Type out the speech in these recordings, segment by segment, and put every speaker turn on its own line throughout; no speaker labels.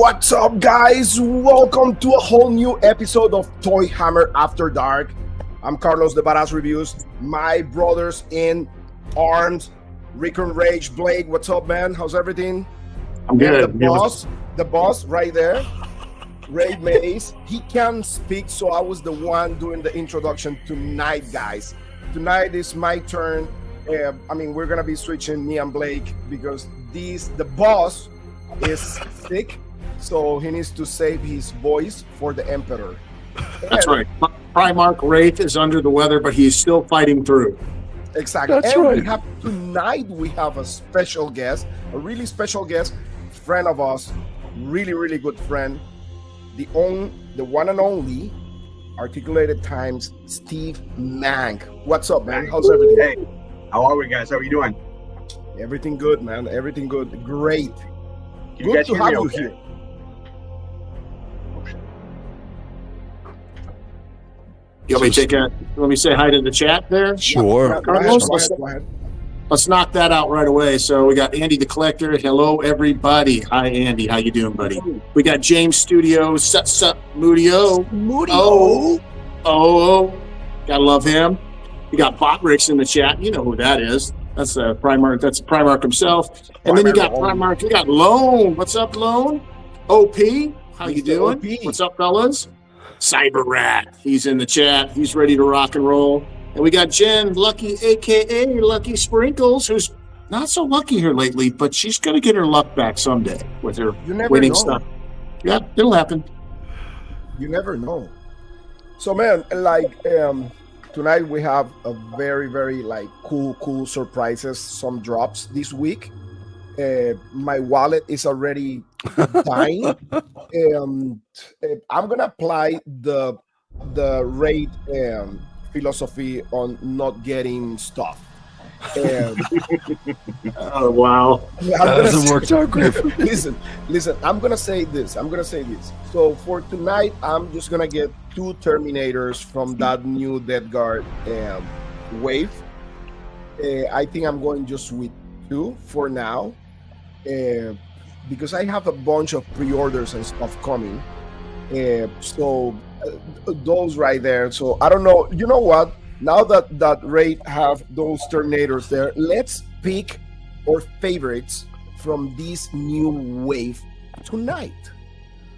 What's up, guys? Welcome to a whole new episode of Toy Hammer After Dark. I'm Carlos de Badass Reviews. My brothers in arms, Rick and Rage, Blake. What's up, man? How's everything?
I'm good.
And the boss right there, Ray Mays. He can't speak, so I was the one doing the introduction tonight, guys. Tonight is my turn. We're gonna be switching me and Blake because the boss is sick, so he needs to save his voice for the Emperor.
That's right. Primarch Wraith is under the weather, but he's still fighting through.
Exactly.
That's
and
right.
Tonight we have a special guest, a really special guest, friend of us, really good friend, the one and only Articulated Times Steve Mank. What's up, man? How's everything?
Hey, how are we, guys? How are you doing?
Everything good, man. Everything good. Great.
Can you
Good
guys
to
hear
have
me
you
okay?
here.
You want me to say hi to the chat there?
Sure.
Go ahead,
Carlos,
go ahead.
Let's knock that out right away. So we got Andy the Collector. Hello, everybody. Hi, Andy. How you doing, buddy? We got James Studio. Sup, Moody-O. Oh. Gotta love him. We got Botrix in the chat. You know who that is. That's Primarch. That's Primarch himself. And then you got Primarch. You got Lone. What's up, Lone? OP. How you doing?
OP.
What's up, fellas? Cyber Rat. He's in the chat. He's ready to rock and roll. And we got Jen Lucky, a.k.a. Lucky Sprinkles, who's not so lucky here lately, but she's going to get her luck back someday with her
You never
winning
know.
stuff. Yeah, it'll happen.
You never know. So, man, tonight we have a very cool surprises, some drops this week. My wallet is already dying. I'm gonna apply the rate philosophy on not getting stuff.
Oh, wow.
That hasn't worked out great for me.
Listen. I'm gonna say this. So for tonight, I'm just gonna get 2 Terminators from that new Death Guard wave. I think I'm going just with 2 for now, because I have a bunch of pre-orders and stuff coming. Those right there. So I don't know. You know what? Now that Raid have those Terminators there, let's pick our favorites from this new wave tonight.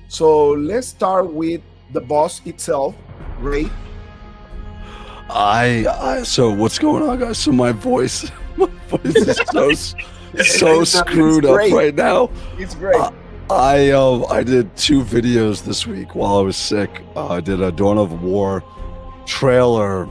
So let's start with the boss itself, Raid.
So what's going on, guys? So my voice is so screwed up
great.
right now.
It's great.
I did 2 videos this week while I was sick. I did a Dawn of War trailer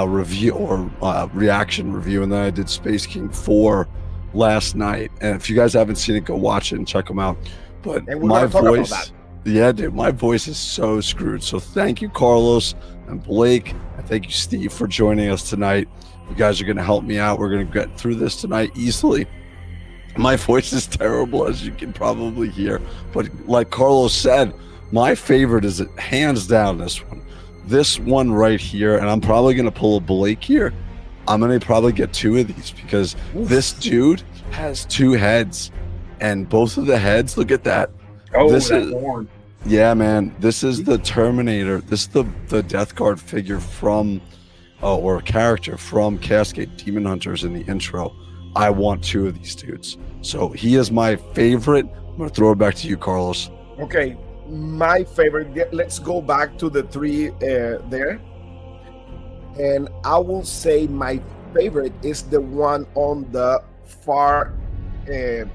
review or reaction review, and then I did Space King 4 last night. And if you guys haven't seen it, go watch it and check them out. But
And we're
my
gonna talk about
voice,
that.
yeah, dude, my voice is so screwed. So thank you, Carlos and Blake, and thank you, Steve, for joining us tonight. You guys are going to help me out. We're going to get through this tonight easily. My voice is terrible, as you can probably hear. But like Carlos said, my favorite is hands down this one right here. And I'm probably going to pull a Blake here. I'm going to probably get 2 of these because this dude has 2 heads. And both of the heads, look at that.
Oh,
This
that
is-
horn.
Yeah, man. This is the Terminator. This is the Death Guard figure from, or a character from Cascade Demon Hunters in the intro. I want 2 of these dudes. So he is my favorite. I'm going to throw it back to you, Carlos.
Okay, my favorite. Let's go back to the 3 there. And I will say my favorite is the one on the far,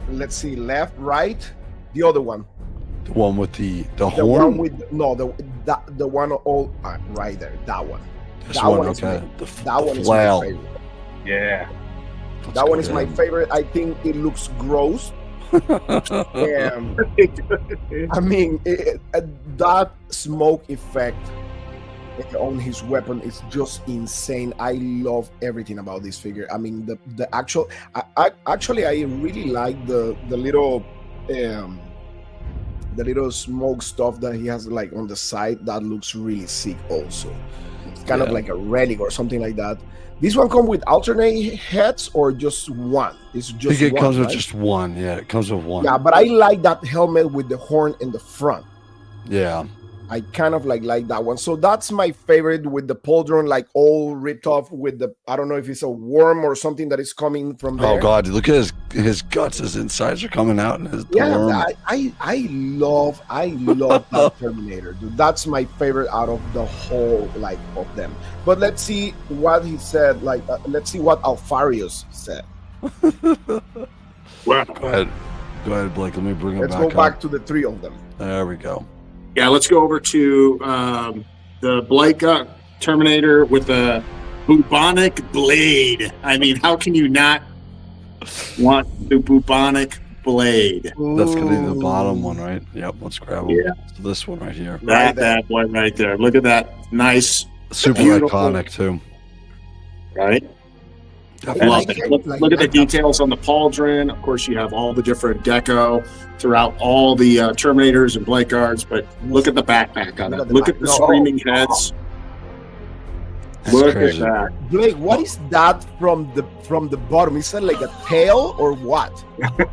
let's see, left, right, the other one.
The one with the
The
horn.
one with, no, the one all right there, that one.
This
that
one,
one is
okay.
That one is my
flail.
favorite.
Yeah.
That one is my
good.
favorite. I think it looks gross. That smoke effect on his weapon is just insane. I love everything about this figure. I mean, the actual. I really like the little the little smoke stuff that he has like on the side, that looks really sick also. It's kind of like a relic or something like that. This one come with alternate heads or just one? It's
I
just
think it
one,
comes with
right?
just one. Yeah, it comes with one.
Yeah, but I like that helmet with the horn in the front.
Yeah.
I kind of like that one. So that's my favorite, with the pauldron like all ripped off with the, I don't know if it's a worm or something that is coming from there.
Oh God! Look at his guts. His insides are coming out, and his
Yeah,
worm.
I love that Terminator, dude. That's my favorite out of the whole like of them. But let's see what he said. Like, let's see what Alfarius said.
Wow.
Go ahead, Blake. Let me bring him
Let's
back
go back
up.
to the three of them.
There we go.
Yeah, let's go over to the Blake Terminator with the bubonic blade. I mean, how can you not want the bubonic blade?
That's gonna be the
Ooh.
bottom one, right? Yep. Let's grab him.
Yeah.
So this one right here.
That boy right there. Look at that. Nice,
Super
Beautiful.
iconic too.
right? I
Definitely.
love
like
it.
it.
Look,
Like-
look at the
like-
details on the pauldron. Of course, you have all the different deco throughout all the Terminators and Blade Guards, but look at the backpack on
Look
it.
at the
Look at
back.
the
No.
screaming heads.
That's
Look
crazy.
at that.
Blake, what is that from the bottom? Is that like a tail or what?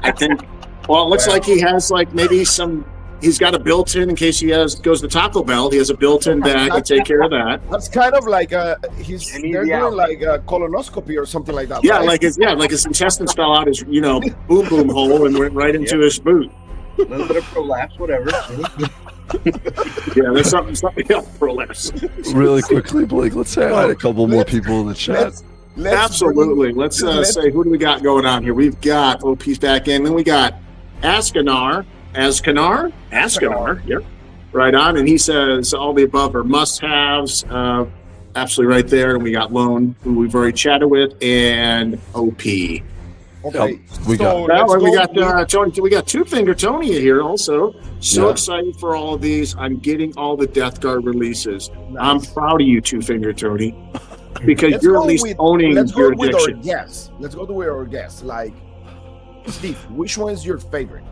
I think, well, it looks like he has like maybe some, he's got a built-in in case he goes to Taco Bell. He has a built-in bag to take care of that.
That's kind of like they're
Any
doing
of the
like a colonoscopy or something like that.
Yeah,
right?
like his intestines fell out his, boom boom hole and went right into his boot.
A little bit of prolapse, whatever.
Yeah, there's something else prolapse.
Really quickly, Blake. Let's say hi to a couple more
Let's-
people in the chat.
let's
Absolutely. Let's say, who do we got going on here? We've got OP's back in. Then we got Askanar. Yep. Right on. And he says all the above are must-haves. Absolutely right there. And we got Lone, who we've already chatted with, and OP.
Okay,
we got-
Well,
let's
we
go
got
with-
Tony. We got Two Finger Tony here also. So
Yeah.
excited for all of these. I'm getting all the Death Guard releases. I'm proud of you, Two Finger Tony, because
Let's
you're
go
at least
with-
owning
let's
your
go with our
addiction.
guess. Let's go with our guess. Like, Steve, which one is your favorite?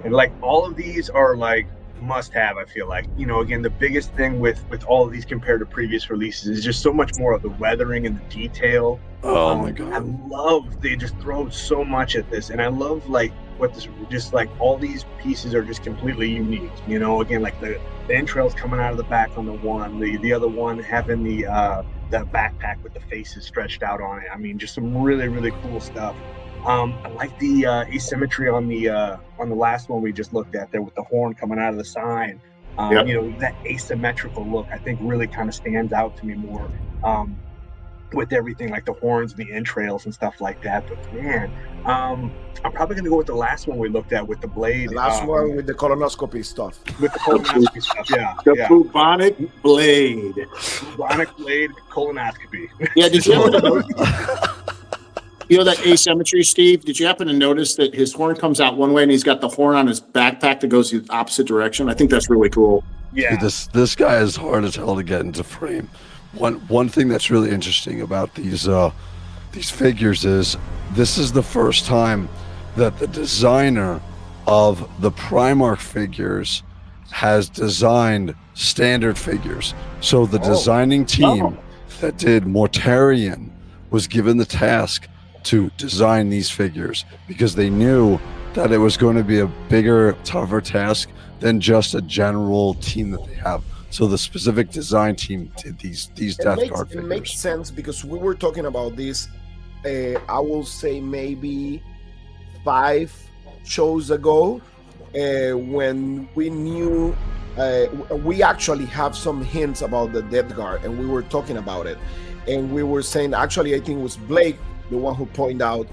And like all of these are like must have. I feel like, again, the biggest thing with all of these compared to previous releases is just so much more of the weathering and the detail.
Oh my
I
God.
love they just throw so much at this, and I love like what this just like all these pieces are just completely unique. Again, like the entrails coming out of the back on the one, the other one having the backpack with the faces stretched out on it. I mean, just some really really cool stuff. I like the asymmetry on the last one we just looked at there with the horn coming out of the side.
Yep.
That asymmetrical look I think really kind of stands out to me more. With everything like the horns, the entrails, and stuff like that. But man, I'm probably gonna go with the last one we looked at with the blade.
The last one with the colonoscopy stuff.
with the colonoscopy stuff. Yeah,
The
yeah.
bubonic blade.
Bubonic blade colonoscopy.
Yeah, did you happen to that asymmetry, Steve? Did you happen to notice that his horn comes out one way and he's got the horn on his backpack that goes the opposite direction? I think that's really cool.
Yeah,
Dude, this guy is hard as hell to get into frame. One thing that's really interesting about these figures is this is the first time that the designer of the Primarch figures has designed standard figures. So the designing team that did Mortarion was given the task to design these figures because they knew that it was going to be a bigger, tougher task than just a general team that they have. So the specific design team did these Death Guard
It makes
figures.
sense because we were talking about this. I will say maybe 5 shows ago, when we knew we actually have some hints about the Death Guard, and we were talking about it, and we were saying actually I think it was Blake the one who pointed out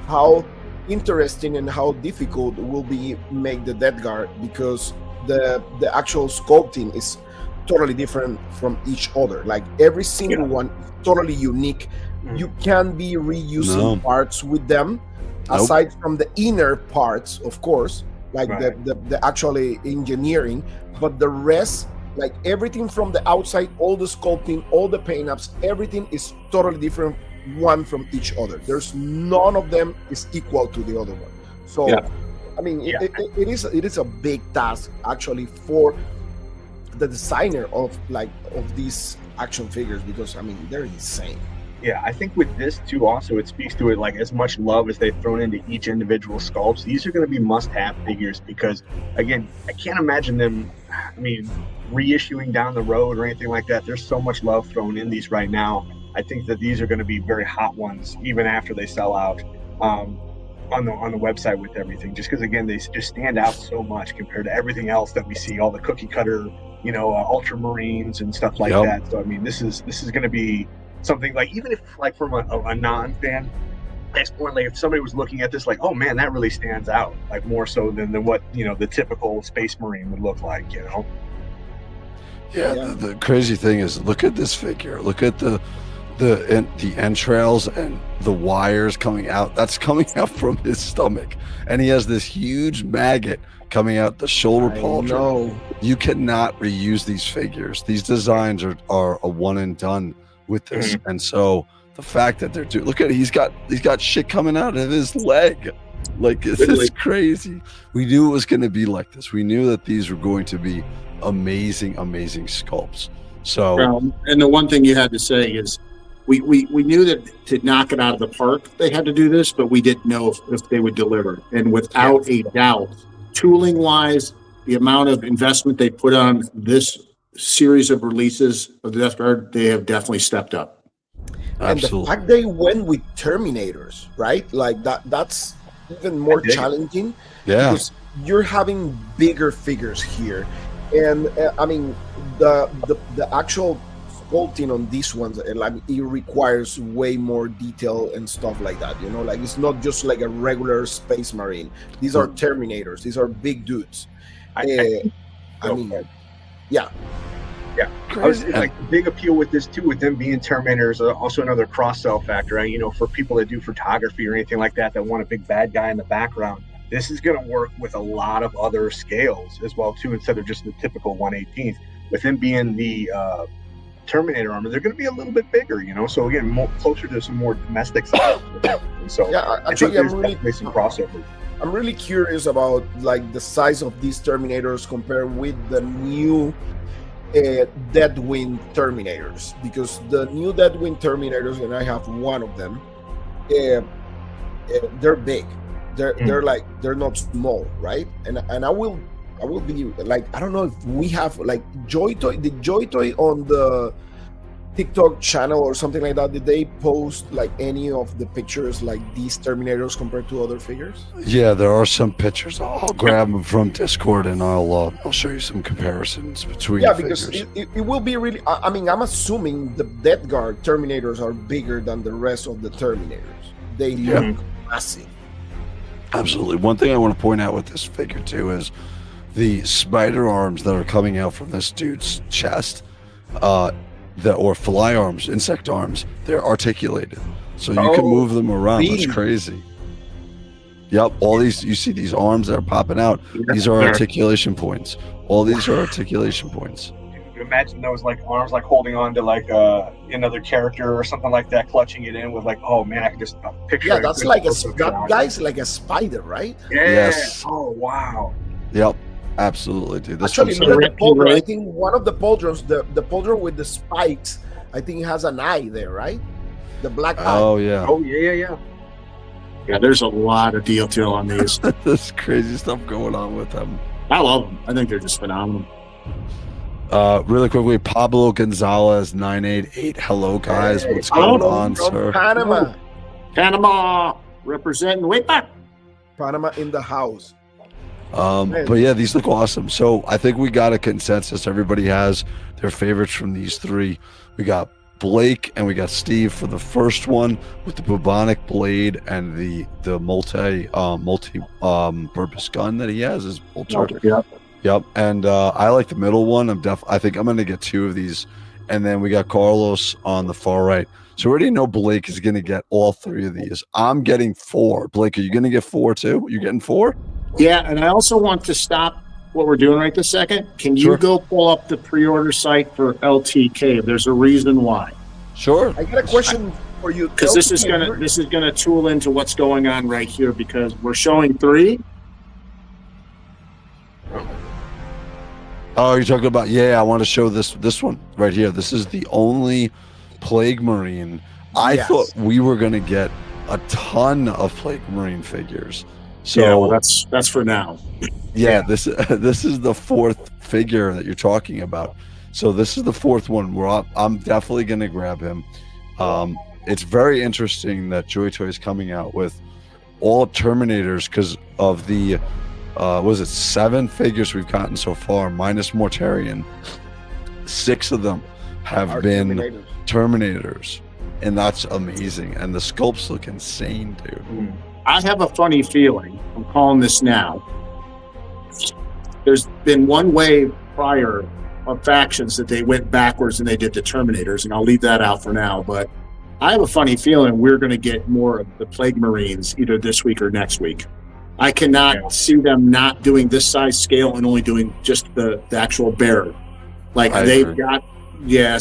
how interesting and how difficult it will be make the Death Guard because the actual sculpting is totally different from each other. Like every single one is totally unique. You can be reusing parts with them aside from the inner parts, of course, like the actually engineering, but the rest, like everything from the outside, all the sculpting, all the paint ups, everything is totally different one from each other. There's none of them is equal to the other one. So I mean,
Yeah.
it is a big task actually for the designer of these action figures, because I mean they're insane.
Yeah, I think with this too, also it speaks to it, like as much love as they've thrown into each individual sculpts. These are going to be must-have figures because, again, I can't imagine them, I mean, reissuing down the road or anything like that. There's so much love thrown in these right now. I think that these are going to be very hot ones even after they sell out on the website with everything. Just because, again, they just stand out so much compared to everything else that we see, all the cookie cutter, ultramarines and stuff like
Yep.
that. So I mean, this is going to be something like, even if like from a non-fan standpoint, like if somebody was looking at this like, oh man, that really stands out, like more so than what the typical Space Marine would look like.
Yeah,
Yeah.
the crazy thing is, look at this figure. Look at the entrails and the wires coming out. That's coming out from his stomach, and he has this huge maggot coming out the shoulder pauldron.
No,
You cannot reuse these figures. These designs are a one and done with this, and so the fact that they're doing, look at it, he's got shit coming out of his leg. Like, this is crazy. We knew it was going to be like this. We knew that these were going to be amazing sculpts. So
and the one thing you had to say is we knew that to knock it out of the park they had to do this, but we didn't know if they would deliver. And without a doubt, tooling wise, the amount of investment they put on this series of releases of the Death Guard, they have definitely stepped up.
absolutely.
And the fact they went with Terminators, right? Like that's even more
I dig it.
challenging.
Yeah.
Because you're having bigger figures here, and I mean the actual sculpting on these ones, like it requires way more detail and stuff like that. Like it's not just like a regular Space Marine. These are Terminators. These are big dudes. I mean, yeah.
I was like, the big appeal with this too, with them being Terminators, also another cross-sell factor. For people that do photography or anything like that want a big bad guy in the background, this is going to work with a lot of other scales as well too, instead of just the typical 1/18th. With them being the Terminator armor, they're going to be a little bit bigger, so again, more closer to some more domestic stuff. So
Yeah,
I think there's definitely some crossover.
I'm really curious about like the size of these Terminators compared with the new Deadwind Terminators, because the new Deadwind Terminators, and I have one of them, they're big. They're not small, right? And I will be like, I don't know if we have like JoyToy on the TikTok channel or something like that. Did they post like any of the pictures like these Terminators compared to other figures?
Yeah, there are some pictures. I'll grab them from Discord and I'll show you some comparisons between.
Yeah,
the
because
figures.
it will be really. I mean, I'm assuming the Death Guard Terminators are bigger than the rest of the Terminators. They look massive.
Absolutely. One thing I want to point out with this figure too is the spider arms that are coming out from this dude's chest, or fly arms, insect arms. They're articulated, so you can move them around.
Really?
That's crazy. Yep, all these, you see these arms that are popping out. These are articulation points. All these are articulation points.
Imagine those like arms like holding on to like another character or something like that, clutching it in with like, oh man, I can just picture.
Yeah,
it.
that's like that guy's like a spider, right?
Yeah.
Yes.
Oh wow.
Yep, absolutely, dude. This
Actually,
one's
look at the pauldron. I think one of the pauldrons, the pauldron with the spikes, I think it has an eye there, right? The black eye.
oh yeah,
Oh yeah.
Yeah, there's a lot of detail on these.
there's crazy stuff going on with them.
I love them. I think they're just phenomenal.
Really quickly, Pablo Gonzalez 988. Hello guys, what's
Pauldron
going on,
from
sir?
Panama.
Panama representing way back.
Panama in the house. Man.
But yeah, these look awesome. So I think we got a consensus. Everybody has their favorites from these three. We got Blake and we got Steve for the first one with the bubonic blade and the multi purpose gun that he has, his bolter. Yep. And I like the middle one. I think I'm gonna get two of these. And then we got Carlos on the far right. So we already know Blake is gonna get all three of these. I'm getting 4. Blake, are you gonna get 4 too? You're getting 4?
Yeah, and I also want to stop what we're doing right this second. Can you
Sure.
go pull up the pre-order site for LTK? There's a reason why.
Sure.
I got a question for you.
Because this is gonna tool into what's going on right here, because we're showing 3,
Oh, you're talking about, I want to show this one right here. This is the only Plague Marine. I
Yes.
thought we were going to get a ton of Plague Marine figures. So
that's for now.
this is the fourth figure that you're talking about. So this is the fourth one where I'm definitely going to grab him. It's very interesting that JoyToy is coming out with all Terminators because of the 7 figures we've gotten so far minus Mortarion. 6 of them have been Terminators, and that's amazing, and the sculpts look insane, dude.
I have a funny feeling, I'm calling this now, there's been one wave prior of factions that they went backwards and they did the Terminators, and I'll leave that out for now, but I have a funny feeling we're going to get more of the Plague Marines either this week or next week. I cannot see them not doing this size scale and only doing just the actual bearer. Like they've got,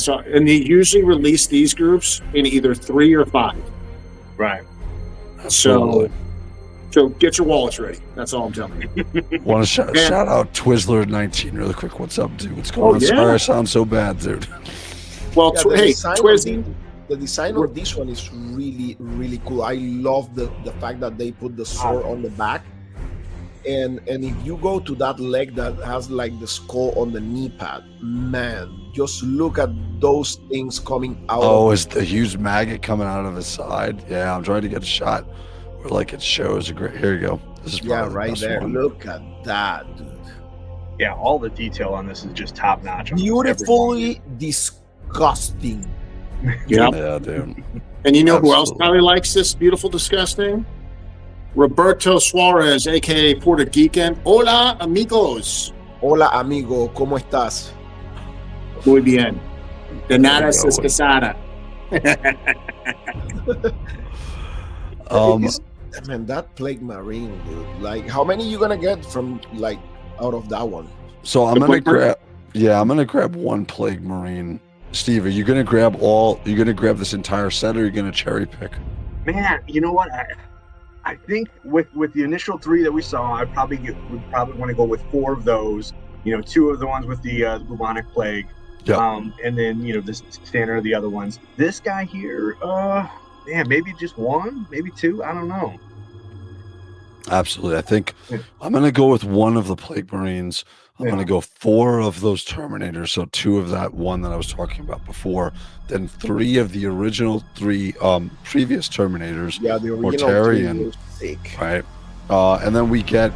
so, and they usually release these groups in either 3 or 5.
Right.
So get your wallets ready. That's all I'm telling you.
Want to shout out Twizzler19 really quick. What's up, dude? What's going on? Sorry I sound so bad, dude.
Well, Twizzy.
The design of this one is really, really cool. I love the fact that they put the sword on the back. And if you go to that leg that has like the skull on the knee pad, man, just look at those things coming out.
Oh, is the huge maggot coming out of his side? Yeah, I'm trying to get a shot where like it shows a great. Here you go. This is
right there. One. Look at that, dude.
Yeah, all the detail on this is just top notch.
Beautifully disgusting.
Yeah, dude.
And you know who else probably likes this beautiful, disgusting? Roberto Suarez, aka Puerto Rican. Hola, amigos.
Hola, amigo. ¿Cómo estás?
Muy bien. De nada es quesada.
Man, that Plague Marine, dude. Like, how many you gonna get from like out of that one?
So I'm gonna grab. Yeah, I'm gonna grab one Plague Marine. Steve, are you gonna grab You're gonna grab this entire set, or are you gonna cherry pick?
Man, you know what? I think with the initial 3 that we saw, would probably want to go with 4 of those. 2 of the ones with the bubonic plague, and then the standard of the other ones. This guy here, maybe just 1, maybe 2. I don't know.
Absolutely, I think I'm gonna go with 1 of the Plague Marines. I'm going to go 4 of those Terminators, so 2 of that one that I was talking about before, then 3 of the original 3 previous Terminators,
the original
Mortarion, right? And then we get,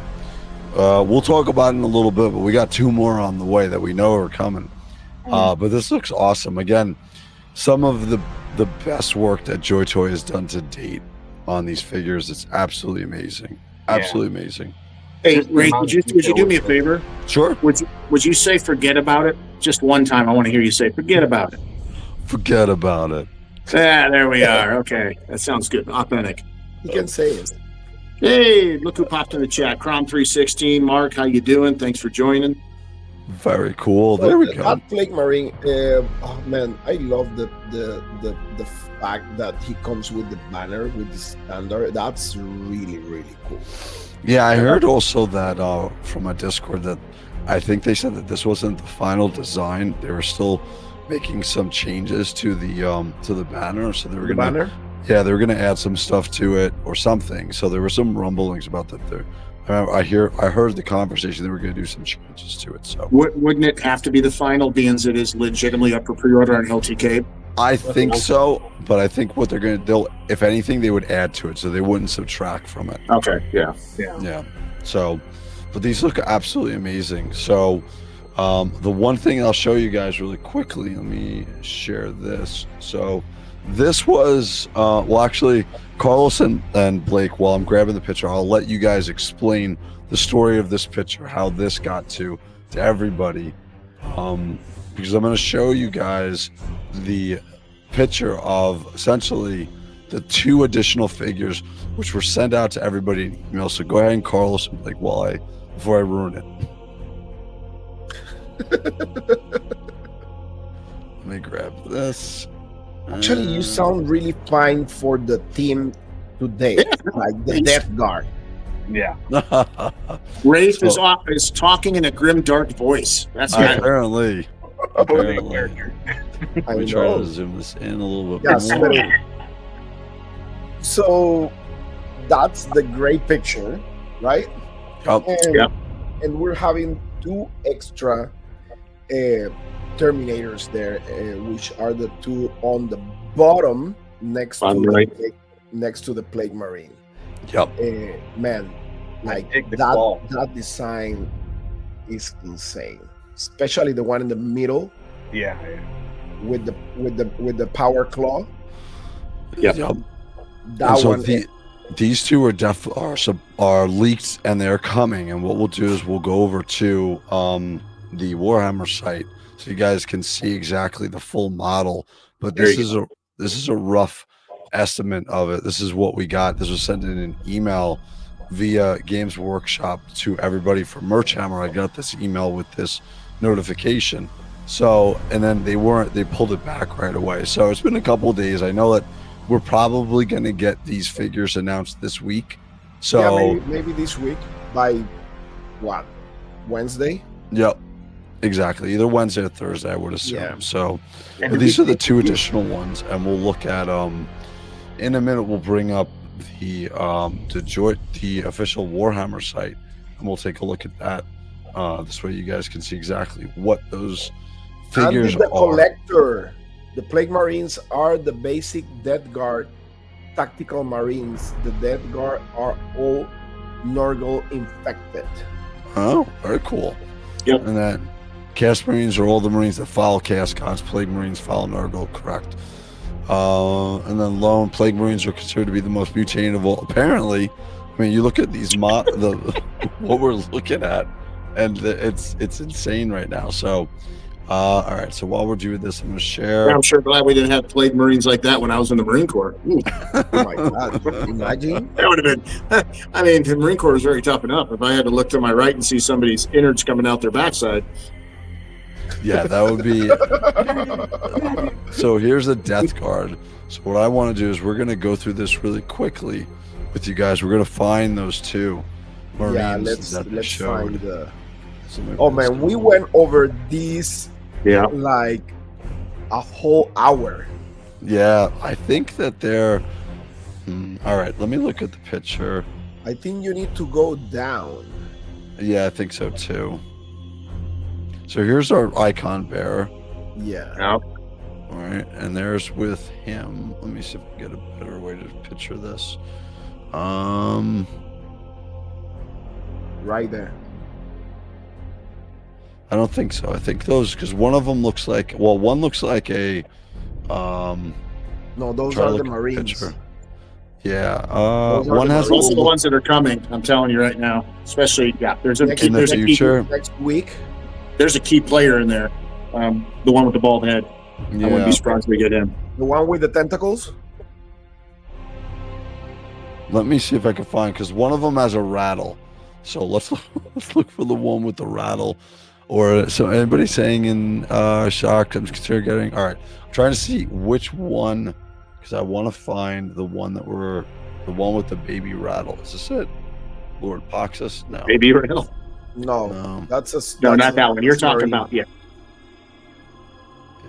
we'll talk about it in a little bit, but we got 2 more on the way that we know are coming. But this looks awesome. Again, some of the best work that JoyToy has done to date on these figures. It's absolutely amazing. Absolutely amazing.
Hey, Ray, would you do me a favor?
Sure.
Would you say forget about it? Just one time, I want to hear you say forget about it.
Forget about it.
There we are. Okay, that sounds good. Authentic.
You can say it.
Hey, look who popped in the chat. Crom316. Mark, how you doing? Thanks for joining.
Very cool. There we go.
That Plague Marine, man, I love the fact that he comes with the banner with the standard. That's really, really cool.
Yeah, I heard also that from a Discord that I think they said that this wasn't the final design. They were still making some changes to the banner, so they were gonna they were gonna add some stuff to it or something. So there were some rumblings about that there. I heard the conversation they were going to do some changes to it. So
wouldn't it have to be the final, being as it is legitimately up for pre-order on LTK?
I think so, but I think what they'll if anything they would add to it, so they wouldn't subtract from it.
Okay, yeah.
So, but these look absolutely amazing. So, the one thing I'll show you guys really quickly. Let me share this. So, this was actually, Carlos and Blake, while I'm grabbing the picture, I'll let you guys explain the story of this picture, how this got to everybody, because I'm going to show you guys the picture of essentially the 2 additional figures which were sent out to everybody in email. So go ahead and Carlos and Blake before I ruin it. Let me grab this.
Actually, you sound really fine for the team today, like the Death Guard.
Yeah.
Rafe is talking in a grim, dark voice. That's right.
Apparently.
Opposing character.
I
Let me try
know.
to zoom this in a little bit
Yes,
more.
So that's the great picture, right?
Yup.
And,
Yep.
and we're having 2 extra Terminators there, which are the 2 on the bottom next
On
to
the right.
next to the Plague Marine.
Yup.
Man, like
Take the
that
claw.
that design is insane, especially the one in the middle
Yeah.
with the power claw.
Yep.
Yup.
That
And so
one.
these 2 are leaked and they're coming. And what we'll do is we'll go over to the Warhammer site so you guys can see exactly the full model. But this is a rough estimate of it. This is what we got. This was sent in an email via Games Workshop to everybody for Merch Hammer. I got this email with this notification. So, and then they pulled it back right away. So it's been a couple of days. I know that we're probably going to get these figures announced this week. So
Yeah, maybe this week by what, Wednesday?
Yep, exactly. Either Wednesday or Thursday, I would assume.
Yeah.
So but these are the 2 additional ones, and we'll look at in a minute. We'll bring up the official Warhammer site, and we'll take a look at that. This way, you guys can see exactly what those figures
And the
are.
collector. The Plague Marines are the basic Death Guard tactical Marines. The Death Guard are all Nurgle infected.
Oh, very cool.
Yep.
And then Chaos Marines are all the Marines that follow Chaos Gods. Plague Marines follow Nurgle, correct. And then Lone Plague Marines are considered to be the most mutated of all. Apparently, I mean, you look at these what we're looking at, and it's insane right now. So, all right. So while we're doing this, I'm going to share.
I'm sure glad we didn't have Plague Marines like that when I was in the Marine Corps. Ooh,
Oh my God! Imagine.
that would have been. I mean, the Marine Corps is very tough enough. If I had to look to my right and see somebody's innards coming out their backside,
Yeah, that would be. So here's the Death Guard. So what I want to do is we're going to go through this really quickly with you guys. We're going to find those 2 Marines
Yeah,
that they
let's
showed.
find the.
So maybe
Oh
let's
man,
go-
we went over these
yeah,
like a whole hour.
Yeah, I think that they're. All right, let me look at the picture.
I think you need to go down.
Yeah, I think so too. So here's our icon bearer.
Yeah.
yeah.
All right, and there's with him. Let me see if I can get a better way to picture this.
Right there.
I don't think so. I think those, because one of them looks like, well, one looks like a
No, those
try to
are the
look at
Marines.
picture. Yeah,
Those are
one
the
has a
Those are the
little
ones that are coming. I'm telling you right now. Especially, there's a
Next-
in the
there's a key,
future.
Next week.
there's a key player in there. The one with the bald head. I wouldn't
Yeah,
be surprised if we get him.
The one with the tentacles.
let me see if I can find, because one of them has a rattle. So let's look for the one with the rattle. Or so anybody saying in shock, I'm considering getting. All right, I'm trying to see which one, because I want to find the one with the baby rattle. Is this it? Lord Poxus? No.
Maybe you're ill.
No,
No.
that's a.
No,
that's
not that one. You're
that's
talking
Marine.
about, yeah.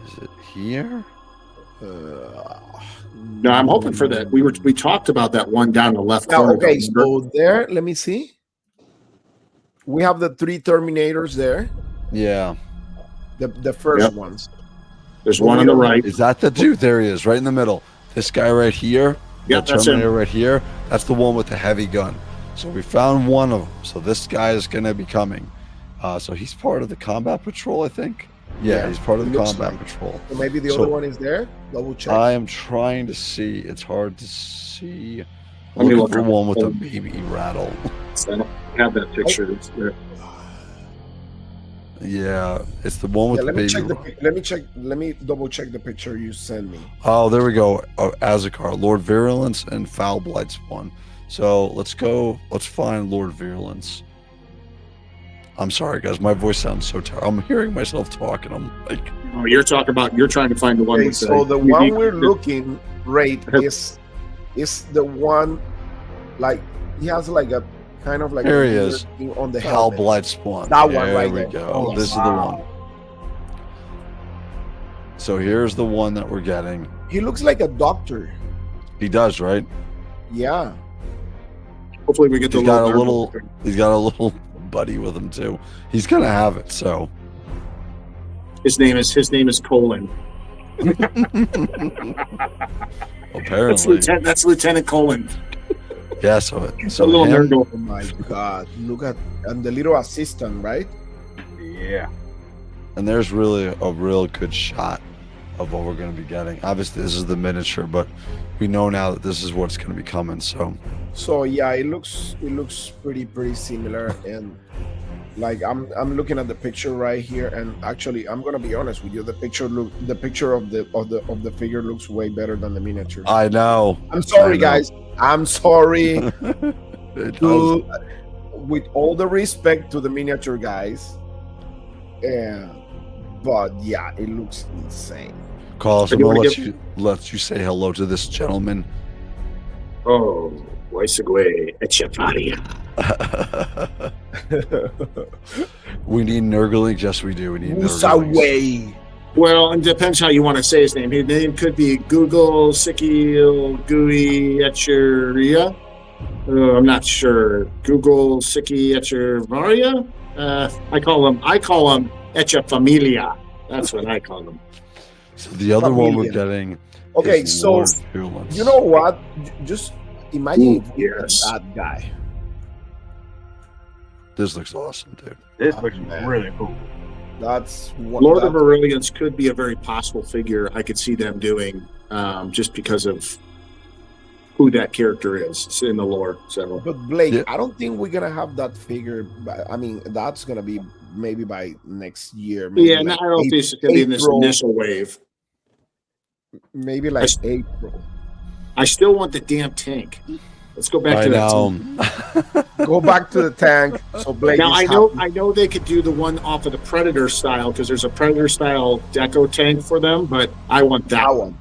Is it here?
No, I'm hoping for that. We talked about that one down in the left
Now,
corner.
okay, so there, let me see. We have the 3 Terminators there,
Yeah.
the first
Yep.
ones.
There's one on the right.
Is that the dude? There he is, right in the middle. This guy right here.
Yep,
the
that's him.
Terminator right here. That's the one with the heavy gun. So we found one of them. So this guy is going to be coming. So he's part of the combat patrol, I think. Yeah,
Yeah,
he's part of
it
the
looks
combat
like.
patrol.
So maybe the
So-
other one is there. Double check.
I am trying to see. It's hard to see.
Let me
Looking
look
for
up.
one with the baby rattle.
I don't have that picture. It's there.
Yeah, it's the one with
Yeah,
the baby.
let me double check the picture you sent me.
Oh, there we go. Azakar, Lord Virulence, and Foul Blight's one. So let's go. Let's find Lord Virulence. I'm sorry, guys. My voice sounds so terrible. I'm hearing myself talking. I'm like,
Oh, you're trying to find the one
Okay,
with
so the one
unique-
we're looking right is the one, like he has like a kind of like
Here
a
he
weird
is.
thing on the
Hell
helmet.
Blight Spawn.
That one right
we
there.
go.
Oh,
This is the one. So here's the one that we're getting.
He looks like a doctor.
He does, right?
Yeah.
Hopefully we get the
He's got a
little.
little. He's got a little buddy with him too. He's gonna have it. So
His name is Colin.
apparently,
That's Lieutenant Colin.
yeah. So
A little
him-
nerd.
Oh my God! Look at and the little assistant, right?
Yeah.
and there's really a real good shot of what we're going to be getting. Obviously, this is the miniature, but we know now that this is what's going to be coming.
So yeah, it looks pretty similar, and like I'm looking at the picture right here, and actually I'm gonna be honest with you, the picture of the figure looks way better than the miniature.
I know.
I'm sorry,
I know.
guys. I'm sorry.
It does.
With all the respect to the miniature guys, yeah, but yeah, it looks insane.
Carlos,
I
I'm
do
gonna
wanna
let you say hello to this gentleman.
Oh, Weissegwe Echevarria.
We need Nurgling. Yes, we do. We need Nurglings.
Musaway.
Well, it depends how you want to say his name. His name could be Google Sikil Gui Echevarria. I'm not sure. Google Siki Echevarria. I call him Echefamilia. That's what I call him.
So the other one we're
Familia.
getting.
Okay,
is
so
Lord Virulence.
you know what? Just imagine if we had
Yes.
that guy.
This looks awesome, dude.
This
Oh,
looks
man.
really cool.
That's what.
Lord of Aurelians could be a very possible figure I could see them doing, just because of who that character is. It's in the lore. So
But Blake,
Yeah.
I don't think we're gonna have that figure. I mean, that's gonna be maybe by next year. Maybe
yeah, no,
like
I don't think it's going to be in this
April.
initial wave.
Maybe like
s-
April.
I still want the damn tank. Let's go back
I
to that.
know.
tank.
Go back to the tank. So Blake.
Now
is
I
happy.
know they could do the one off of the Predator style because there's a Predator style deco tank for them, but I want that
that
one.
one.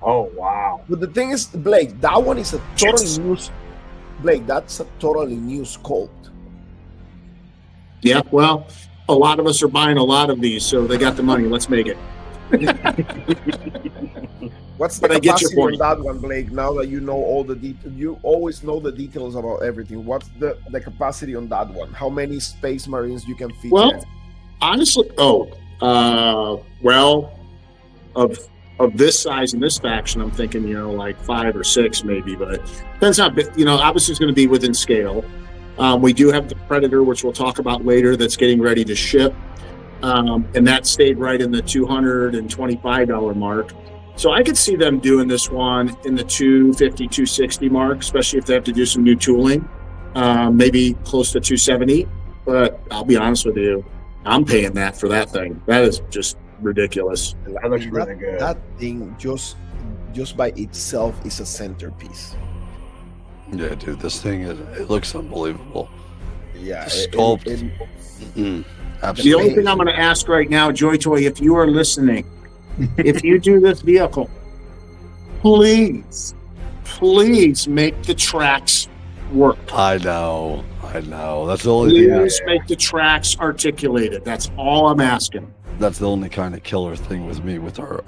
Oh wow.
But the thing is, Blake, that one is a totally
Yes.
new. Blake, that's a totally new sculpt.
Yeah, well, a lot of us are buying a lot of these, so they got the money. Let's make it.
What's the
But I get your
capacity on
point.
that one, Blake? Now that you know all the details, you always know the details about everything. What's the capacity on that one? How many Space Marines you can fit?
Well,
in?
honestly, well, of this size and this faction, I'm thinking, like 5 or 6 maybe, but depends how big, obviously it's going to be within scale. We do have the Predator, which we'll talk about later, that's getting ready to ship. And that stayed right in the $225 mark. So I could see them doing this one in the $250, $260 mark, especially if they have to do some new tooling, maybe close to $270. But I'll be honest with you, I'm paying that for that thing. That is just ridiculous.
That looks really good.
That thing just by itself is a centerpiece.
Yeah, dude, this thing it looks unbelievable.
Yeah,
The sculpt.
The
Absolutely.
only thing I'm going to ask right now, JoyToy, if you are listening, if you do this vehicle, please make the tracks work.
I know. That's the only thing.
Please make the tracks articulated. That's all I'm asking.
That's the only kind of killer thing with me with our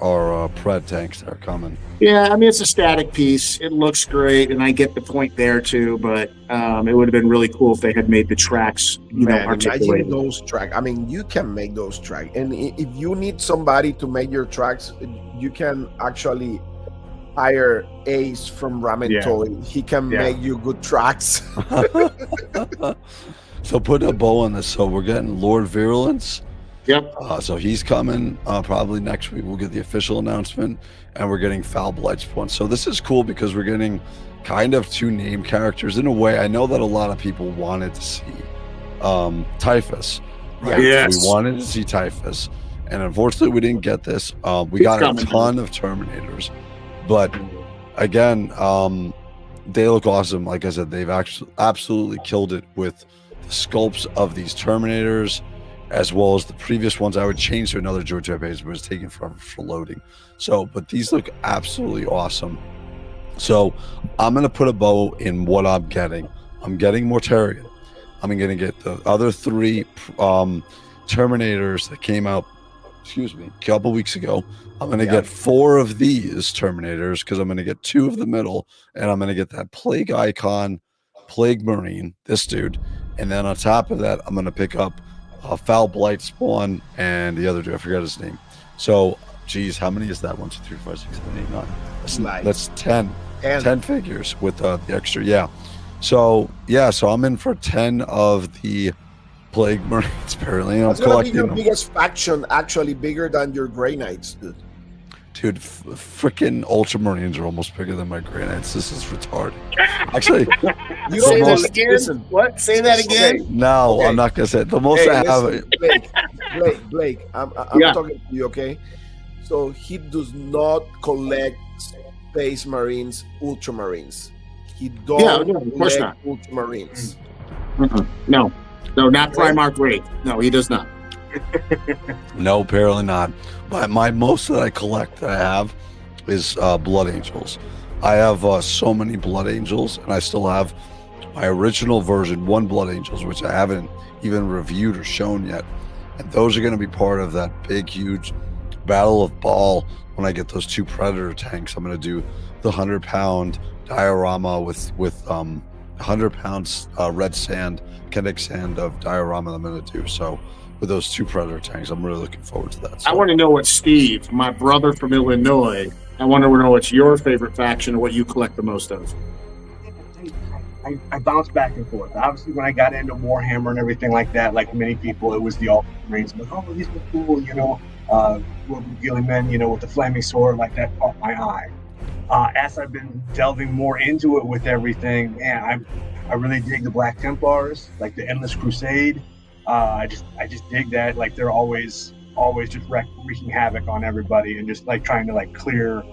pred tanks that are coming.
Yeah, I mean, it's a static piece. It looks great, and I get the point there too, but it would have been really cool if they had made the tracks,
Man,
articulated.
imagine those tracks. I mean, you can make those tracks, and if you need somebody to make your tracks, you can actually hire Ace from Ramen
Yeah.
Toy. He can
Yeah.
make you good tracks.
So put a bow on this. So we're getting Lord Virulence.
Yep.
So he's coming probably next week. We'll get the official announcement, and we're getting Foul Blight Spawn. So this is cool because we're getting kind of 2 name characters in a way. I know that a lot of people wanted to see Typhus. Right?
Yes.
We wanted to see Typhus, and unfortunately we didn't get this. We got a
coming.
ton of Terminators, but again, they look awesome. Like I said, they've actually absolutely killed it with the sculpts of these Terminators, as well as the previous ones. I would change to another JoyToy page, but it was taken forever for loading. So, but these look absolutely awesome. So I'm going to put a bow in what I'm getting. I'm getting Mortarion. I'm going to get the other 3 Terminators that came out, a couple weeks ago. I'm going to get 4 of these Terminators because I'm going to get 2 of the middle, and I'm going to get that Plague Icon, Plague Marine, this dude. And then on top of that, I'm going to pick up Foul Blight Spawn and the other dude. I forgot his name. So, geez, how many is that? 1, 2, 3, 4, 5, 6, 7, 8, 9. That's 10. 10 figures with the extra. Yeah. So I'm in for 10 of the Plague Marines, apparently. And
That's
I'm
gonna be
collecting
your biggest faction, actually bigger than your Grey Knights, dude.
Dude, freaking Ultramarines are almost bigger than my Grey Knights. This is retarded. Actually,
You
Say
don't
that again.
listen.
What? Say that again.
Okay.
no,
Okay.
I'm not gonna say it. The most
Hey,
I have.
listen, Blake, I'm
Yeah.
talking to you, okay? So he does not collect Space Marines, Ultramarines. He don't
Yeah, of course
collect Ultramarines.
No, not Primarch Wraith. No, he does not.
No, apparently not. But my most that I collect that I have is Blood Angels. I have so many Blood Angels, and I still have my original version 1 Blood Angels, which I haven't even reviewed or shown yet. And those are going to be part of that big, huge Battle of Baal. When I get those 2 Predator tanks, I'm going to do the 100-pound diorama with 100 pounds red sand, kinetic sand of diorama that I'm going to do. So with those 2 Predator tanks, I'm really looking forward to that. So,
I want to know what Steve, my brother from Illinois, I want to know what's your favorite faction and what you collect the most of.
I bounce back and forth. Obviously, when I got into Warhammer and everything like that, like many people, it was the Ultramarines. Like, oh, these were cool, Gilly men, with the flaming sword, like that caught my eye. As I've been delving more into it with everything, man, I really dig the Black Templars, like the Endless Crusade. I just dig that. Like they're always just wreaking havoc on everybody and just like trying to like clear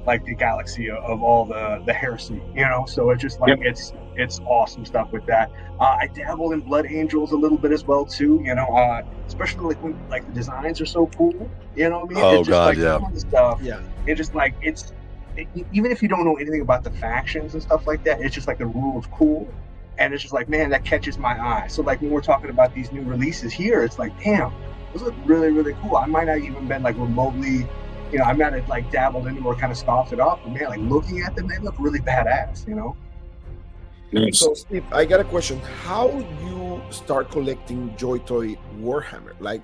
like the galaxy of all the heresy, So it's just like it's awesome stuff with that. I dabble in Blood Angels a little bit as well too, especially like when like the designs are so cool, you know what I mean?
Oh,
it's just,
God,
like,
yeah.
some of the stuff.
Yeah.
It's just like even if you don't know anything about the factions and stuff like that, it's just like the rules cool. And it's just like, man, that catches my eye. So like when we're talking about these new releases here, it's like, damn, those look really, really cool. I might not even been like remotely, I might have like dabbled into or kind of scoffed it off, but man, like looking at them, they look really badass,
Nice.
So Steve, I got a question. How you start collecting JoyToy Warhammer? Like,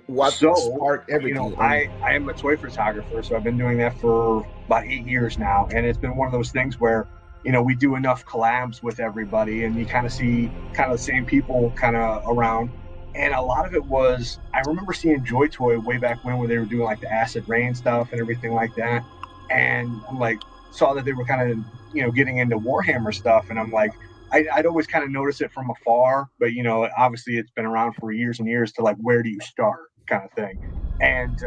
what sparked everything?
I am a toy photographer, so I've been doing that for about 8 years now, and it's been one of those things where we do enough collabs with everybody, and you kind of see kind of the same people kind of around. And a lot of it was, I remember seeing JoyToy way back when, where they were doing like the Acid Rain stuff and everything like that. And I'm like, saw that they were kind of, getting into Warhammer stuff. And I'm like, I'd always kind of notice it from afar, but obviously it's been around for years and years to like, where do you start kind of thing. And,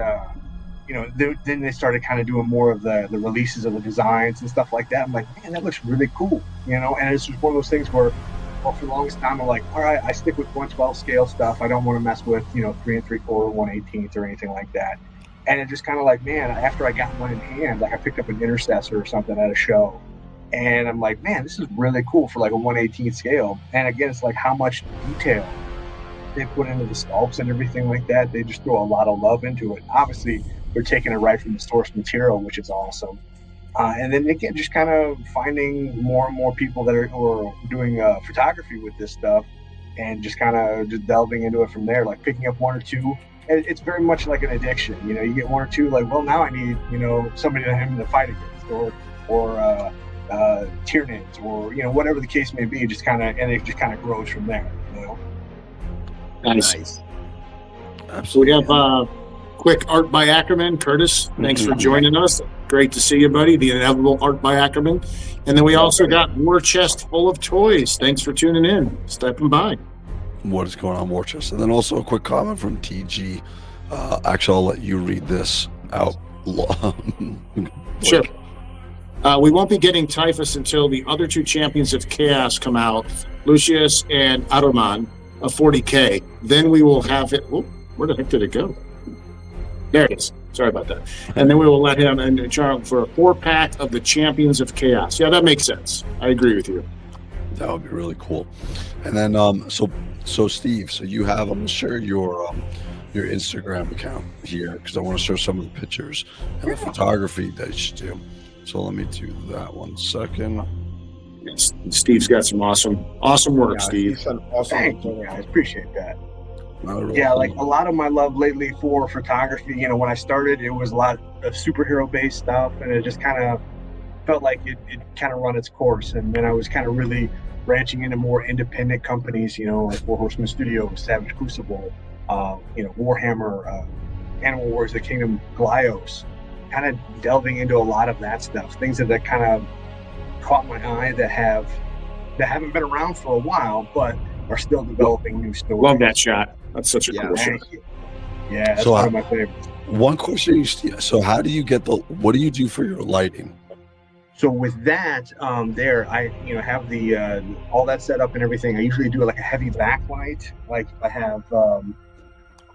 then they started kind of doing more of the releases of the designs and stuff like that. I'm like, man, that looks really cool, and it's just one of those things where, well, for the longest time, I'm like, all right, I stick with 1/12 scale stuff. I don't want to mess with, 3 3/4, 1/18 or anything like that. And it just kind of like, man, after I got one in hand, like I picked up an Intercessor or something at a show. And I'm like, man, this is really cool for like a 1/18 scale. And again, it's like how much detail they put into the sculpts and everything like that. They just throw a lot of love into it. Obviously, they're taking it right from the source material, which is awesome. And then again, just kind of finding more and more people that are doing photography with this stuff, and just kind of just delving into it from there, like picking up 1 or 2. And it's very much like an addiction. You get 1 or 2, like, well, now I need, somebody to fight against, or Tyranids, or whatever the case may be. And it just kind of grows from there.
Nice.
Absolutely.
We have quick art by Ackerman. Curtis, thanks for joining us. Great to see you, buddy. The inevitable art by Ackerman. And then we also got War Chest full of toys. Thanks for tuning in. Stepping by.
What is going on, War Chest? And then also a quick comment from TG. Actually, I'll let you read this out.
Sure. We won't be getting Typhus until the other 2 champions of Chaos come out, Lucius and Aruman, of 40K. Then we will have it. Oh, where the heck did it go? There it is. Sorry about that. And then we will let him and Charles for a 4-pack of the Champions of Chaos. Yeah, that makes sense. I agree with you.
That would be really cool. And then, so Steve, so you have, I'm gonna share your Instagram account here because I want to show some of the pictures and the photography that you should do. So let me do that 1 second.
Yes, Steve's got some awesome work,
Yeah,
Steve.
he's an awesome
Thank you,
photographer.
guys. Appreciate that.
Not
Yeah,
all.
like a lot of my love lately for photography, when I started, it was a lot of superhero based stuff, and it just kind of felt like it kind of run its course. And then I was kind of really branching into more independent companies, like Four Horsemen Studios, Savage Crucible, Warhammer, Animal Wars, the Kingdom, Glyos, kind of delving into a lot of that stuff, things that kind of caught my eye that haven't been around for a while, but are still developing new stories.
Love that shot. That's such a cool shot.
Thank you. Yeah, that's
So
one of my favorites.
One question, Steve. So how do you get what do you do for your lighting?
So with that, I have the all that set up and everything. I usually do like a heavy backlight, like I have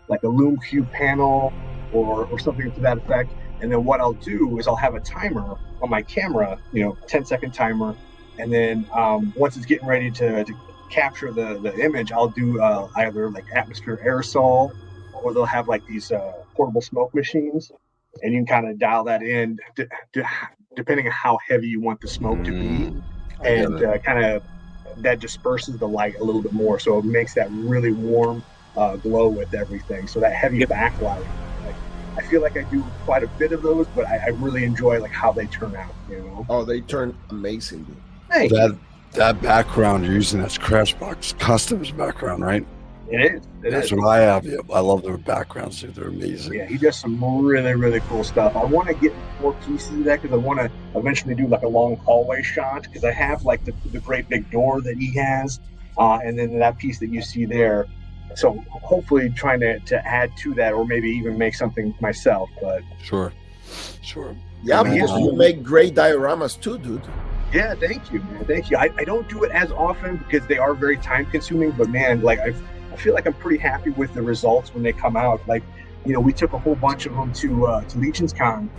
like a Lume Cube panel or something to that effect. And then what I'll do is I'll have a timer on my camera, 10-second timer, and then once it's getting ready to capture the image, I'll do either like atmosphere aerosol, or they'll have like these portable smoke machines, and you can kind of dial that in depending on how heavy you want the smoke to be, and kind of that disperses the light a little bit more, so it makes that really warm glow with everything. So that heavy backlight, I feel like I do quite a bit of those, but I really enjoy like how they turn out.
Oh, they turn amazing, dude.
Thank you.
That background you're using, that's Crashbox Customs background, right?
It is.
That's what I have. Yeah, I love their backgrounds, dude. They're amazing.
Yeah, he does some really, really cool stuff. I want to get more pieces of that because I want to eventually do like a long hallway shot, because I have like the great big door that he has, and then that piece that you see there. So hopefully trying to add to that, or maybe even make something myself. But
Sure.
Yeah,
Man,
because you make great dioramas too, dude.
yeah, thank you, man. Thank you. I don't do it as often because they are very time consuming, but man, like I feel like I'm pretty happy with the results when they come out. Like, we took a whole bunch of them to Legions Con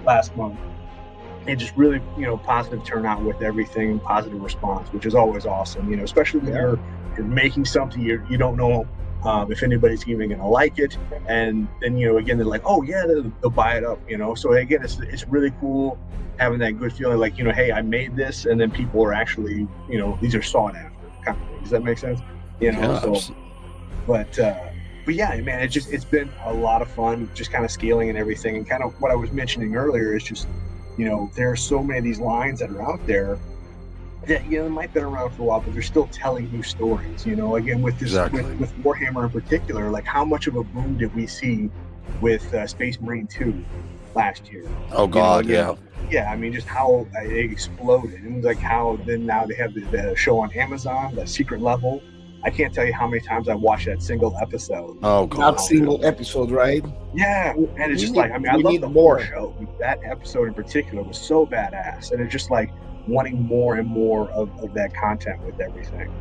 last month, and just really, positive turnout with everything, positive response, which is always awesome. Especially when you're making something you don't know if anybody's even gonna like it, and then again they're like, oh yeah, they'll buy it up. So again, it's really cool having that good feeling, like, hey, I made this, and then people are actually, these are sought after kind of thing. Does that make sense?
Yeah,
So but yeah, man, it's been a lot of fun just kind of scaling and everything. And kind of what I was mentioning earlier is just, there are so many of these lines that are out there that they might have been around for a while, but they're still telling new stories. Again, with this, with Warhammer in particular, like how much of a boom did we see with Space Marine 2 last year?
Oh God, yeah.
Yeah, I mean, just how it exploded, and like how then now they have the show on Amazon, the Secret Level. I can't tell you how many times I watched that single episode.
Oh God,
Not single episode, right?
Yeah, and it's just like, I mean, I love the whole show. That episode in particular was so badass, and it's just like wanting more and more of that content with everything.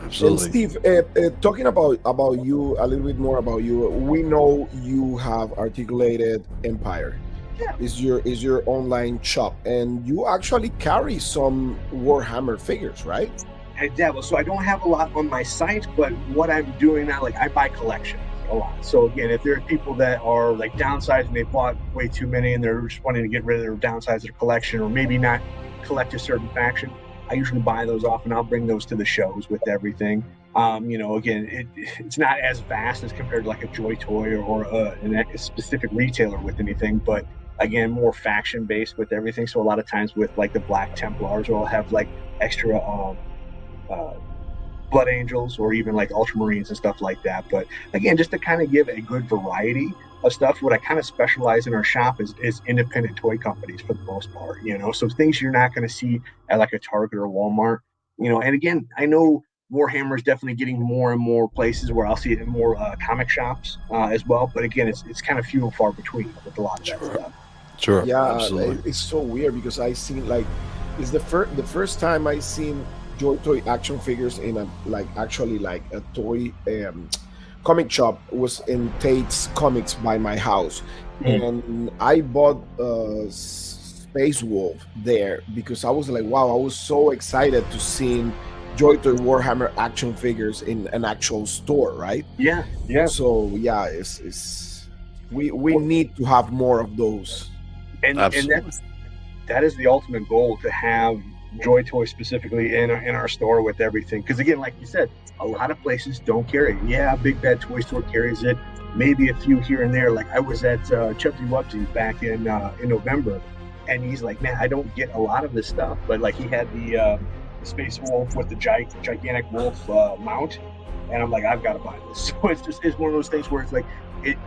Absolutely.
And Steve, talking about you, a little bit more about you, we know you have articulated Empire.
Yeah.
Is your online shop, and you actually carry some Warhammer figures, right?
I dabble, so I don't have a lot on my site, but what I'm doing now, like I buy collections a lot. So again, if there are people that are like downsizing, they bought way too many and they're just wanting to get rid of their downsize their collection, or maybe not collect a certain faction, I usually buy those off and I'll bring those to the shows with everything. Again, it's not as vast as compared to like a JoyToy or a specific retailer with anything, but again, more faction based with everything. So a lot of times with like the Black Templars, or I'll have like extra Blood Angels, or even like Ultramarines and stuff like that. But again, just to kind of give a good variety of stuff, what I kind of specialize in our shop is independent toy companies for the most part, so things you're not going to see at like a Target or Walmart, and again, I know Warhammer is definitely getting more and more places where I'll see it in more comic shops as well, but again, it's kind of few and far between with a lot of that stuff.
Sure.
Yeah,
Absolutely.
it's so weird because I seen like it's the first time I seen JoyToy action figures in a toy comic shop was in Tate's Comics by my house, and I bought Space Wolf there because I was like, wow, I was so excited to see JoyToy Warhammer action figures in an actual store, right?
Yeah.
So yeah, it's we need to have more of those.
And
Absolutely.
that is the ultimate goal, to have JoyToy specifically in our store with everything. Because again, like you said, a lot of places don't carry it. Yeah, Big Bad Toy Store carries it. Maybe a few here and there. Like I was at Chubsy Wubsy back in November, and he's like, man, I don't get a lot of this stuff. But like he had the Space Wolf with the gigantic wolf mount, and I'm like, I've got to buy this. So it's one of those things where it's like,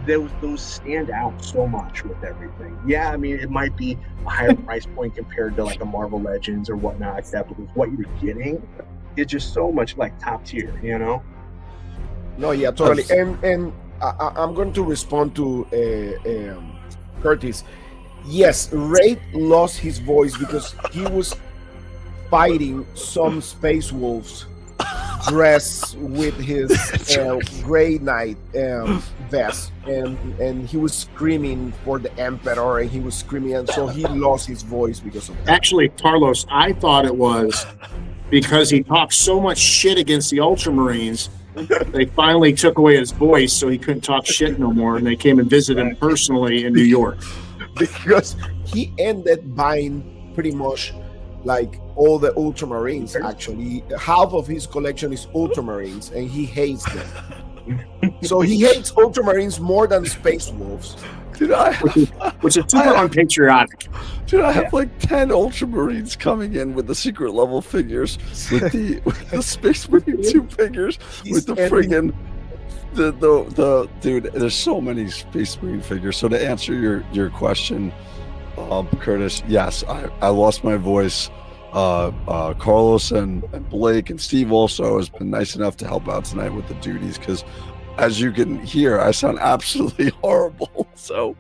those stand out so much with everything. Yeah, I mean, it might be a higher price point compared to like a Marvel Legends or whatnot, except with what you're getting, it's just so much like top tier, you know?
No, yeah, totally. And I'm going to respond to Curtis. Yes, Ray lost his voice because he was fighting some Space Wolves dressed with his Grey Knight vest, and he was screaming for the Emperor, and he was screaming, and so he lost his voice because of that.
Actually, Carlos, I thought it was because he talked so much shit against the Ultramarines. They finally took away his voice, so he couldn't talk shit no more, and they came and visited him personally in New York.
Because he ended buying pretty much like all the Ultramarines. Actually, half of his collection is Ultramarines, and he hates them. So he hates Ultramarines more than Space Wolves.
Dude,
Which is super unpatriotic.
Dude, I have like 10 Ultramarines coming in with the secret level figures, with the Space Marine 2 figures, with the friggin' the dude. There's so many Space Marine figures. So to answer your question, Curtis, yes, I lost my voice. Carlos and Blake and Steve also has been nice enough to help out tonight with the duties, because as you can hear, I sound absolutely horrible. So,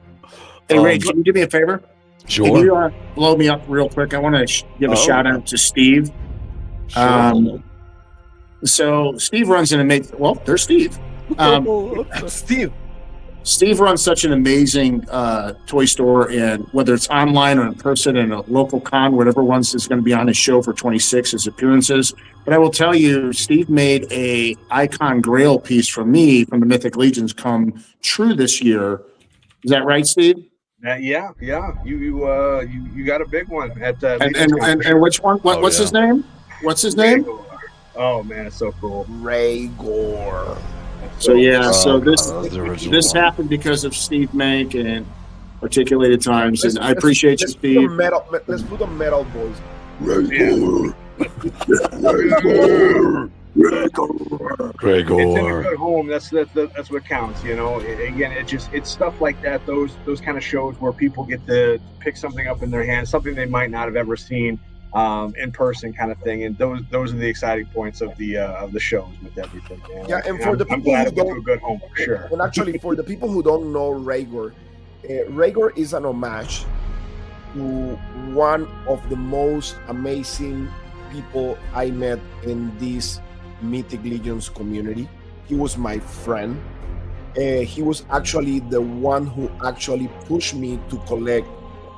hey Ray, can you do me a favor?
Sure.
Can you blow me up real quick? I want to give a shout out to Steve.
Sure.
So Steve runs an amazing. Well, there's Steve. Steve runs such an amazing toy store, and whether it's online or in person in a local con, whatever ones is going to be on his show for 26, his appearances. But I will tell you, Steve made a Icon Grail piece for me from the Mythic Legions come true this year. Is that right, Steve?
Yeah. You got a big one at
and which one? What's his name? What's his name?
Oh man, it's so cool.
Ray Gore.
So yeah, so this happened because of Steve Mank and Articulated Times, and I appreciate you, Steve.
Let's put a metal voice.
Gregor.
It's in a good home. That's what counts. You know. Again, it's stuff like that. Those kind of shows where people get to pick something up in their hands, something they might not have ever seen in person, kind of thing. And those are the exciting points of the shows with everything. Man.
Yeah, and for the people
glad
who don't,
a good home for sure.
And actually, for the people who don't know Rhaegar, Rhaegar is an homage to one of the most amazing people I met in this Mythic Legions community. He was my friend. He was actually the one who actually pushed me to collect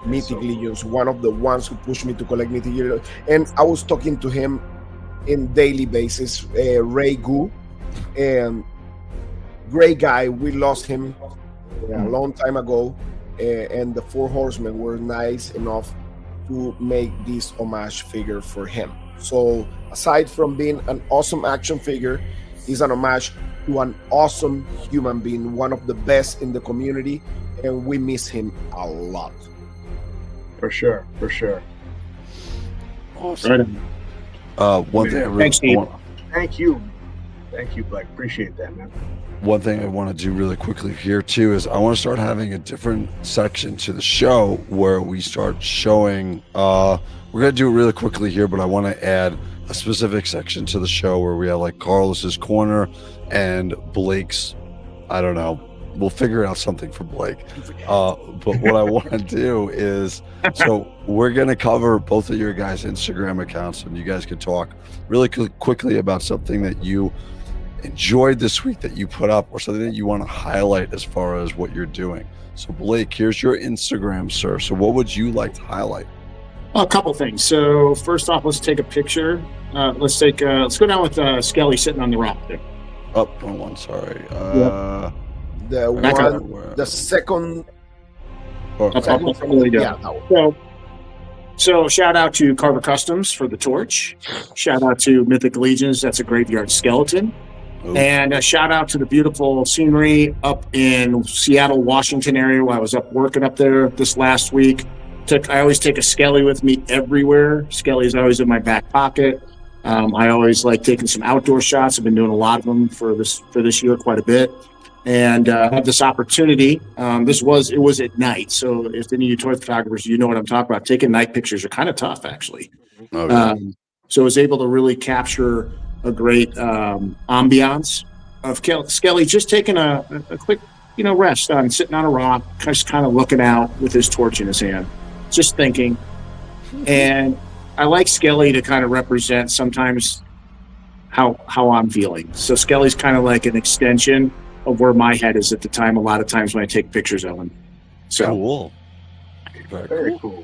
Mythic Legions, one of the ones who pushed me to collect Mythic Legions. And I was talking to him in daily basis. Ray Gu, great guy. We lost him a long time ago, and the Four Horsemen were nice enough to make this homage figure for him. So aside from being an awesome action figure, he's an homage to an awesome human being, one of the best in the community, and we miss him a lot.
For sure.
Awesome. One thing.
Thanks, Steve.
Thank you, Blake. Appreciate that, man.
One thing I want to do really quickly here too is I want to start having a different section to the show where we start showing. We're gonna do it really quickly here, but I want to add a specific section to the show where we have like Carlos's corner and Blake's. I don't know. We'll figure out something for Blake. But what I want to do is, so we're going to cover both of your guys' Instagram accounts, and you guys can talk really quickly about something that you enjoyed this week that you put up, or something that you want to highlight as far as what you're doing. So Blake, here's your Instagram, sir. So what would you like to highlight?
A couple things. So first off, let's take a picture. Let's go down with Skelly sitting on the rock there.
Up one. Sorry.
The second.
Yeah. So shout out to Carver Customs for the torch. Shout out to Mythic Legions. That's a graveyard skeleton. Ooh. And a shout out to the beautiful scenery up in Seattle, Washington area where I was up working up there this last week. I always take a Skelly with me everywhere. Skelly's always in my back pocket. I always like taking some outdoor shots. I've been doing a lot of them for this year, quite a bit. And I had this opportunity. It was at night. So if any of you toy photographers, you know what I'm talking about. Taking night pictures are kind of tough, actually. Okay. So I was able to really capture a great ambiance of Skelly just taking a quick, rest on sitting on a rock, just kind of looking out with his torch in his hand, just thinking. And I like Skelly to kind of represent sometimes how I'm feeling. So Skelly's kind of like an extension of where my head is at the time, a lot of times when I take pictures of him. So
cool.
Very cool.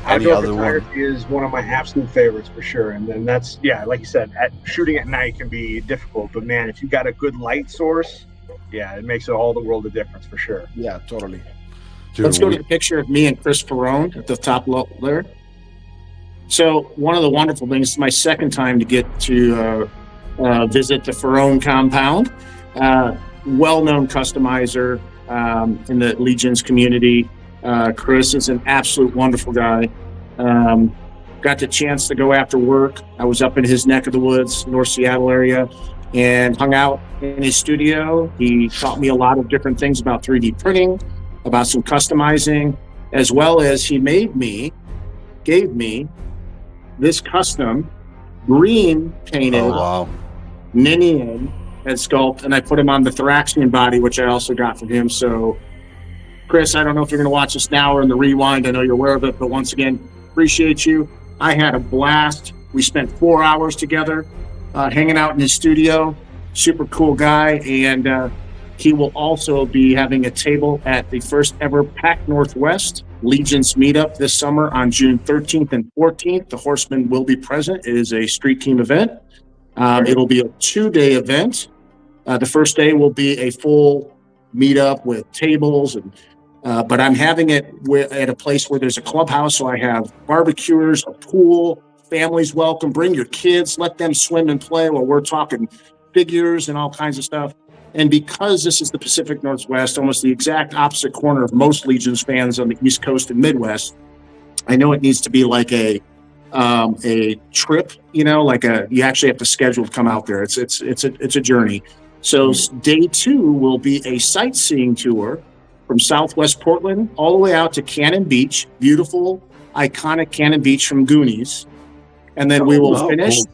Outdoor photography is one of my absolute favorites for sure. And then that's, like you said, shooting at night can be difficult, but man, if you got a good light source, it makes all the world of difference for sure.
Yeah, totally.
Dude,
let's go to the picture of me and Chris Ferrone at the top there. So one of the wonderful things, it's my second time to get to visit the Ferrone compound. Well-known customizer in the Legions community. Chris is an absolute wonderful guy. Got the chance to go after work. I was up in his neck of the woods, North Seattle area, and hung out in his studio. He taught me a lot of different things about 3D printing, about some customizing, as well as he gave me this custom green painted Ninian and sculpt, and I put him on the Thraxian body, which I also got from him. So, Chris, I don't know if you're going to watch this now or in the rewind. I know you're aware of it, but once again, appreciate you. I had a blast. We spent 4 hours together hanging out in his studio. Super cool guy, and he will also be having a table at the first ever Pac Northwest Legions meetup this summer on June 13th and 14th. The Horsemen will be present. It is a street team event. It'll be a 2-day event. The first day will be a full meetup with tables, but I'm having it at a place where there's a clubhouse, so I have barbecuers, a pool, families welcome. Bring your kids, let them swim and play while we're talking figures and all kinds of stuff. And because this is the Pacific Northwest, almost the exact opposite corner of most Legions fans on the East Coast and Midwest, I know it needs to be like a trip, you actually have to schedule to come out there. It's a journey. So day 2 will be a sightseeing tour from Southwest Portland all the way out to Cannon Beach, beautiful, iconic Cannon Beach from Goonies. And then we will finish. Cool.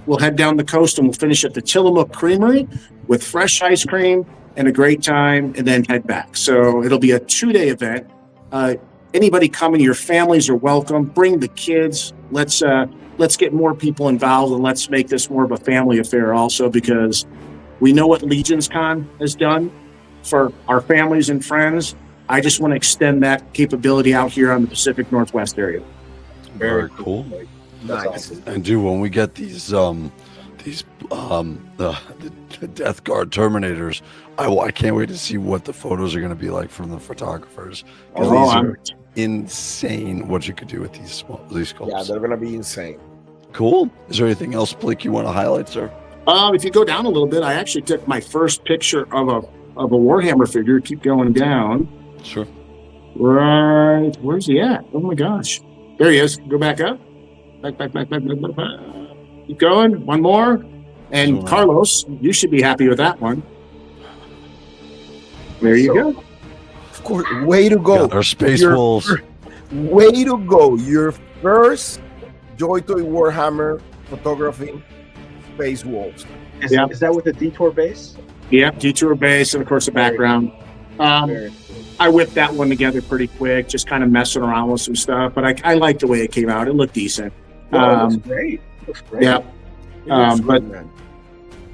We'll head down the coast and we'll finish at the Tillamook Creamery with fresh ice cream and a great time, and then head back. So it'll be a 2-day event. Anybody coming, your families are welcome. Bring the kids. Let's get more people involved, and let's make this more of a family affair also, because we know what Legions Con has done for our families and friends. I just want to extend that capability out here on the Pacific Northwest area.
Very cool.
Nice.
And dude, when we get these the Death Guard Terminators, I can't wait to see what the photos are going to be like from the photographers, because these are insane what you could do with these sculpts.
Yeah, they're going to be insane.
Cool. Is there anything else, Blake, you want to highlight, sir?
If you go down a little bit, I actually took my first picture of a Warhammer figure. Keep going down.
Sure.
Right. Where's he at? Oh my gosh. There he is. Go back up. Back. Keep going. One more. And Carlos, you should be happy with that one. There you go.
Of course. Way to go.
Our Space Wolves.
Way to go. Your first JoyToy Warhammer photography, Space Wolves.
Is that with the Detour base?
Yeah, Detour base, and of course the background. I whipped that one together pretty quick, just kind of messing around with some stuff, but I liked the way it came out. It looked decent.
It looks great. Yeah.
But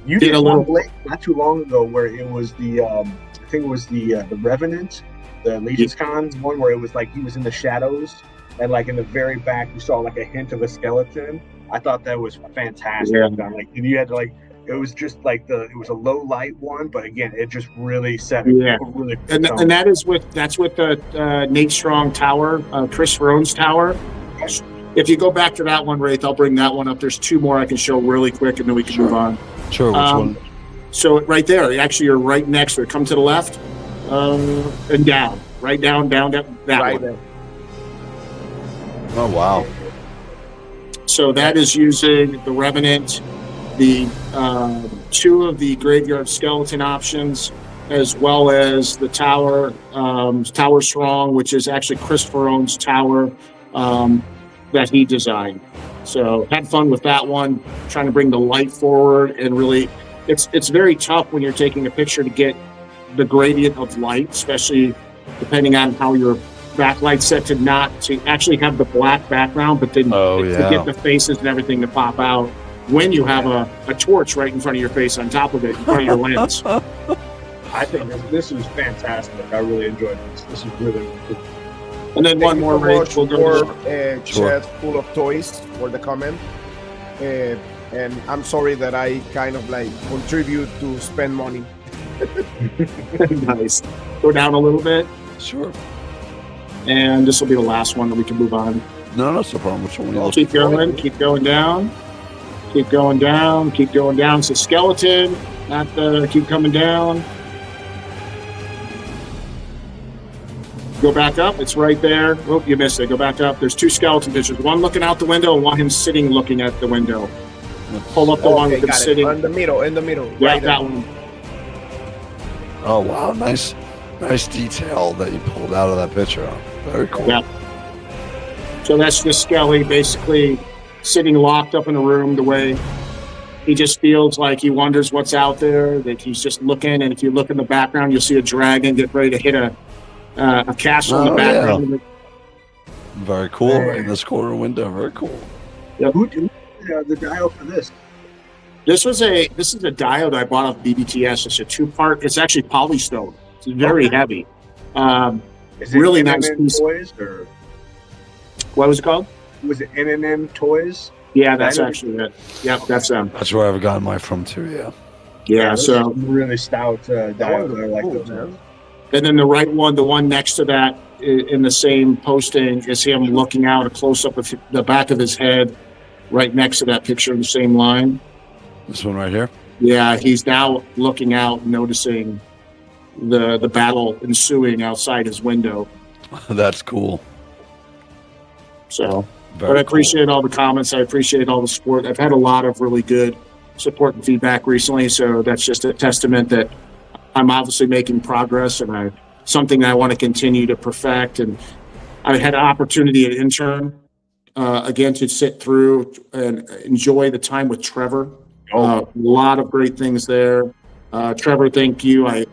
you did a little Blake not too long ago where it was the I think it was the Revenant the Legion's Con one where it was like he was in the shadows, and like in the very back you saw like a hint of a skeleton. I thought that was fantastic.
Yeah.
Like you had to like, it was just like it was a low light one, but again, it just really set a really
and that's with the Nate Strong tower, Chris Verone's tower. If you go back to that one, Wraith, I'll bring that one up. There's two more I can show really quick, and then we can move on.
Sure, which one?
So right there, actually, you're right next to it. Come to the left, and down, right down, that
Right
one.
there.
Oh, wow.
So that is using the Revenant, the two of the Graveyard Skeleton options, as well as the Tower, Tower Strong, which is actually Chris Verone's tower that he designed. So had fun with that one, trying to bring the light forward, and really, it's very tough when you're taking a picture to get the gradient of light, especially depending on how your backlight's set to actually have the black background, but then to get the faces and everything to pop out when you have a torch right in front of your face on top of it, in front of your lens.
I think this was fantastic. I really enjoyed this. This is really cool.
And then one more race. We'll go to
chat full of toys for the comment. And I'm sorry that I kind of like contribute to spend money.
Nice. Go down a little bit.
Sure.
And this will be the last one that we can move on.
No, that's no problem. Which one?
I'll keep going. Keep going down. Keep going down. Keep going down. So skeleton. Keep coming down. Go back up. It's right there. Oh, you missed it. Go back up. There's two skeleton pictures. One looking out the window and one him sitting looking at the window. Pull up the one with him sitting.
In the middle.
Yeah,
Right
that one.
Oh, wow. Nice detail that you pulled out of that picture. Very cool.
Yeah. So that's just Skelly basically sitting locked up in a room, the way he just feels like he wonders what's out there, that he's just looking. And if you look in the background, you'll see a dragon get ready to hit a castle in the background.
Yeah. Very cool. Right in this corner window. Very cool.
Yep.
Who did the dial for this?
This is a diode I bought off BBTS. It's a two-part. It's actually polystone. It's very heavy.
Is it
really
M&M
nice piece.
Toys, or
what was it called?
was it M&M Toys?
Yeah, that's actually it. Yep, that's them.
That's where I've gotten mine from too. Yeah.
Yeah. So
really stout diode. I like
cool,
those.
man.
and then the right one, the one next to that, in the same posting, is him looking out, a close up of the back of his head, right next to that picture in the same line.
This one right here.
Yeah, he's now looking out, noticing the battle ensuing outside his window.
That's cool.
So,
Very
but I appreciate all the comments. I appreciate all the support. I've had a lot of really good support and feedback recently, so that's just a testament that I'm obviously making progress, and something that I want to continue to perfect. And I had an opportunity at intern again to sit through and enjoy the time with Trevor. A lot of great things there. Trevor, thank you. I'm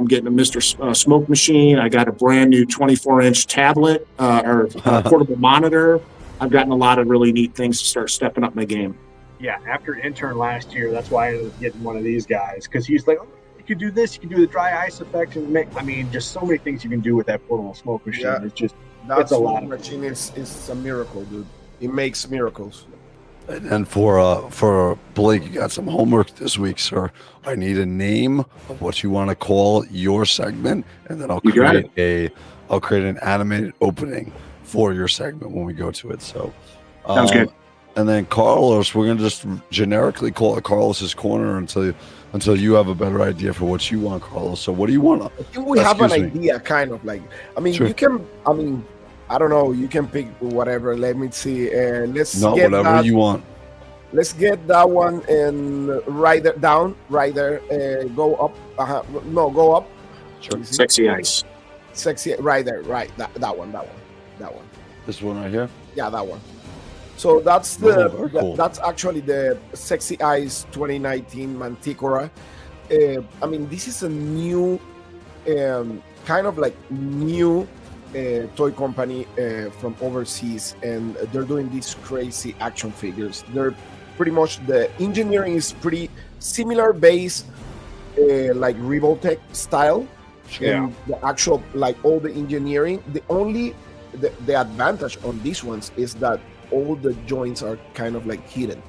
getting a Mr. Smoke machine. I got a brand new 24-inch tablet or portable monitor. I've gotten a lot of really neat things to start stepping up my game.
Yeah, after intern last year, that's why I ended up getting one of these guys, because he's like, oh, you can do this, you can do the dry ice effect, and just so many things you can do with that portable smoke machine.
Yeah.
It's a lot.
Machine is a miracle, dude. It makes miracles.
And for Blake, you got some homework this week, sir. I need a name of what you want to call your segment, and then I'll create an animated opening for your segment when we go to it. So
Sounds good.
And then Carlos, we're gonna just generically call it Carlos's Corner until you have a better idea for what you want, Carlos. So what do you want?
I think we have an idea, kind of like. I mean,
Sure.
you can. I mean, I don't know. You can pick whatever. Let me see.
Whatever you want.
Let's get that one and right there, down, right there. Go up. No, go up.
Sure.
Sexy ice.
Sexy, right there. Right. That one.
This one right here.
Yeah, that one. So that's
very cool.
that's actually the Sexy Eyes 2019 Manticora. I mean, this is a new, kind of like new toy company from overseas, and they're doing these crazy action figures. They're pretty much, the engineering is pretty similar, base like Revoltech style and the actual, like, all the engineering. The advantage on these ones is that all the joints are kind of like hidden,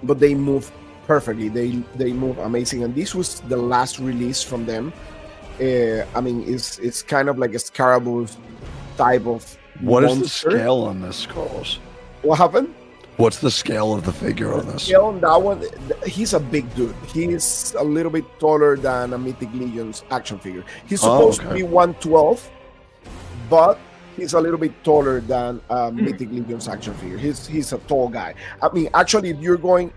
but they move perfectly. They move amazing, and this was the last release from them. I mean, it's kind of like a Scarabaeus type of
What is the
monster.
scale on this, Carlos?
What happened?
What's the scale of the figure on this?
Yeah, on that one, he's a big dude. He's a little bit taller than a Mythic Legion's action figure. He's supposed to be 112, but he's a little bit taller than Mythic Legion's action figure. He's a tall guy. I mean, actually, if you're going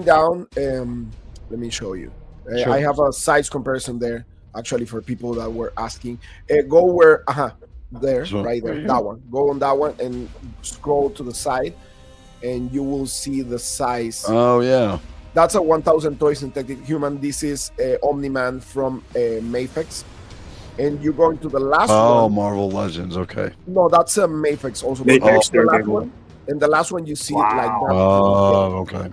down, let me show you.
Sure.
I have a size comparison there, actually, for people that were asking. Go where, there,
So,
right there,
right here.
that one. Go on that one and scroll to the side, and you will see the size.
Oh yeah.
That's a 1000 Toys Synthetic Human. This is Omni-Man from Mafex. And you're going to the last
Oh,
one.
Marvel Legends. Okay.
No, that's a Mafex also.
Mafex,
But the last
Daredevil.
one, and the last one you see it like that.
Oh, okay.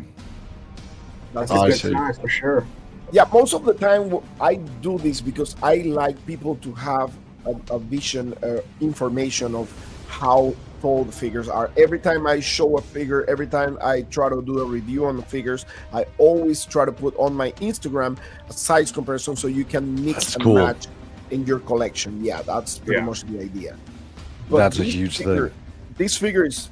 That's
I
Good
see.
size for sure.
Yeah, most of the time I do this because I like people to have a vision, information of how tall the figures are. Every time I show a figure, every time I try to do a review on the figures, I always try to put on my Instagram a size comparison so you can mix
That's
and
cool.
match in your collection. Yeah, that's pretty much the idea.
That's a
this
huge
figure,
thing.
This figure is,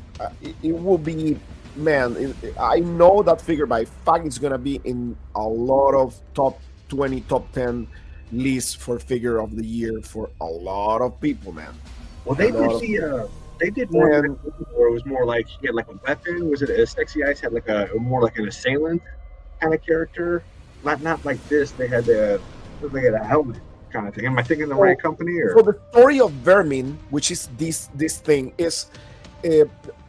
it will be, man, I know that figure by fact is going to be in a lot of top 20, top 10 lists for figure of the year for a lot of people, man.
Well, they did more
And-
where it was more like he had like a weapon. Was it a Sexy Ice had like a more like an assailant kind of character? Not like this. They had a helmet kind of thing. Am I thinking the right company or?
So the story of Vermin, which is this thing, is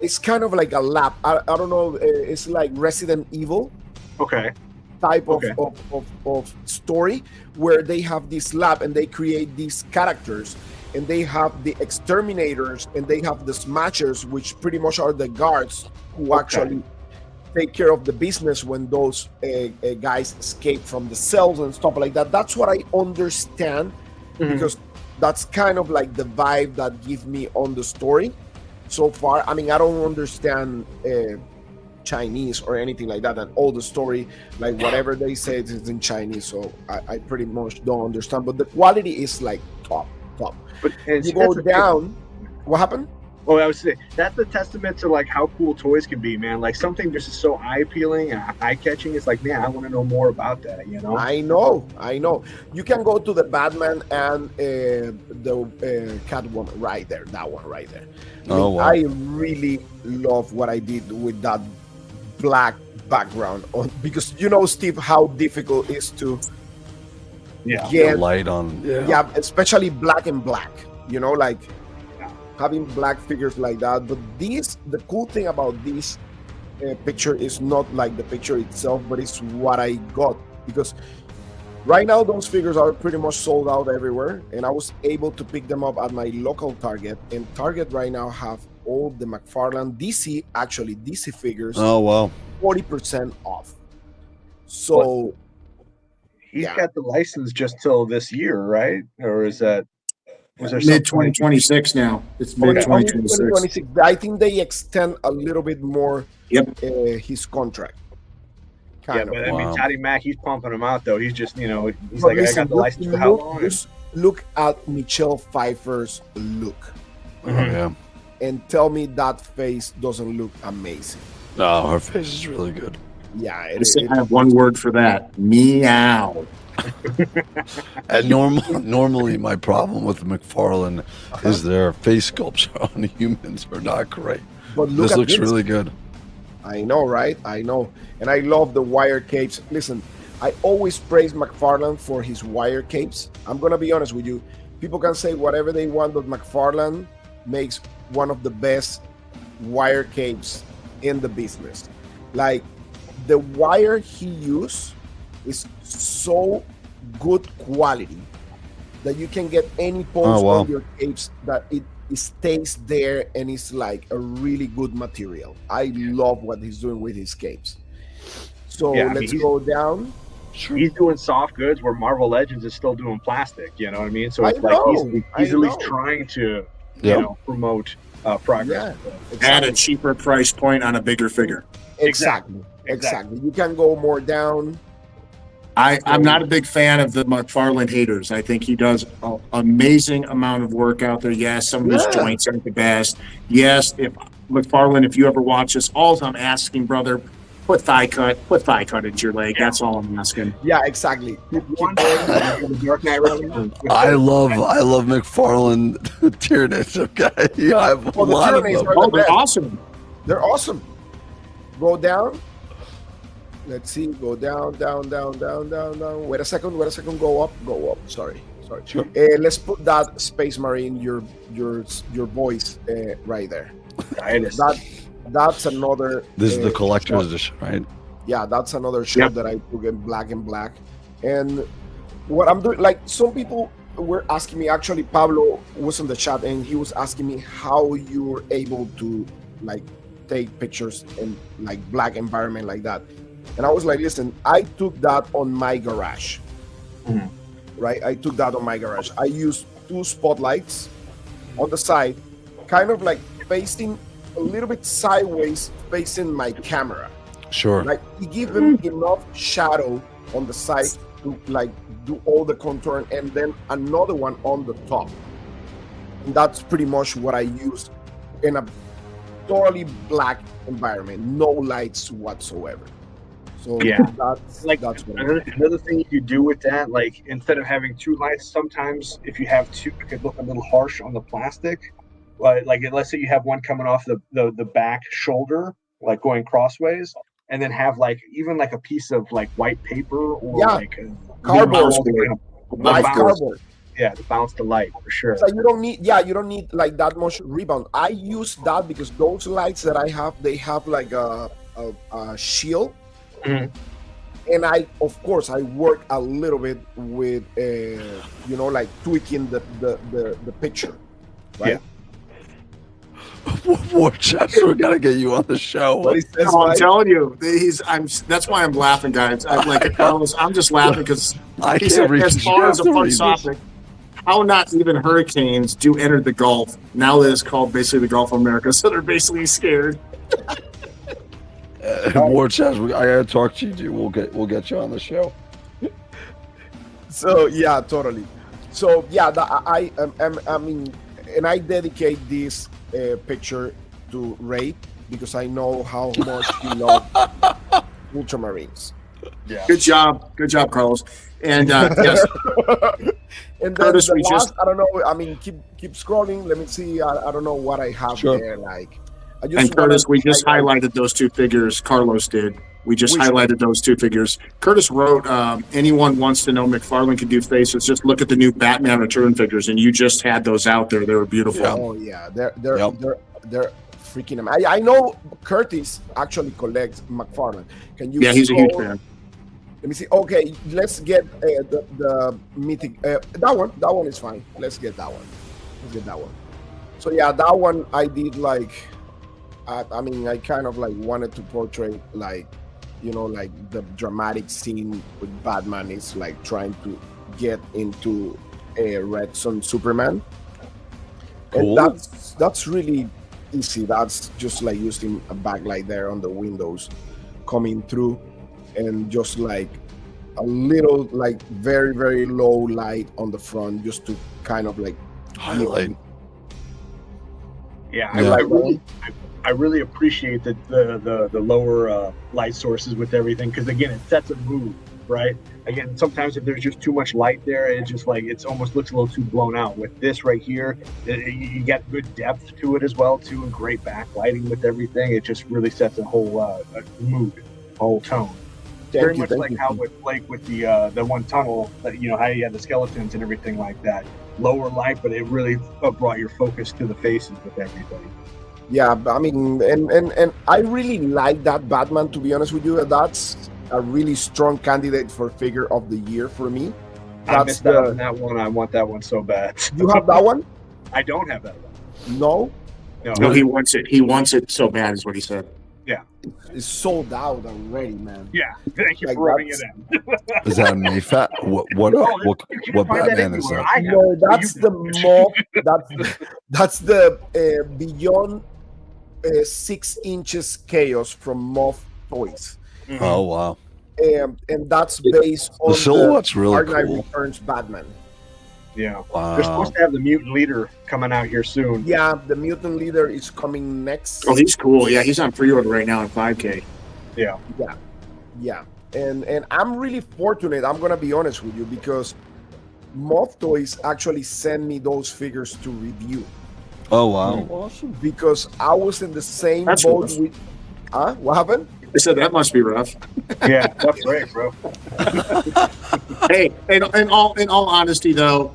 it's kind of like a lab. I don't know. It's like Resident Evil
Okay.
type of,
Okay.
of story where they have this lab and they create these characters, and they have the exterminators and they have the smashers, which pretty much are the guards who actually take care of the business when those guys escape from the cells and stuff like that. That's what I understand, because that's kind of like the vibe that gives me on the story so far. I mean, I don't understand Chinese or anything like that, and all the story, like whatever they say, is in Chinese, so I pretty much don't understand. But the quality is like top.
But and
You
see,
go
that's the thing.
down. What happened?
Oh, I was saying that's a testament to like how cool toys can be, man. Like something just is so eye appealing and eye catching. It's like, man, I want to know more about that. You know?
I know. You can go to the Batman and the Catwoman right there. That one right there.
Oh, wow.
I really love what I did with that black background on, because you know, Steve, how difficult it is to
Yeah.
get
The light on.
yeah, especially black and black, you know, like having black figures like that. But the cool thing about this picture is not like the picture itself, but it's what I got, because right now those figures are pretty much sold out everywhere, and I was able to pick them up at my local Target, and Target right now have all the McFarlane DC figures
Oh wow.
40% off. So
He's
Yeah.
got the license just till this year, right? Or is that was there
Mid
something?
2026 now. It's mid
only
2026.
2026. I think they extend a little bit more
Yep.
his contract.
Yeah,
Kind
but
of.
I mean,
Wow.
Toddy Mac, he's pumping him out though. He's just, he's
But
like, I
listen,
got the license for how long?
look at Michelle Pfeiffer's look
Oh yeah.
and tell me that face doesn't look amazing.
Oh, her face is really good.
Yeah,
I have one word for that. Meow.
And normally my problem with McFarlane is their face sculpture on humans are not great.
but look
This
at
looks
this.
really good.
I know, right? I know. And I love the wire capes. Listen, I always praise McFarlane for his wire capes. I'm going to be honest with you. People can say whatever they want, but McFarlane makes one of the best wire capes in the business. Like, the wire he used is so good quality that you can get any pose
Oh, wow.
on your capes that it stays there, and it's like a really good material. I love what he's doing with his capes. So
Yeah, I mean,
let's
he's-
go down.
he's doing soft goods where Marvel Legends is still doing plastic. You know what I mean? So it's
I
like
know,
he's
I
at least
know.
trying to
Yep.
promote progress.
Yeah,
At a cheaper price point on a bigger figure.
Exactly. You can go more down.
I'm not a big fan of the McFarlane haters. I think he does an amazing amount of work out there. Yes, some of his joints aren't the best. Yes, if McFarlane, if you ever watch this, all I'm asking, brother, put thigh cut into your leg. That's all I'm asking.
Yeah, exactly.
I love McFarlane Tyranids. Okay, I have a lot of them.
Oh, they're awesome.
They're awesome. Go down. Let's see. Go down. Wait a second. Go up. Sorry.
Sure.
Let's put that Space Marine, your voice right there. That's another.
This is the collector's
shot.
edition, right?
Yeah, that's another shot that I took in black and black. And what I'm doing, like some people were asking me. Actually, Pablo was in the chat and he was asking me how you were able to like take pictures in like black environment like that. And I was like, listen, I took that on my garage, right? I took that on my garage. I used 2 spotlights on the side, kind of like facing a little bit sideways, facing my camera.
Sure.
Like to give them enough shadow on the side to like do all the contour, and then another one on the top. And that's pretty much what I used in a totally black environment, no lights whatsoever. So that's what
another thing you could do with that, like instead of having 2 lights, sometimes if you have 2, it could look a little harsh on the plastic. Like let's say you have one coming off the back shoulder, like going crossways, and then have like even like a piece of like white paper or like a
cardboard.
Cardboard. Yeah, to bounce the light for sure.
So you don't need like that much rebound. I use that because those lights that I have, they have like a shield. And I work a little bit with like tweaking the picture, right?
War Chefs, we gotta get you on the show.
I'm telling you, that's why I'm laughing, guys. I'm just laughing because he said, as far as a fun topic, how not even hurricanes do enter the Gulf now that it's called basically the Gulf of America, so they're basically scared.
War Chefs, I gotta talk to you, dude. We'll get you on the show.
So yeah, totally. So yeah, I mean, and I dedicate this picture to Ray because I know how much he loves Ultramarines.
Yeah.
Good job, Carlos. And yes.
And then
Curtis,
I don't know. I mean, keep scrolling. Let me see. I don't know what I have there. Like,
Curtis, we just highlighted those 2 figures. Carlos did. We just highlighted those 2 figures. Curtis wrote, anyone wants to know McFarlane can do faces, just look at the new Batman Return figures, and you just had those out there. They were beautiful.
Yeah. Oh yeah, they're freaking amazing. I know Curtis actually collects McFarlane. Can you?
Yeah, he's a huge fan.
Let me see. Okay, let's get the mythic. That one is fine. Let's get that one. So yeah, that one I did like. I mean, I kind of like wanted to portray like, like the dramatic scene with Batman is like trying to get into a Red Son Superman.
Cool.
And that's really easy. That's just like using a backlight there on the windows coming through, and just like a little like very, very low light on the front just to kind of like
highlight.
Yeah, I really appreciate the lower light sources with everything, because again, it sets a mood, right? Again, sometimes if there's just too much light there, it's just like it's almost looks a little too blown out. With this right here, you get good depth to it as well too, and great backlighting with everything. It just really sets a whole mood, a whole tone. Very much like how with Blake with the one tunnel, how you had the skeletons and everything like that. Lower light, but it really brought your focus to the faces with everybody.
Yeah, I mean, and I really like that Batman, to be honest with you. That's a really strong candidate for figure of the year for me.
I missed out on that one. I want that one so bad.
You have that one?
I don't have that one.
No?
No, he wants it. He wants it so bad, is what he said.
Yeah.
is sold out already, man.
Yeah, thank you
Like,
for rubbing it
that's-
in.
Is that a Mayfat? What
You can find that
Batman is
everywhere.
that?
I have
No,
it, so
that's
you-
the moth. That's the beyond 6 inches chaos from Moth Toys,
Mhm.
Oh wow,
and that's based on
the silhouette's really
Dark Knight
cool.
Returns Batman.
Yeah.
Wow.
They're supposed to have the mutant leader coming out here soon.
Yeah, the mutant leader is coming next.
Oh, he's cool. Yeah, he's on pre-order right now in 5K.
Yeah.
Yeah, and I'm really fortunate. I'm gonna be honest with you because Moth Toys actually sent me those figures to review
Oh wow, awesome.
because I was in the same
That's
boat
rough.
with. Huh? What happened?
I said that must be rough.
Yeah, that's right, bro.
Hey, in all honesty, though,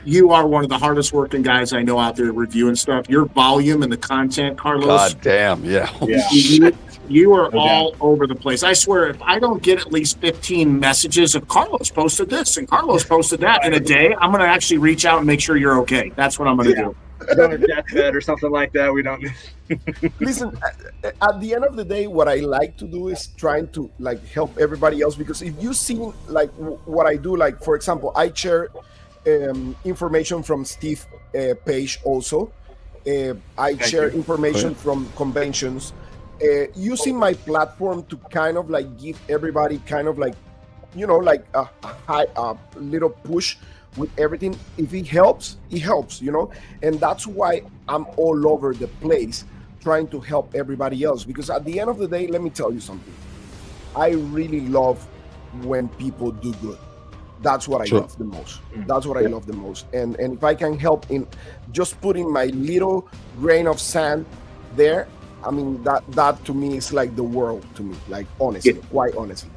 you are one of the hardest working guys I know out there reviewing stuff. Your volume and the content, Carlos.
God damn, yeah.
Yeah.
You are
No
all over the place. I swear, if I don't get at least 15 messages of Carlos posted this and Carlos posted that in a day, I'm going to actually reach out and make sure you're okay. That's what I'm going to do.
On a deathbed or something like that. We don't.
Listen, at the end of the day, what I like to do is trying to like help everybody else because if you see like what I do, like for example, I share information from Steve Page also. I share information from conventions. Using my platform to kind of like give everybody kind of like, you know, like a little push with everything. If it helps, you know, and that's why I'm all over the place trying to help everybody else because at the end of the day, let me tell you something. I really love when people do good. That's what I
Sure.
love the most. That's what I love the most. And if I can help in just putting my little grain of sand there, I mean that to me is like the world to me, like honestly, quite honestly.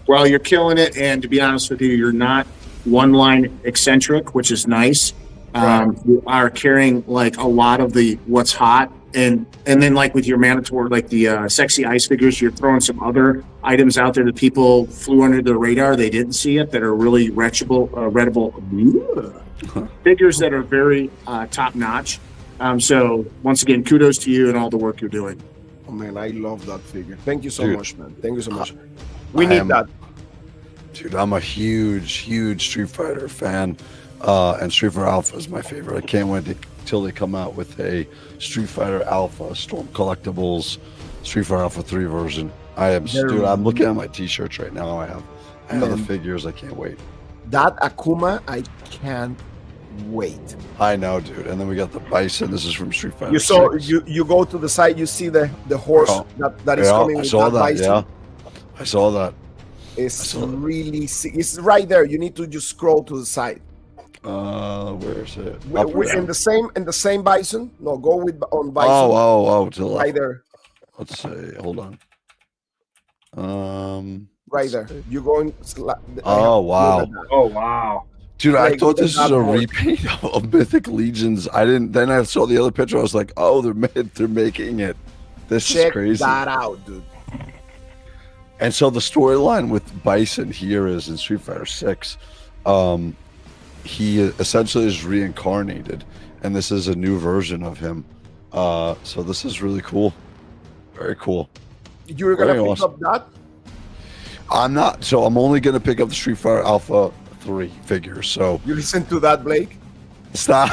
Well, you're killing it. And to be honest with you, you're not one line eccentric, which is nice. You are carrying like a lot of the what's hot. And then like with your Manitor, like the sexy ice figures, you're throwing some other items out there that people flew under the radar. They didn't see it that are really readable figures that are very top notch. So once again, kudos to you and all the work you're doing.
Oh man, I love that figure. Thank you so
Dude.
much, man. Thank you so much. We need that.
Dude, I'm a huge Street Fighter fan, and Street Fighter Alpha is my favorite. I can't wait till they come out with a Street Fighter Alpha Storm Collectibles Street Fighter Alpha 3 version. Dude, I'm looking at my t-shirts right now. I have the
Man.
figures. I can't wait.
That Akuma, I can't wait.
I know, dude. And then we got the Bison. This is from Street Fighter.
You saw
6.
you go to the side, you see the horse
Oh.
that is coming
I
with
saw
that
that.
bison.
Yeah, I saw that.
It's
saw that.
really it's right there. You need to just scroll to the side.
Where is it?
We're in the same bison. No, go with on bison.
Oh, to the left.
right there,
Let's see. Hold on.
right there. You're going.
Oh, wow.
Oh wow.
Dude, I
Like,
thought this
that
is a
horse.
repaint of Mythic Legions. I didn't. Then I saw the other picture. I was like, oh, they're making it. This is
Check
crazy.
that out, dude.
And so the storyline with Bison here is in Street Fighter 6. He essentially is reincarnated, and this is a new version of him. So this is really cool. Very cool.
You're gonna
Very
pick
awesome.
up that.
I'm not. So I'm only going to pick up the Street Fighter Alpha 3 figures. So
You listen to that, Blake.
stop.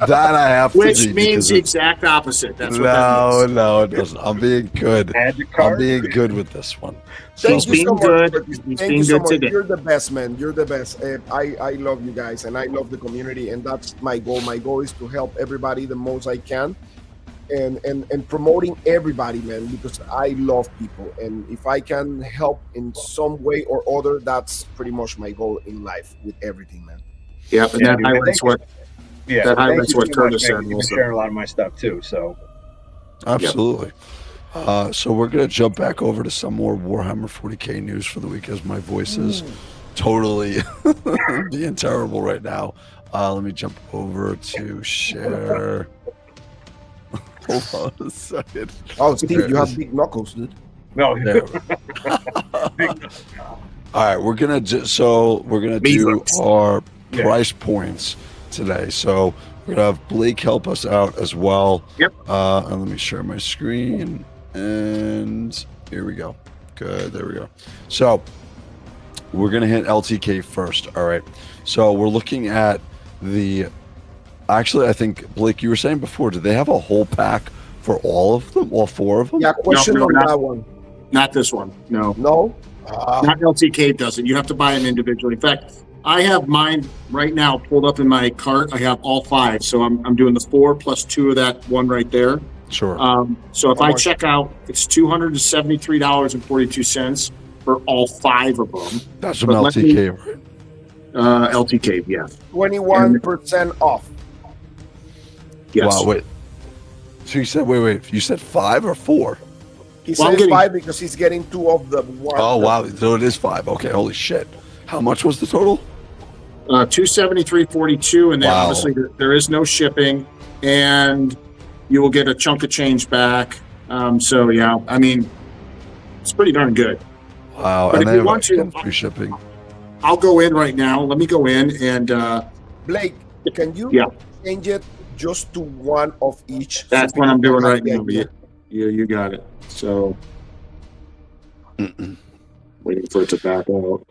That I have to
Which
be
means
because
the exact opposite. That's what that
no,
means.
no, it doesn't. I'm being good.
Add your
I'm
card.
being good with this one. So,
He's being good.
Curtis.
He's
Thank
being
you so
good
much.
today.
You're the best, man. You're the best. I love you guys, and I love the community, and that's my goal. My goal is to help everybody the most I can, and promoting everybody, man, because I love people, and if I can help in some way or other, that's pretty much my goal in life with everything, man.
Yeah, and
Yeah,
that
dude,
highlights what
Yeah.
that
thank
highlights
you
what
so much,
Curtis
man.
said.
You've been
Also.
sharing a lot of my stuff too. So
absolutely. So we're gonna jump back over to some more Warhammer 40k news for the week, as my voice is totally being terrible right now. Let me jump over to share. Hold on a second.
Oh, Steve, you have big knuckles, dude.
no.
There. All right, we're gonna do
Meatloaf.
our
Yeah.
price points today. So we're gonna have Blake help us out as well.
Yep.
And let me share my screen. And here we go. Good. There we go. So we're going to hit LTK first. All right. So we're looking at the. Actually, I think, Blake, you were saying before, do they have a whole pack for all of them? All 4 of them?
Yeah, question
No,
on
not-
that one.
Not this one. No.
No?
Not LTK doesn't. You have to buy them individually. In fact, I have mine right now pulled up in my cart. I have all 5. So I'm doing the 4 plus 2 of that one right there.
Sure.
So if I check out, it's $273.42 for all 5 of them.
That's from
but let
LTK, right?
LTK, yeah.
21% off.
Yes.
Wow, wait. So you said, wait. You said 5 or 4?
He
Well, I'm
says
getting-
5 because he's getting 2 of the one.
Oh, wow. So it is 5. Okay, holy shit. How much was the total?
$273.42, and then
Wow.
obviously there is no shipping, and you will get a chunk of change back. So yeah, I mean, it's pretty darn good.
Wow.
But
And
if
they
you
have,
want to-
again, free shipping.
I'll go in right now. Let me go in and
Blake, can you
Yeah.
change it just to one of each?
that's
so
what I'm
people
doing
have
right
the
now.
idea?
Yeah, you got it. So waiting for it to back out.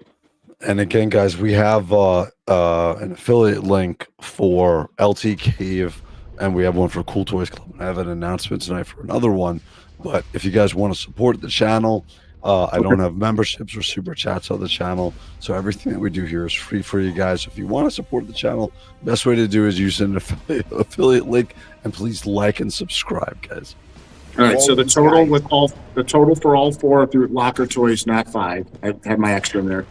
And again, guys, we have an affiliate link for LT Cave, and we have one for Cool Toys Club. I have an announcement tonight for another one. But if you guys want to support the channel, I don't have memberships or super chats on the channel, so everything that we do here is free for you guys. If you want to support the channel, best way to do is use an affiliate link, and please like and subscribe, guys.
All right. So the total for all 4 through Locker Toys, not 5. I have my extra in there.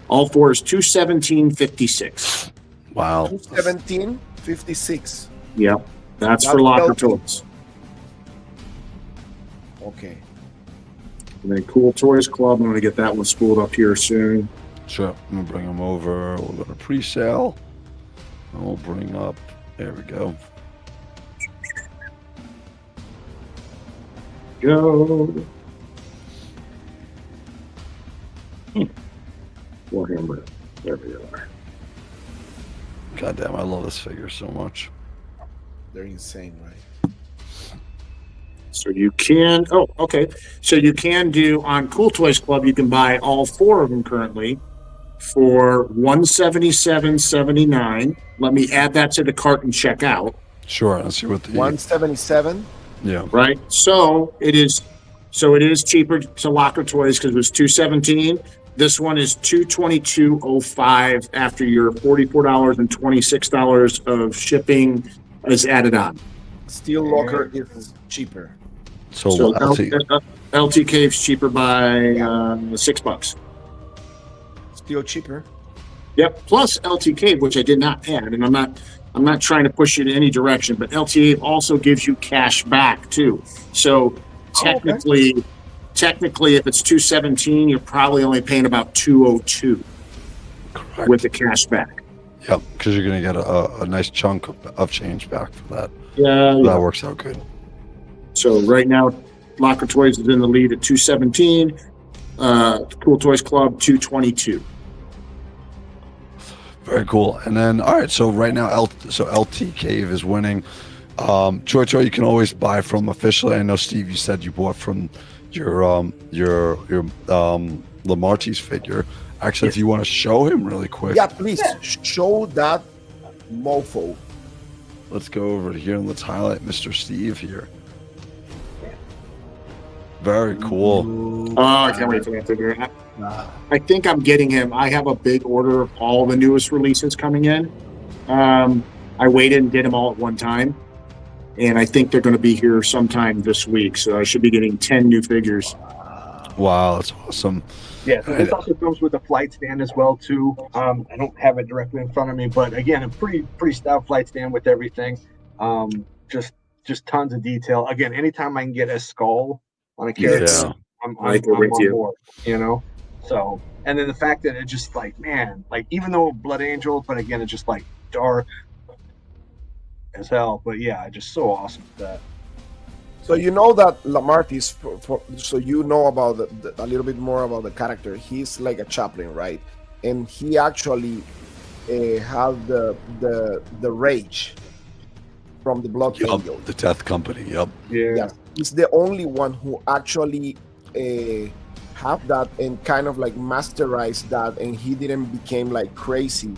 All 4 is $217.56.
Wow.
217.56.
Yep, that's for
That's
Locker
healthy.
Toys.
Okay.
And then Cool Toys Club, I'm going to get that one spooled up here soon.
Sure. I'm going to bring them over. We'll go to pre-sale. And we'll bring up, there we go.
Go. Warhammer. There we are.
God damn, I love this figure so much.
They're insane, right?
So you can, oh, okay. So you can do on Cool Toys Club, you can buy all 4 of them currently for $177.79. Let me add that to the cart and check out.
Sure. Let's see what the
177.
yeah.
Right. So it is cheaper to Locker Toys because it was $217. This one is $222.05 after your $44 and $26 of shipping is added on.
Steel Locker is cheaper.
So,
So
LT,
LT Cave's cheaper by $6.
Still cheaper.
Yep. Plus LT Cave, which I did not add, and I'm not trying to push you in any direction, but LT Cave also gives you cash back too. So technically, if it's $217, you're probably only paying about $202
correct.
with the cash back.
Yep, because you're going to get a nice chunk of change back for that.
Yeah.
That works out good.
So right now, Locker Toys is in the lead at $217. Cool Toys Club $222.
Very cool. And then, all right, so right now, LT Cave is winning. JoyToy, you can always buy from officially. I know, Steve, you said you bought from your Lamartie's figure. Actually, if you want to show him really quick,
Yeah, please show that mofo.
let's go over to here and let's highlight Mr. Steve here. Very cool.
Oh, I can't wait for that figure. I think I'm getting him. I have a big order of all the newest releases coming in. I waited and did them all at one time. And I think they're going to be here sometime this week. So I should be getting 10 new figures.
Wow, that's awesome.
Yeah, so this also comes with a flight stand as well too. I don't have it directly in front of me, but again, a pretty stout flight stand with everything. Just tons of detail. Again, anytime I can get a skull on a character,
Yeah.
I'm
I agree with
on
you.
board. You know, so and then the fact that it just like, man, like even though Blood Angel, but again, it's just like dark as hell. But yeah, just so awesome with that.
So you know that Lamartie's, so you know about a little bit more about the character. He's like a chaplain, right? And he actually had the rage. from the Blood Angel.
The Death Company. Yep.
Yeah.
Yes, he's the only one who actually have that and kind of like masterized that, and he didn't become like crazy,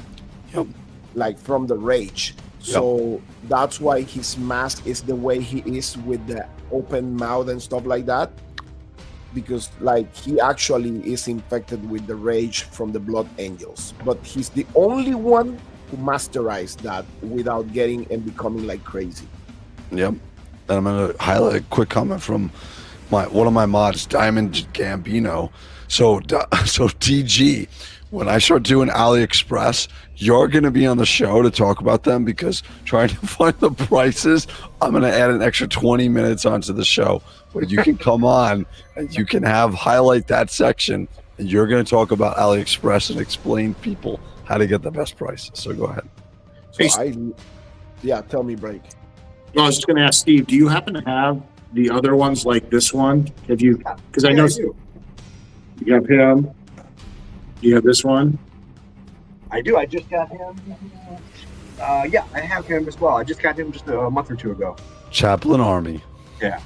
like from the rage. So that's why his mask is the way he is with the open mouth and stuff like that, because like he actually is infected with the rage from the Blood Angels, but he's the only one who masterized that without getting and becoming like crazy.
Yep. And I'm going to highlight a quick comment from one of my mods, Diamond Gambino. So DG, when I start doing AliExpress, you're going to be on the show to talk about them, because trying to find the prices, I'm going to add an extra 20 minutes onto the show where you can come on and you can highlight that section, and you're going to talk about AliExpress and explain people how to get the best price. So go ahead.
So tell me, Break.
I was just going to ask Steve, do you happen to have the other ones like this one? Have you? Because I know you have him. You have this one.
I do. I just got him. I have him as well. I just got him just a month or two ago.
Chaplain Army.
Yeah.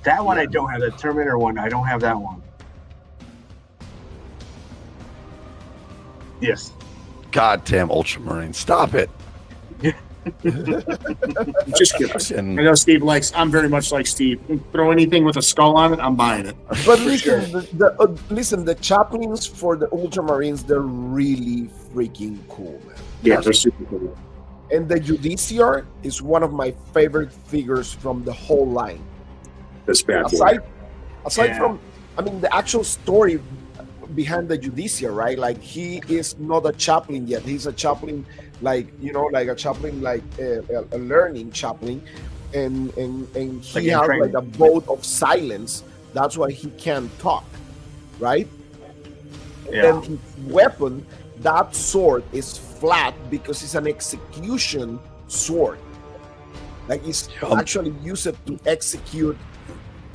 That one I don't have. The Terminator one, I don't have that one. Yes.
Goddamn Ultramarine. Stop it.
Just kidding. I know Steve likes. I'm very much like Steve. Throw anything with a skull on it, I'm buying it.
But listen, the chaplains for the Ultramarines, they're really freaking cool, man.
Yeah, they're super cool.
And the Judiciar is one of my favorite figures from the whole line.
This bad
aside from, I mean, the actual story behind the Judiciar, right? Like, he is not a chaplain yet. He's a chaplain, like, you know, like a chaplain, like a learning chaplain, and he has like a boat of silence. That's why he can't talk, right?
Yeah.
And his weapon, that sword, is flat because it's an execution sword. Like, it's actually used to execute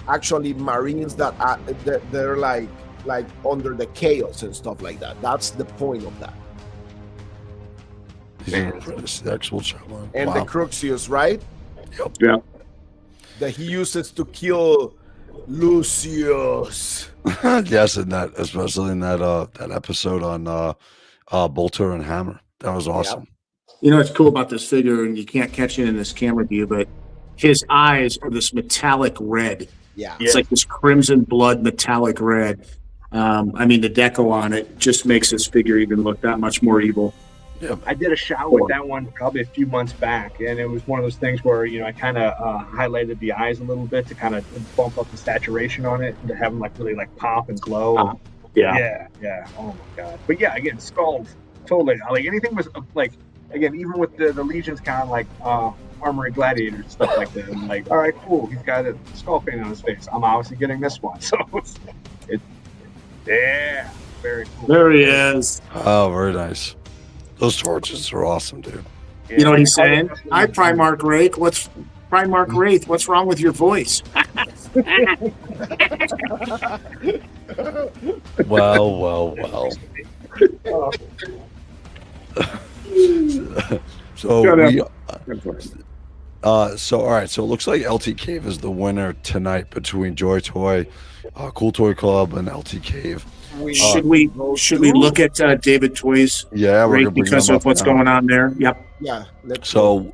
actually Marines that they're like under the chaos and stuff like that. That's the point of that.
The actual chaplain.
And the Cruxius, right?
Yep.
Yeah.
That he uses to kill Lucius.
Yes, in that, especially in that episode on Bolter and Hammer. That was awesome.
Yep.
You know what's cool about this figure, and you can't catch it in this camera view, but his eyes are this metallic red.
Yeah.
It's like this crimson blood metallic red. I mean, the deco on it just makes this figure even look that much more evil.
Yep.
I did a shot with that one probably a few months back, and it was one of those things where, you know, I kind of highlighted the eyes a little bit to kind of bump up the saturation on it and to have them like really like pop and glow. Yeah. Oh my god. But yeah, again, skulls, totally. Like, anything was like, again, even with the Legions, kind of like Armory Gladiators and stuff like that. I'm like, all right, cool. He's got a skull paint on his face. I'm obviously getting this one. So yeah, very cool.
There he is.
Oh, very nice. Those torches are awesome, dude.
Yeah.
You know what he's saying? Hi, Primarch Wraith. What's wrong with your voice?
Well. So all right. So it looks like LT Cave is the winner tonight between JoyToy, Cool Toy Club, and LT Cave.
Should we look at David Toy's rate because of what's going on there? Yep.
Yeah.
So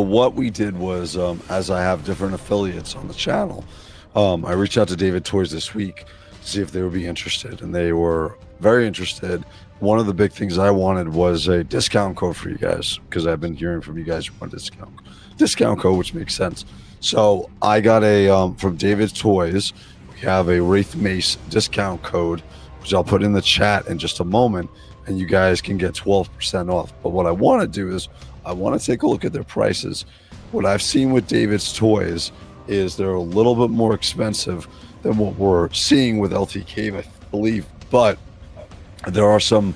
what we did was, as I have different affiliates on the channel, I reached out to David Toys this week to see if they would be interested, and they were very interested. One of the big things I wanted was a discount code for you guys, because I've been hearing from you guys you want a discount code, which makes sense. So I got a from David Toys. We have a Wraith Mace discount code, which I'll put in the chat in just a moment, and you guys can get 12% off. But what I want to do is I want to take a look at their prices. What I've seen with David's Toys is they're a little bit more expensive than what we're seeing with LT Cave, I believe, but there are some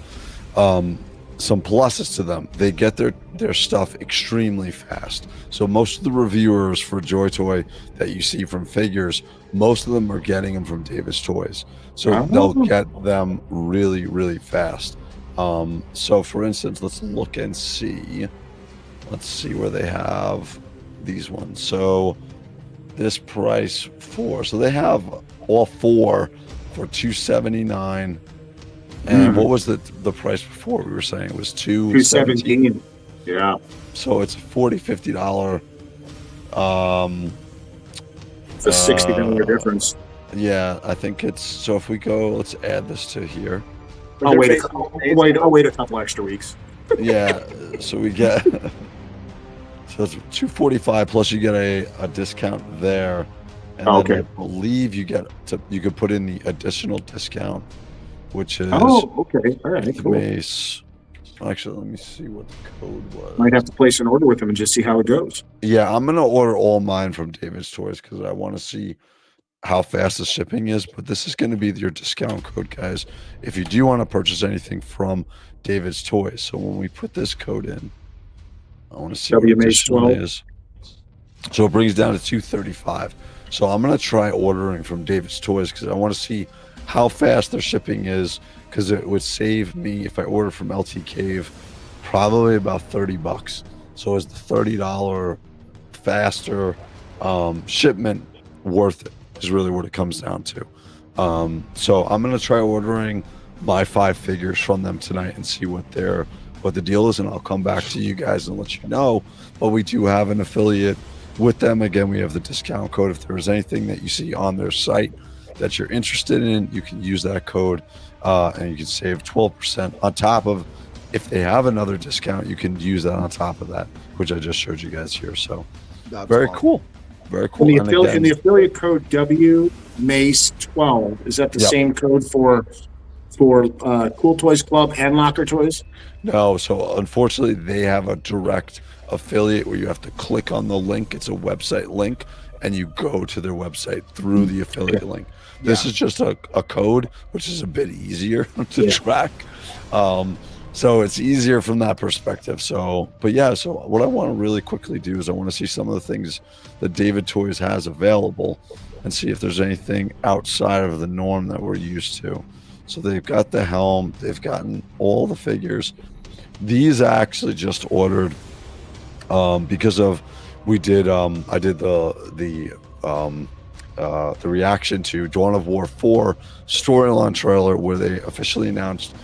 pluses to them. They get their stuff extremely fast. So most of the reviewers for JoyToy that you see from figures, most of them are getting them from David's Toys. So they'll get them really, really fast. So for instance, let's look and see. Let's see where they have. these ones. So this price so they have all 4 for $279. And what was the price before? We were saying it was $217.
Yeah.
So it's a $40-$50
It's a $60 difference.
Yeah, I think it's so. If we go, let's add this to here.
I'll wait a couple extra weeks.
Yeah, so we get so it's $245 plus you get a discount there, and then I believe you could put in the additional discount, which is
okay, all right, cool.
Mace. Actually, let me see what the code was.
Might have to place an order with them and just see how it goes.
Yeah, I'm gonna order all mine from David's Toys because I want to see how fast the shipping is. But this is going to be your discount code, guys, if you do want to purchase anything from David's Toys. So when we put this code in, I want to see what this one is. So it brings down to $235. So I'm gonna try ordering from David's Toys because I want to see how fast their shipping is, because it would save me if I order from LT Cave probably about $30. So is the $30 faster shipment worth it? Is really what it comes down to. So I'm gonna try ordering my 5 figures from them tonight and see what the deal is, and I'll come back to you guys and let you know. But we do have an affiliate with them. Again, we have the discount code. If there is anything that you see on their site that you're interested in, you can use that code and you can save 12% on top of, if they have another discount, you can use that on top of that, which I just showed you guys here. So
That's
very
awesome.
cool. Very cool.
And the affiliate code WMACE12, is that the same code for Cool Toys Club and Locker Toys?
No, so unfortunately they have a direct affiliate where you have to click on the link. It's a website link, and you go to their website through the affiliate link. This is just a code, which is a bit easier to track. So it's easier from that perspective. So what I want to really quickly do is I want to see some of the things that David Toys has available and see if there's anything outside of the norm that we're used to. So they've got the helm, they've gotten all the figures. These I actually just ordered because of I did the reaction to Dawn of War 4 storyline trailer where they officially announced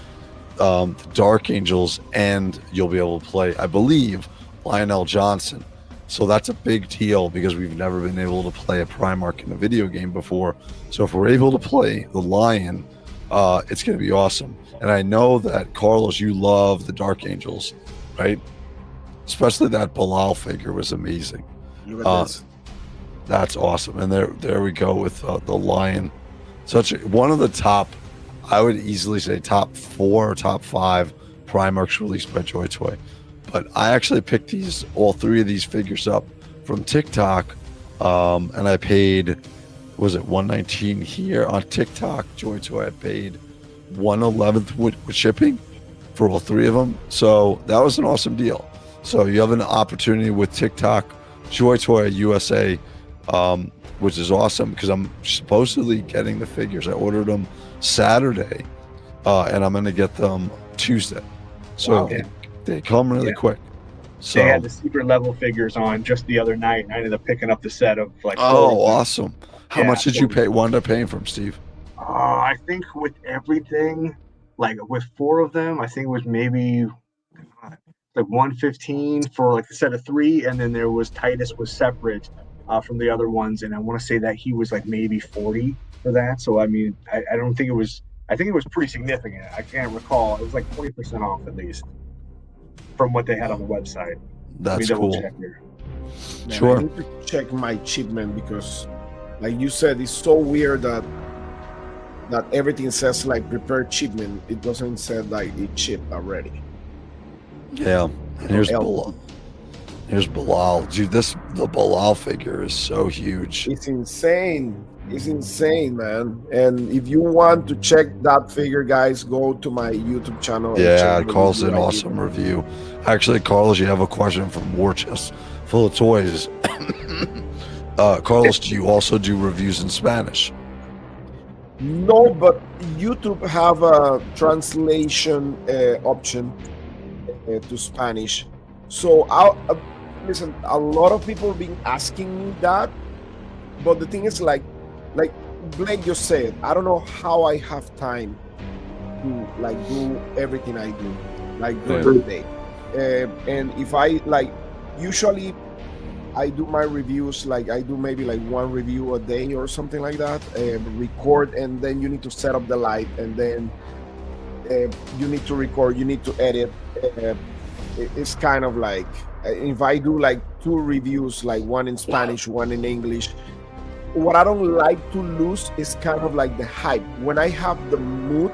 the Dark Angels, and you'll be able to play, I believe, Lionel Johnson. So that's a big deal because we've never been able to play a Primarch in a video game before. So if we're able to play the Lion, it's going to be awesome. And I know that, Carlos, you love the Dark Angels, right? Especially that Bilal figure was amazing.
Look at this.
That's awesome. And there we go with the Lion. One of the top, I would easily say top 4 or top 5 Primarchs released by JoyToy. But I actually picked all 3 of these figures up from TikTok, and I paid, was it $119 here on TikTok? JoyToy, I paid $111 with shipping for all 3 of them. So that was an awesome deal. So you have an opportunity with TikTok, JoyToy USA, which is awesome because I'm supposedly getting the figures. I ordered them Saturday, and I'm going to get them Tuesday. So they come really quick. So
they had the secret level figures on just the other night, and I ended up picking up the set of like.
Awesome! How much did you wind up paying from Steve?
I think with everything, like with 4 of them, I think it was maybe like $115 for like the set of 3, and then there was Titus was separate from the other ones, and I want to say that he was like maybe $40 for that. So I mean, I don't think it was. I think it was pretty significant. I can't recall. It was like 20% off at least from what they had on the website.
That's cool.
Man, I need to check my shipment because, like you said, it's so weird that everything says like prepared shipment. It doesn't say like it shipped already.
Yeah, and here's Bilal. Here's Bilal. Dude, the Bilal figure is so huge.
It's insane. It's insane, man. And if you want to check that figure, guys, go to my YouTube channel.
Yeah, Carl's an awesome review. Actually, Carlos, you have a question from War Chest Full of Toys. Carlos, do you also do reviews in Spanish?
No, but YouTube have a translation option to Spanish. So listen, a lot of people have been asking me that, but the thing is, like Blake just said, I don't know how I have time to like do everything I do, like during the day. And if I like, usually I do my reviews, like I do maybe like one review a day or something like that, record, and then you need to set up the light, and then you need to record, you need to edit. It's kind of like, if I do like 2 reviews, like one in Spanish, one in English, what I don't like to lose is kind of like the hype. When I have the mood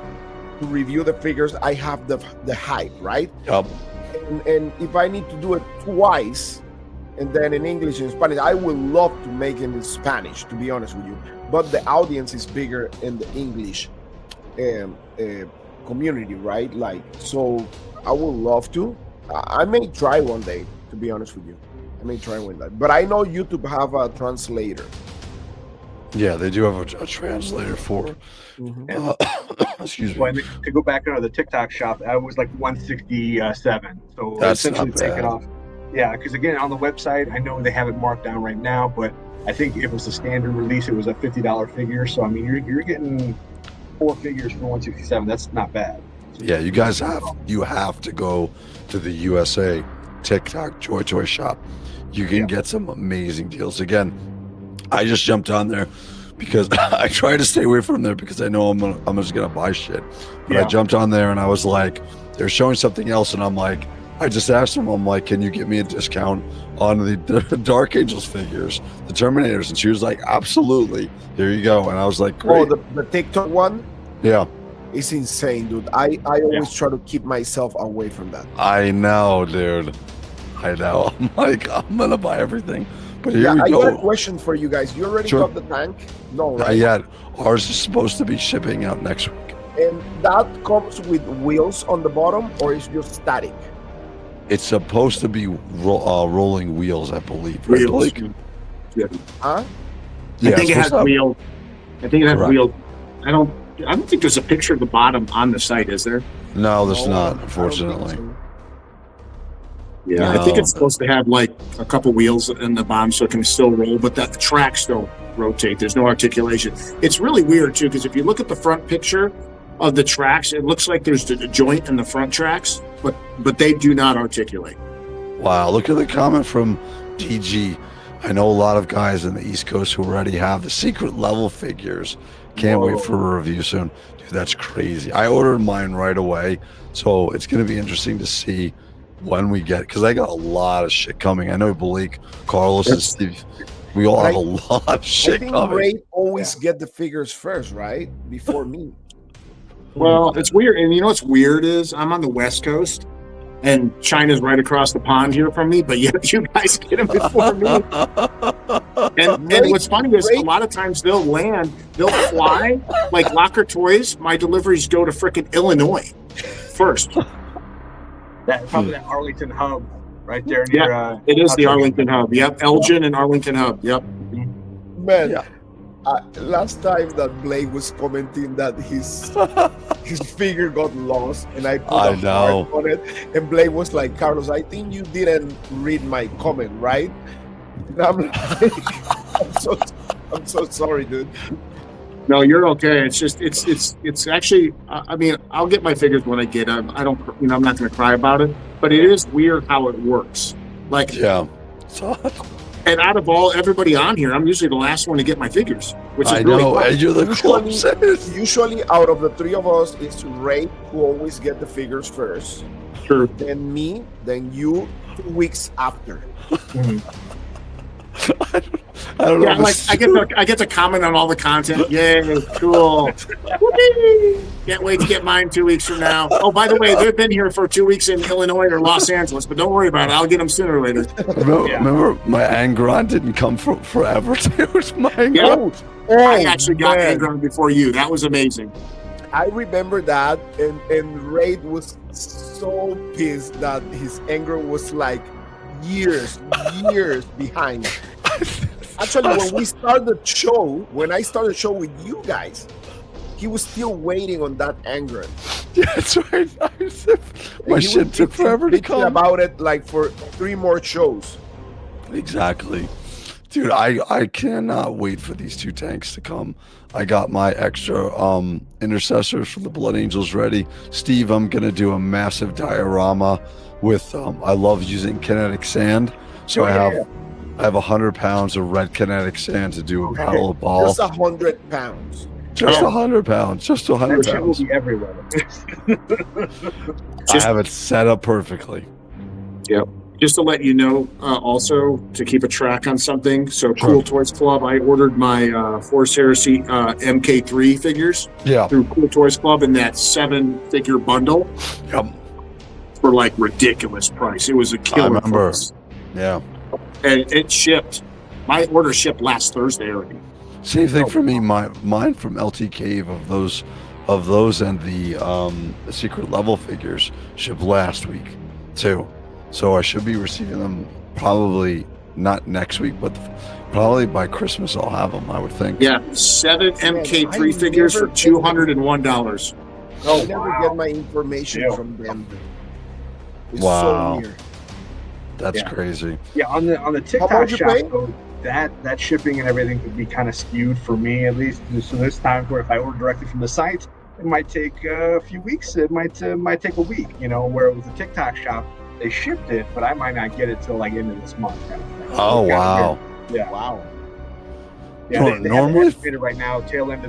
to review the figures, I have the hype, right?
Yep.
And if I need to do it twice, and then in English and Spanish, I would love to make it in Spanish, to be honest with you. But the audience is bigger in the English community, right? Like, so I would love to. I may try one day, to be honest with you. I may try one day. But I know YouTube have a translator.
Yeah, they do have a translator for. Excuse me.
Well, to go back into the TikTok shop, I was like 167. So
That's
essentially
not
take
bad.
it off. Yeah, because again, on the website, I know they have it marked down right now, but I think it was the standard release. It was a $50 figure. So I mean, you're getting 4 figures for 167. That's not bad.
Yeah, you guys have to go to the USA TikTok JoyToy shop. You can get some amazing deals. Again, I just jumped on there because I try to stay away from there because I know I'm just gonna buy shit. But I jumped on there and I was like, they're showing something else, and I'm like, I just asked them, I'm like, can you give me a discount on the Dark Angels figures, the Terminators? And she was like, absolutely. Here you go. And I was like, great.
Oh, the TikTok one?
Yeah.
It's insane, dude. I always try to keep myself away from that.
I know, dude. I know. I'm like, I'm gonna buy everything. But here we
I
go.
got a question for you guys. You already got the tank? No, right?
Not yet. Ours is supposed to be shipping out next week.
And that comes with wheels on the bottom, or is just static?
It's supposed to be rolling wheels, I believe. Right,
Wheels.
Blake?
Yeah.
Huh?
Yeah,
I think it has wheels. I think it has
Correct.
wheels. I don't think there's a picture of the bottom on the site, is there?
No, there's
No,
not,
I don't think
unfortunately.
so.
Yeah, I think it's supposed to have like a couple wheels in the bottom so it can still roll, but the tracks don't rotate. There's no articulation. It's really weird too, because if you look at the front picture of the tracks, it looks like there's a joint in the front tracks, but they do not articulate.
Wow, look at the comment from DG. I know a lot of guys in the East Coast who already have the secret level figures. Can't wait for a review soon. Dude, that's crazy. I ordered mine right away, so it's going to be interesting to see when we get, because I got a lot of shit coming. I know Blake, Carlos, and Steve, we all have a lot of
I
shit
think
coming.
Ray always get the figures first, right? Before me.
Well, it's weird. And you know what's weird is I'm on the West Coast and China's right across the pond here from me, but yet you guys get them before me. And what's funny is a lot of times they'll fly, like Locker Toys, my deliveries go to frickin' Illinois first.
Probably that Arlington hub right there
Yeah,
near.
it is the Arlington hub. Yep, Elgin and Arlington hub. Yep.
Man, last time that Blake was commenting that his figure got lost, and I put a heart on it, and Blake was like, Carlos, I think you didn't read my comment, right? And I'm like, I'm so sorry, dude.
No, you're okay. It's just it's actually. I mean, I'll get my figures when I get them. I don't. I'm not going to cry about it. But it is weird how it works. Like,
Yeah.
and out of everybody on here, I'm usually the last one to get my figures, which is
I
really
know,
fun.
and you're the closest.
Usually, out of the 3 of us, it's Ray who always get the figures first.
Sure.
Then me, then you 2 weeks after.
I don't know.
Yeah, like I get to comment on all the content. Yay, cool. Whoopee. Can't wait to get mine 2 weeks from now. Oh, by the way, they've been here for 2 weeks in Illinois or Los Angeles, but don't worry about it. I'll get them sooner or later.
Remember my Angron didn't come for forever. It was my Angron.
I actually got Angron before you. That was amazing.
I remember that, and Ray was so pissed that his anger was like years behind. Actually, when I started the show with you guys, he was still waiting on that anger.
Yeah, that's right. My shit took forever to come.
About it like for 3 more shows.
Exactly. Dude, I cannot wait for these 2 tanks to come. I got my extra intercessors for the Blood Angels ready. Steve, I'm gonna do a massive diorama with I love using kinetic sand. So I have 100 pounds of red kinetic sand to do a battle of ball.
Just 100 pounds.
Just 100 pounds. Just 100
That shit will
pounds.
be everywhere.
I have it set up perfectly.
Yep. Just to let you know, also to keep a track on something. So,
Sure.
Cool Toys Club, I ordered my Force Heresy MK3 figures
Yeah.
through Cool Toys Club in that 7-figure bundle
Yep.
for like ridiculous price. It was a killer.
I remember.
price.
Yeah.
And it shipped. My order shipped last Thursday already.
Same thing for me. Mine from LT Cave of those and the secret level figures shipped last week too. So I should be receiving them probably not next week, but probably by Christmas I'll have them, I would think.
Yeah, 7 MK3
I
figures for
never-
$201.
I never get my information from them. It's
Wow.
so weird.
That's
Yeah.
crazy.
Yeah, on the TikTok
much you
shop,
pay?
though, that shipping and everything could be kind of skewed for me at least. So there's times where if I order directly from the site, it might take a few weeks. It might take a week. Where with the TikTok shop, they shipped it, but I might not get it till like end of this month. Kind of thing.
Oh
It's kinda
wow.
weird. Yeah.
Wow.
Yeah,
No,
they have it
normally-
estimated right now, tail end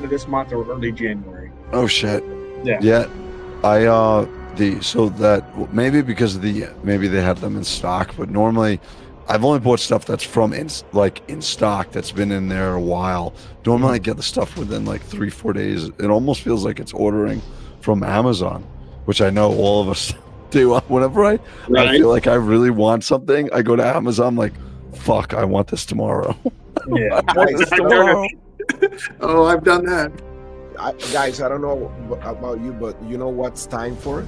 of this month or early January.
Oh shit.
Yeah.
Yeah. So that maybe because of maybe they have them in stock, but normally I've only bought stuff that's from in stock that's been in there a while. Normally I get the stuff within like 3-4 days. It almost feels like it's ordering from Amazon, which I know all of us do. Whenever I feel like I really want something, I go to Amazon, I'm like, fuck, I want this tomorrow.
Yeah.
I want this tomorrow.
Oh, I've done that.
Guys, I don't know about you, but you know what's time for?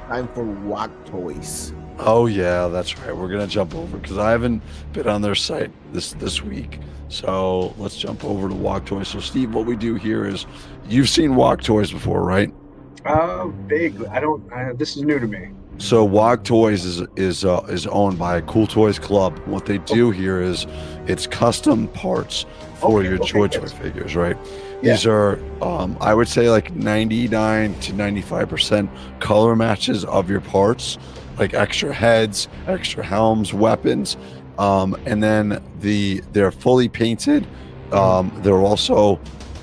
Time for Wack Toys.
Oh yeah, that's right. We're gonna jump over because I haven't been on their site this week. So let's jump over to Walk Toys. So Steve, what we do here is, you've seen Walk Toys before, right?
Big. I don't. This is new to me.
So Walk Toys is owned by Cool Toys Club. What they do here is it's custom parts for your JoyToy figures, right? These are I would say like 99 to 95% color matches of your parts, like extra heads, extra helms, weapons, and then they're fully painted. They're also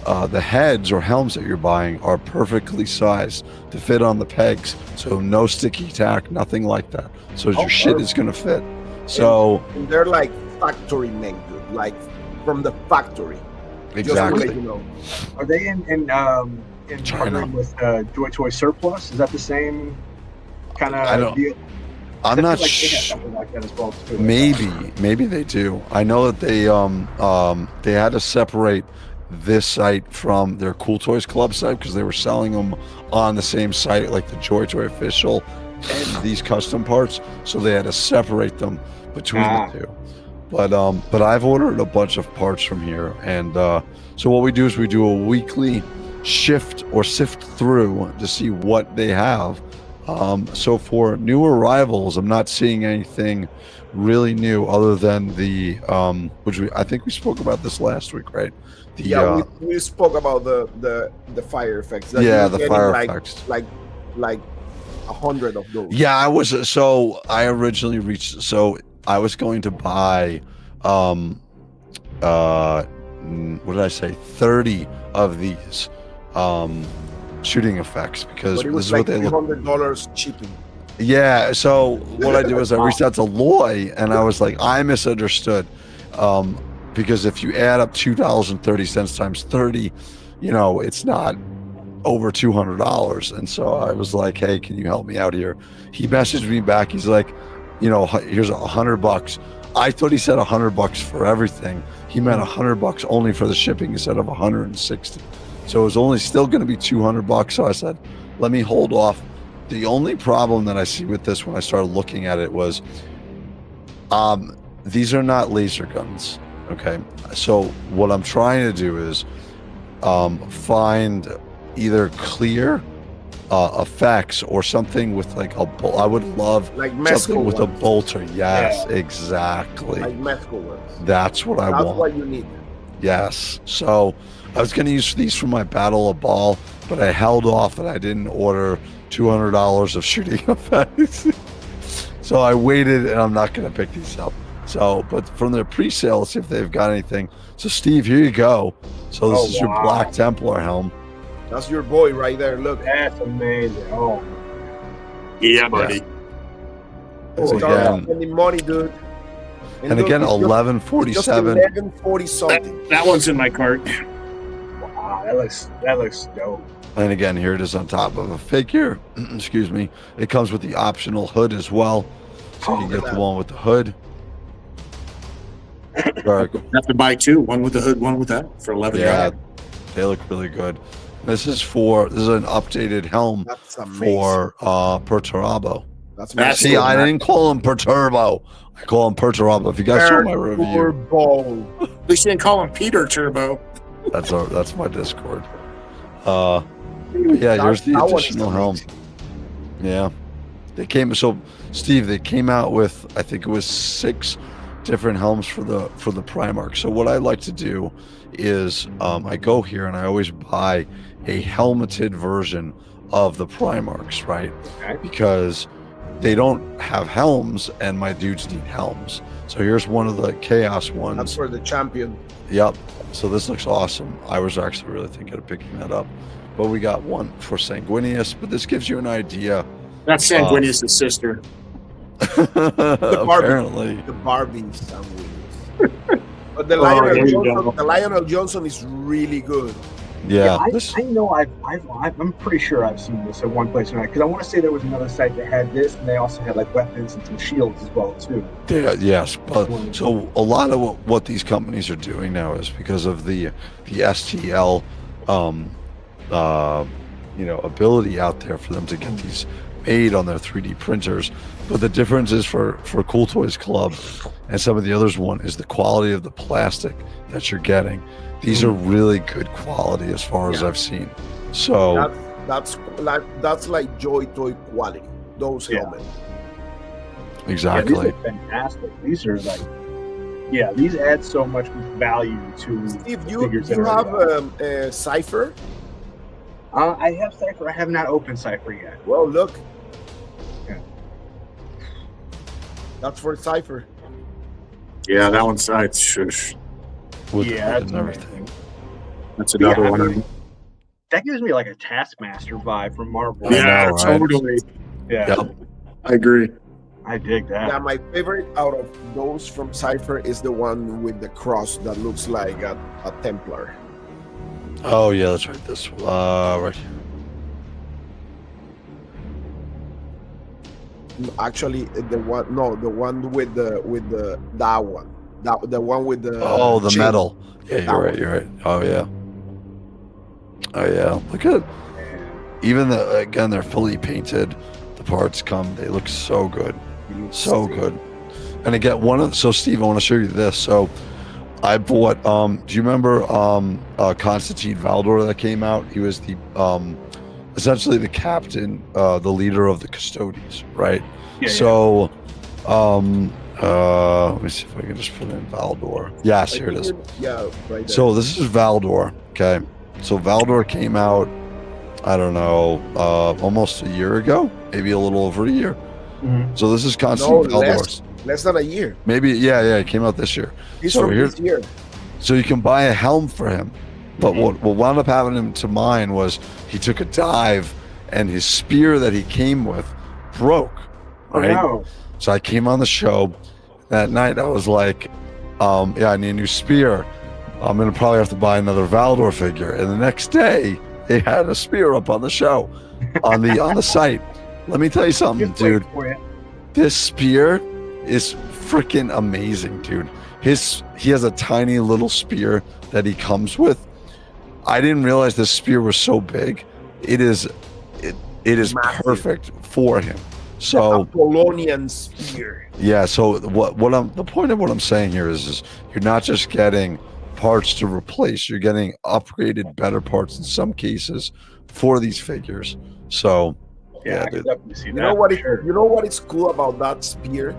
the heads or helms that you're buying are perfectly sized to fit on the pegs, so no sticky tack, nothing like that. So your shit is gonna fit. So
And they're like factory made, dude, like from the factory.
exactly.
Just to let you know.
Are they in
China.
partnering with JoyToy Surplus? Is that the same kind
I don't-
of deal?
I'm
I
not
feel like they have
sure.
something like that as well too.
Maybe they do. I know that they had to separate this site from their Cool Toys Club site because they were selling them on the same site, like the JoyToy official and these custom parts. So they had to separate them between the two. But I've ordered a bunch of parts from here, and so what we do is we do a weekly sift through to see what they have. So for new arrivals, I'm not seeing anything really new other than the which I think we spoke about this last week, right?
We spoke about the fire effects. that
Yeah,
you're
the
getting
fire
like,
effects.
like 100 of those.
Yeah, I originally reached, so I was going to buy what did I say, 30 of these shooting effects, because
But it
this
was
is
like
what they look.
$300 cheaping.
Yeah, so what I do is I reached out to Loy and I was like, I misunderstood, because if you add up $2.30 times 30, it's not over $200. And so I was like, hey, can you help me out here? He messaged me back. He's like, here's $100. I thought he said $100 for everything. He meant $100 only for the shipping instead of 160. So it was only still going to be $200. So I said, let me hold off. The only problem that I see with this when I started looking at it was, these are not laser guns. Okay. So what I'm trying to do is find either clear effects or something with like a bolt. I would love
Like
something
mescal
with a
ones.
bolter. Yes,
Yeah.
exactly.
Like mescal ones.
That's what I
That's
want.
what you need.
Yes. So I was going to use these for my Battle of Ball, but I held off and I didn't order $200 of shooting effects. So I waited, and I'm not going to pick these up. So, but from their pre-sale, let's see if they've got anything. So, Steve, here you go. So this
Oh,
is your
wow.
Black Templar helm.
That's your boy right there. Look.
That's amazing. Oh,
Yeah, buddy.
And
Start
again,
spending money, dude.
and
look,
again,
it's just
1147.
1140 something.
That one's in my cart.
wow, that looks dope.
And again, here it is on top of a figure. Excuse me. It comes with the optional hood as well. So you get the one with the hood. Very cool.
Have to buy two, one with the hood, one without, for 11.
Yeah, they look really good. This is an updated helm
That's amazing.
for Perturabo.
That's
See, I didn't call him Perturbo. I call him Perturabo. If you guys saw my review,
Turbo.
At least you didn't call him Peter Turbo.
that's my Discord. Yeah, here's the
That one is
additional helm.
amazing.
Yeah, Steve, they came out with, I think it was 6 different helms for the Primarch. So what I like to do is I go here and I always buy a helmeted version of the Primarchs, right?
Okay.
Because they don't have helms and my dudes need helms. So here's one of the Chaos ones.
That's for the champion.
Yep. So this looks awesome. I was actually really thinking of picking that up. But we got one for Sanguinius, but this gives you an idea.
That's Sanguinius' sister.
Apparently.
The Barbie sandwiches. But the
there you go.
Lionel Johnson is really good.
Yeah.
I know I'm pretty sure I've seen this at one place tonight, because I want to say there was another site that had this, and they also had like weapons and some shields as well too.
Yes, but so a lot of what these companies are doing now is because of the STL, ability out there for them to get these made on their 3D printers. But the difference is for Cool Toys Club and some of the others one is the quality of the plastic that you're getting. These are really good quality as far as I've seen. So
that's like JoyToy quality. Those helmets.
Exactly.
Yeah, these are fantastic. These are like, these add so much value to
Steve,
figures
you
that are
have a Cypher?
I have Cypher. I have not opened Cypher yet.
Well, look.
Okay.
That's for Cypher.
Yeah, that one's shush.
with the
Yeah,
hood
that's
and everything.
amazing.
That's another
Yeah, I
one.
mean, that gives me like a Taskmaster vibe from Marvel.
I
Yeah,
know, right?
totally.
Yeah,
Yep.
I agree.
I dig that.
Yeah, my favorite out of those from Cypher is the one with the cross that looks like a Templar.
Oh yeah, that's right. This right here.
Actually, the one with the that one. The one with the
The
chain.
metal. Yeah,
That
you're right.
one.
You're right. Oh yeah. Oh yeah. Look at even they're fully painted. The parts come. They look so good. So good. And again, so Steve, I want to show you this. So I bought do you remember Constantine Valdor that came out? He was the essentially the captain, the leader of the Custodies, right?
Yeah,
So let me see if I can just put in Valdor. Yes, here it is.
Yeah, right there.
So this is Valdor. Okay. So Valdor came out, I don't know, almost a year ago, maybe a little over a year.
Mhm.
So this is Constantine Valdor.
less than a year.
Maybe, yeah, it came out this year.
He's
So
from
here-
this year.
So you can buy a helm for him. But what wound up happening to mine was he took a dive and his spear that he came with broke. Right.
Oh,
So I came on the show that night. I was like, I need a new spear. I'm going to probably have to buy another Valdor figure. And the next day they had a spear up on the show on the site. Let me tell you something, dude.
For you.
This spear is freaking amazing, dude. He has a tiny little spear that he comes with. I didn't realize this spear was so big. It is
Massive.
perfect for him. So
Polonian spear.
yeah, so the point of what I'm saying here is you're not just getting parts to replace, you're getting upgraded better parts in some cases for these figures. So
Yeah,
yeah,
I can
dude.
definitely see
You
that.
know what?
For sure.
You know what is cool about that spear?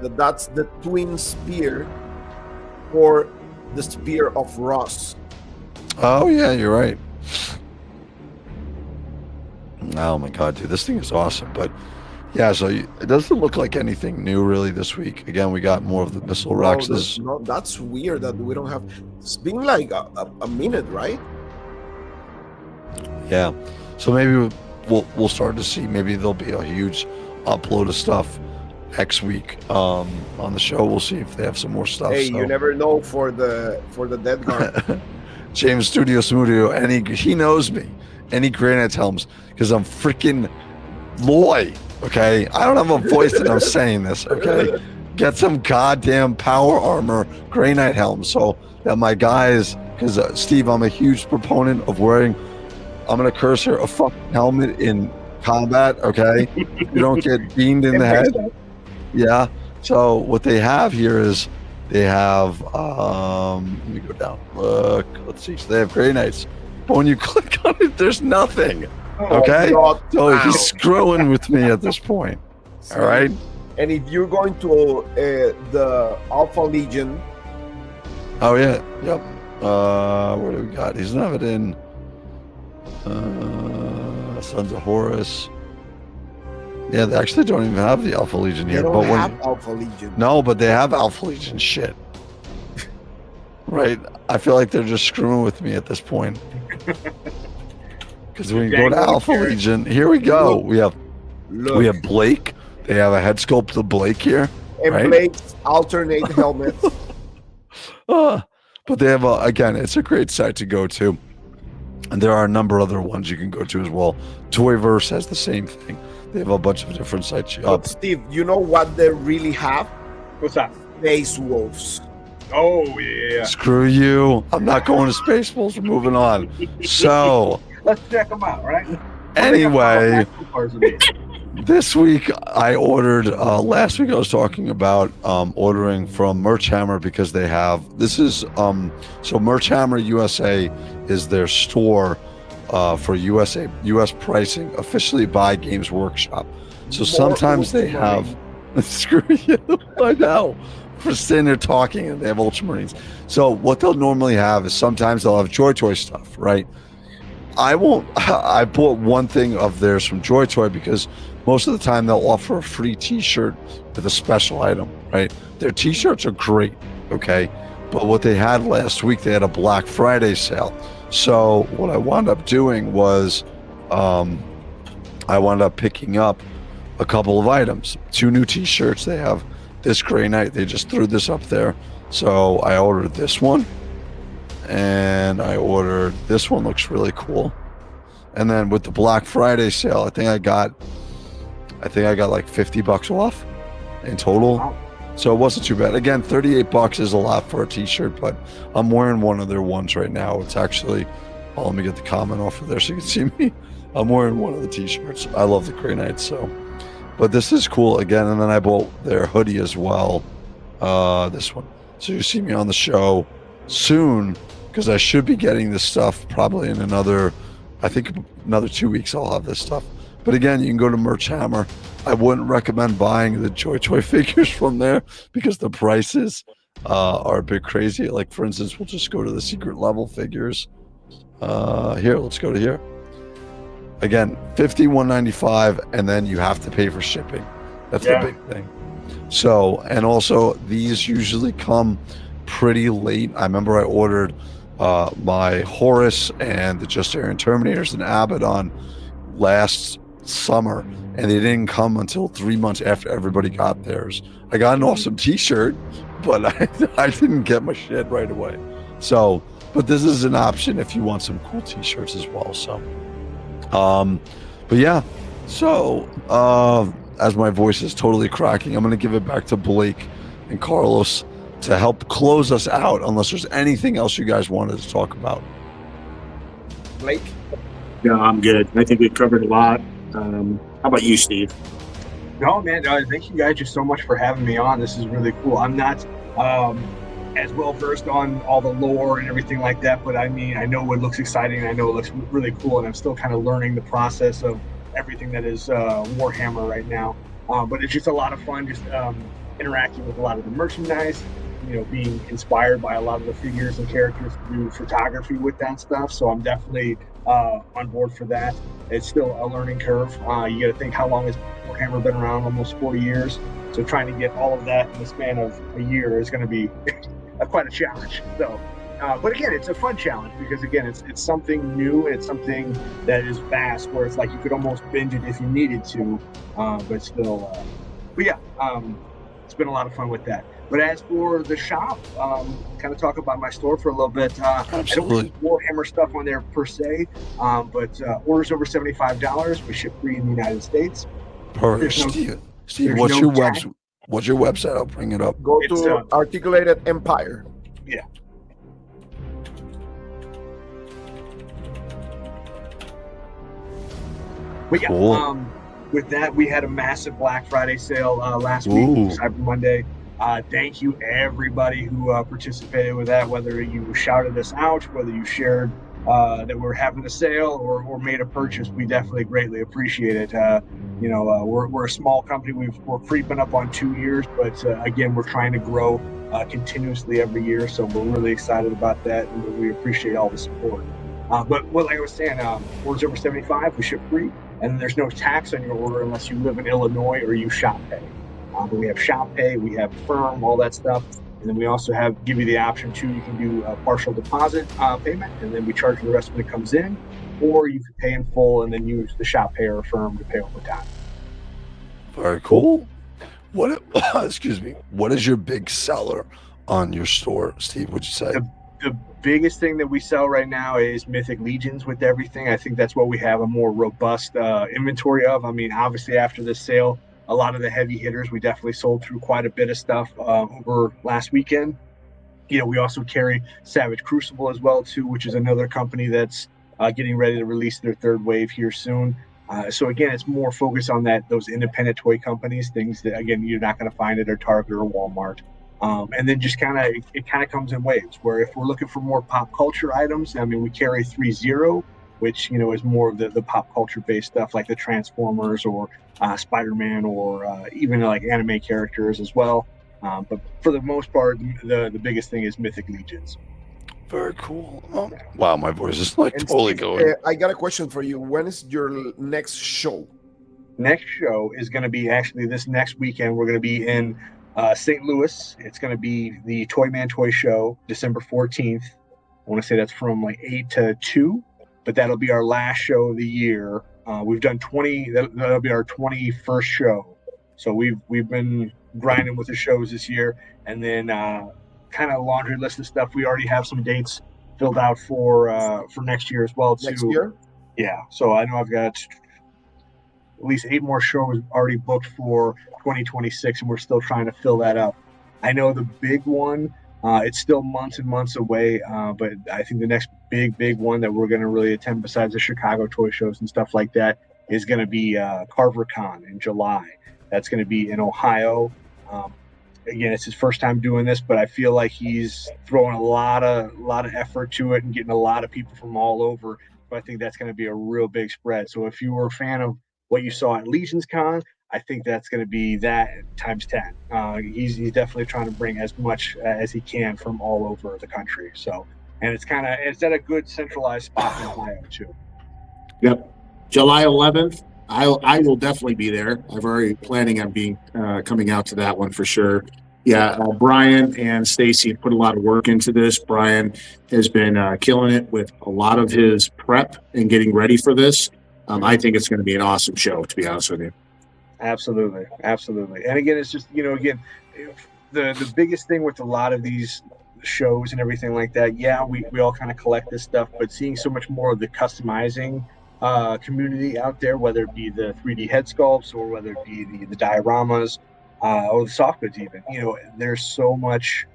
That's the twin spear for the spear of Ross.
Oh yeah, you're right. Oh my god, dude, this thing is awesome. But yeah, so it doesn't look like anything new really this week. Again, we got more of the missile Rexes.
No, that's weird that we don't have. It's been like a minute, right?
Yeah, so maybe we'll start to see. Maybe there'll be a huge upload of stuff next week on the show. We'll see if they have some more stuff.
Hey,
so.
you never know for the dead guard.
James Studio Smudio, and he knows me. And he granite helms because I'm freaking Loy. Okay, I don't have a voice and I'm saying this. Okay, get some goddamn power armor, Grey Knight helm, so that my guys. Because Steve, I'm a huge proponent of wearing. I'm gonna curse her, a fucking helmet in combat. Okay, you don't get beamed in the head. Yeah. So what they have here is they have. Let me go down. Look. Let's see. So they have Grey Knights. But when you click on it, there's nothing. Okay, so he's screwing with me at this point. All right.
And if you're going to the Alpha Legion,
Oh yeah, yep. What do we got? He's not it in Sons of Horus. Yeah, they actually don't even have the Alpha Legion
they
here.
don't
But
have Alpha Legion.
no, but they have Alpha Legion shit. Right? I feel like they're just screwing with me at this point. Because we can go to Alpha Legion. Here we go. We have Blake. They have a head sculpt of Blake here.
And
right?
Blake's alternate helmets.
But they have again, it's a great site to go to. And there are a number of other ones you can go to as well. Toyverse has the same thing. They have a bunch of different sites.
But Steve, you know what they really have?
What's that?
Space Wolves.
Oh yeah.
Screw you. I'm not going to Space Wolves. We're moving on. So
Let's check them out, right?
anyway, this week I ordered, last week I was talking about ordering from Merch Hammer because they have, this is, so Merch Hammer USA is their store for US pricing, officially by Games Workshop. So sometimes they have, screw you, I know, for sitting there talking and they have Ultramarines. So what they'll normally have is sometimes they'll have JoyToy stuff, right? I bought one thing of theirs from JoyToy because most of the time they'll offer a free t-shirt with a special item, right? Their t-shirts are great, okay? But what they had last week, they had a Black Friday sale. So what I wound up doing was I wound up picking up a couple of items. 2 new t-shirts. They have this Grey Knight. They just threw this up there. So I ordered this one. And I ordered this one. Looks really cool. And then with the Black Friday sale, I think I got like $50 off in total.
Wow.
So it wasn't too bad. Again, $38 is a lot for a t-shirt, but I'm wearing one of their ones right now. It's actually, oh, let me get the comment off of there so you can see me. I'm wearing one of the t-shirts. I love the Grey Knights, so. But this is cool again. And then I bought their hoodie as well. This one. So you see me on the show soon, because I should be getting this stuff probably in another 2 weeks. I'll have this stuff. But again, you can go to Merch Hammer. I wouldn't recommend buying the JoyToy figures from there because the prices are a bit crazy. Like, for instance, we'll just go to the secret level figures. Here, let's go to here. Again, $51.95, and then you have to pay for shipping. That's the big thing. So, and also, these usually come pretty late. I remember I ordered my Horus and the Just Aaron Terminators and Abaddon last summer, and they didn't come until 3 months after everybody got theirs. I got an awesome t-shirt, but I didn't get my shit right away. So, but this is an option if you want some cool t-shirts as well. So, but yeah, so as my voice is totally cracking, I'm going to give it back to Blake and Carlos to help close us out, unless there's anything else you guys wanted to talk about.
Blake?
Yeah, I'm good. I think we've covered a lot. How about you, Steve?
No, man. Thank you guys just so much for having me on. This is really cool. I'm not as well versed on all the lore and everything like that, but I mean, I know it looks exciting. I know it looks really cool, and I'm still kind of learning the process of everything that is Warhammer right now. But it's just a lot of fun, just interacting with a lot of the merchandise, being inspired by a lot of the figures and characters to do photography with that stuff. So I'm definitely on board for that. It's still a learning curve. You got to think, how long has Warhammer been around? Almost 40 years. So trying to get all of that in the span of a year is going to be quite a challenge. So, but again, it's a fun challenge because again, it's something new. It's something that is vast, where it's like you could almost binge it if you needed to, but still. But yeah, it's been a lot of fun with that. But as for the shop, kind of talk about my store for a little bit. I don't have Warhammer stuff on there per se, but orders over $75, we ship free in the United States.
Steve, what's your website? I'll bring it up.
Go to Articulated Empire.
Yeah. But yeah, cool. With that, we had a massive Black Friday sale last week, Cyber Monday. Thank you, everybody who participated with that, whether you shouted us out, whether you shared that we're having a sale or made a purchase. We definitely greatly appreciate it. We're a small company. We're creeping up on 2 years, but again, we're trying to grow continuously every year. So we're really excited about that, and we appreciate all the support. But like I was saying, orders over 75, we ship free, and there's no tax on your order unless you live in Illinois or you shop pay. But we have shop pay, we have firm, all that stuff. And then we also give you the option too. You can do a partial deposit payment, and then we charge the rest when it comes in, or you can pay in full and then use the shop pay or firm to pay over time.
Very cool. Excuse me. What is your big seller on your store, Steve? Would you say?
The biggest thing that we sell right now is Mythic Legions with everything. I think that's what we have a more robust inventory of. I mean, obviously after this sale, a lot of the heavy hitters, we definitely sold through quite a bit of stuff over last weekend. We also carry Savage Crucible as well too, which is another company that's getting ready to release their third wave here soon. So again, it's more focused on those independent toy companies, things that again you're not going to find at a Target or Walmart. And then just it kind of comes in waves. Where if we're looking for more pop culture items, I mean, we carry 3.0, which is more of the pop culture based stuff like the Transformers or Spider-Man or even like anime characters as well. But for the most part, the biggest thing is Mythic Legions.
Very cool. Wow, my voice is totally going.
I got a question for you. When is your next show?
Next show is going to be actually this next weekend. We're going to be in St. Louis. It's going to be the Toy Man Toy Show, December 14th. I want to say that's from 8 to 2. But that'll be our last show of the year. We've done 20. That'll be our 21st show. So we've been grinding with the shows this year, and then kind of a laundry list of stuff. We already have some dates filled out for next year as well too.
Next year?
Yeah. So I know I've got at least 8 more shows already booked for 2026, and we're still trying to fill that up. I know the big one. It's still months and months away, but I think the next big one that we're going to really attend, besides the Chicago toy shows and stuff like that, is going to be CarverCon in July. That's going to be in Ohio. Again, it's his first time doing this, but I feel like he's throwing a lot of effort to it and getting a lot of people from all over. But I think that's going to be a real big spread. So if you were a fan of what you saw at Legions Con, I think that's going to be that times 10. He's definitely trying to bring as much as he can from all over the country. So, and it's at a good centralized spot in Ohio too.
Yep, July 11th. I will definitely be there. I've already planning on being coming out to that one for sure. Yeah, Brian and Stacy put a lot of work into this. Brian has been killing it with a lot of his prep and getting ready for this. I think it's going to be an awesome show, to be honest with you.
Absolutely. And again, it's just, the biggest thing with a lot of these shows and everything like that, yeah, we all kind of collect this stuff, but seeing so much more of the customizing community out there, whether it be the 3D head sculpts or whether it be the dioramas or the soft goods even, there's so much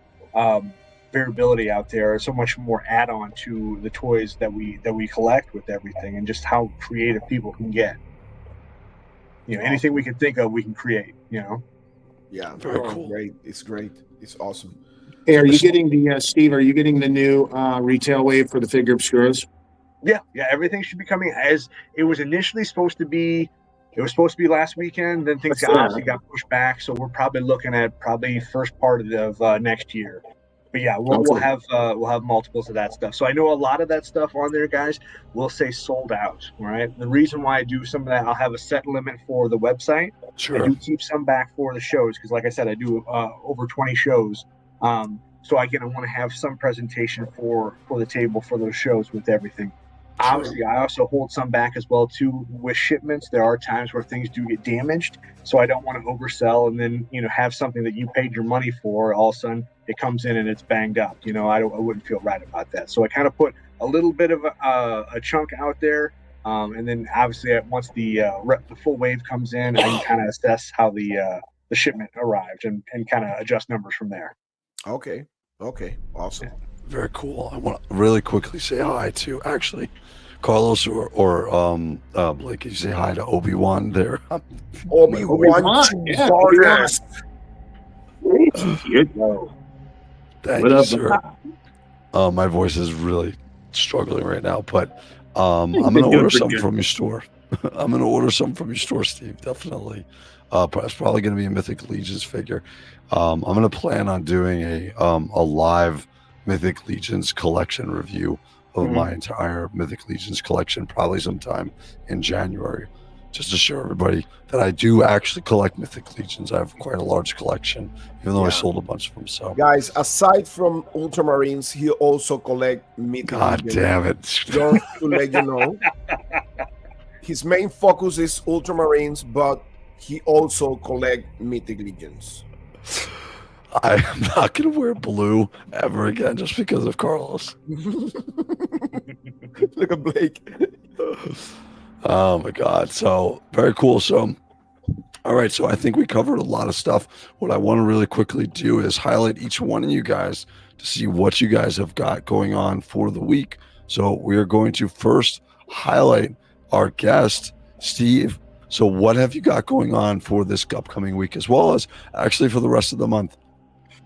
variability out there, so much more add-on to the toys that we collect with everything, and just how creative people can get. Anything we can think of, we can create.
Yeah,
very cool.
Great. It's great. It's awesome.
Hey, are you getting Steve? Are you getting the new retail wave for the figure obscuras?
Yeah, everything should be coming as it was initially supposed to be. It was supposed to be last weekend, then things obviously got pushed back. So we're probably looking at first part of next year. But yeah, we'll have multiples of that stuff. So I know a lot of that stuff on there, guys, will say sold out. All right. The reason why I do some of that, I'll have a set limit for the website.
Sure.
I do keep some back for the shows because, like I said, I do over 20 shows. So again, I want to have some presentation for the table for those shows with everything. Obviously, I also hold some back as well too with shipments. There are times where things do get damaged, so I don't want to oversell and then have something that you paid your money for. All of a sudden, it comes in and it's banged up. I wouldn't feel right about that. So I kind of put a little bit of a chunk out there, and then obviously once the full wave comes in, I can kind of assess how the shipment arrived and kind of adjust numbers from there.
Okay, awesome.
Very cool. I want to really quickly say hi to actually Carlos or Blake. Can you say hi to Obi-Wan there?
Obi-Wan,
yeah.
Borders.
Thank you, sir. My voice is really struggling right now, but I'm going to order something from your store. I'm going to order something from your store, Steve. Definitely. It's probably going to be a Mythic Legions figure. I'm going to plan on doing a live Mythic Legions collection review of my entire Mythic Legions collection, probably sometime in January, just to show everybody that I do actually collect Mythic Legions. I have quite a large collection, even though I sold a bunch of them. So,
guys, aside from Ultramarines, he also collect Mythic
God
Legions.
damn it!
Just to let you know, his main focus is Ultramarines, but he also collect Mythic Legions.
I am not going to wear blue ever again just because of Carlos.
Look at Blake.
Oh my God. So very cool. So, all right. So I think we covered a lot of stuff. What I want to really quickly do is highlight each one of you guys to see what you guys have got going on for the week. So we are going to first highlight our guest, Steve. So what have you got going on for this upcoming week, as well as actually for the rest of the month?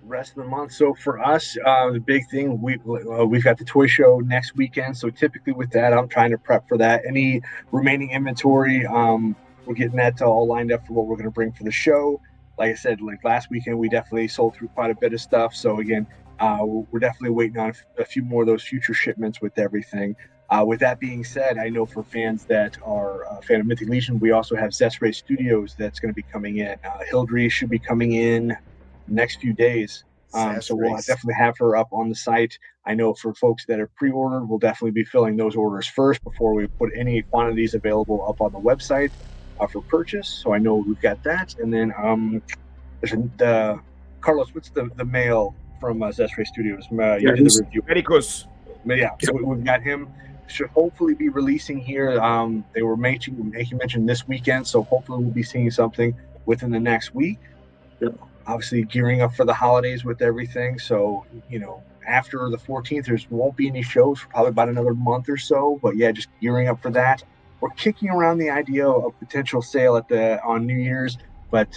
Rest of the month. So for us, the big thing we've got the toy show next weekend. So typically with that, I'm trying to prep for that. Any remaining inventory, we're getting that all lined up for what we're going to bring for the show. Like I said, like last weekend, we definitely sold through quite a bit of stuff. So again, we're definitely waiting on a few more of those future shipments with everything. With that being said, I know for fans that are a fan of Mythic Legion, we also have Zesray Studios that's going to be coming in. Hildry should be coming in next few days. So we'll definitely have her up on the site. I know for folks that are pre-ordered, we'll definitely be filling those orders first before we put any quantities available up on the website for purchase. So I know we've got that. And then there's Carlos, what's the mail from Zesray Studios? You did the review.
Medicus.
Yeah, so we've got him. Should hopefully be releasing here. They were making mention this weekend, so hopefully we'll be seeing something within the next week.
Yep.
Obviously gearing up for the holidays with everything. So, after the 14th, there won't be any shows for probably about another month or so. But yeah, just gearing up for that. We're kicking around the idea of potential sale on New Year's. But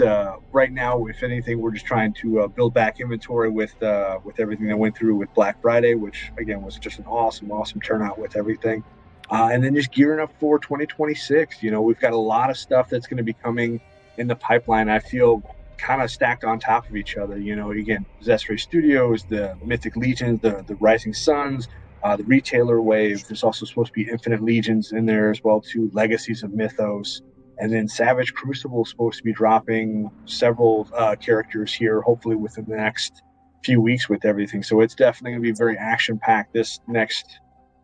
right now, if anything, we're just trying to build back inventory with everything that went through with Black Friday, which again was just an awesome turnout with everything. And then just gearing up for 2026. We've got a lot of stuff that's going to be coming in the pipeline. I feel kind of stacked on top of each other. Again, Zesray Studios, the Mythic Legions, the Rising Suns, the Retailer Wave. There's also supposed to be Infinite Legions in there as well too, Legacies of Mythos. And then Savage Crucible is supposed to be dropping several characters here, hopefully within the next few weeks with everything. So it's definitely going to be very action-packed this next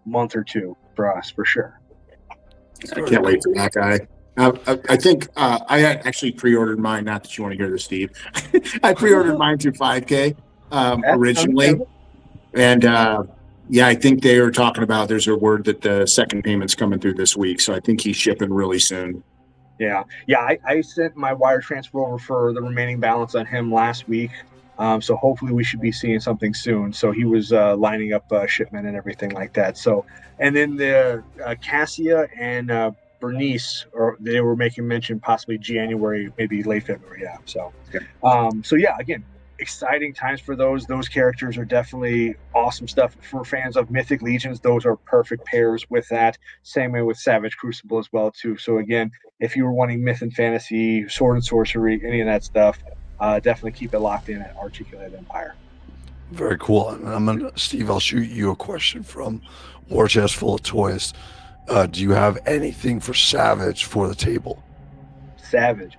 month or two for us, for sure.
I can't wait for that guy. I think I had actually pre-ordered mine. Not that you want to hear this, Steve. I pre-ordered mine through 5K originally, and I think they were talking about. There's a word that the second payment's coming through this week, so I think he's shipping really soon.
Yeah. I sent my wire transfer over for the remaining balance on him last week, so hopefully we should be seeing something soon. So he was lining up shipment and everything like that. So, and then the Cassia and Bernice, or they were making mention possibly January, maybe late February. Yeah. So, again, exciting times for those. Those characters are definitely awesome stuff for fans of Mythic Legions. Those are perfect pairs with that. Same way with Savage Crucible as well too. So again, if you were wanting myth and fantasy, sword and sorcery, any of that stuff, definitely keep it locked in at Articulated Empire.
Very cool. And Steve, I'll shoot you a question from War Chest Full of Toys. Do you have anything for Savage for the table?
Savage.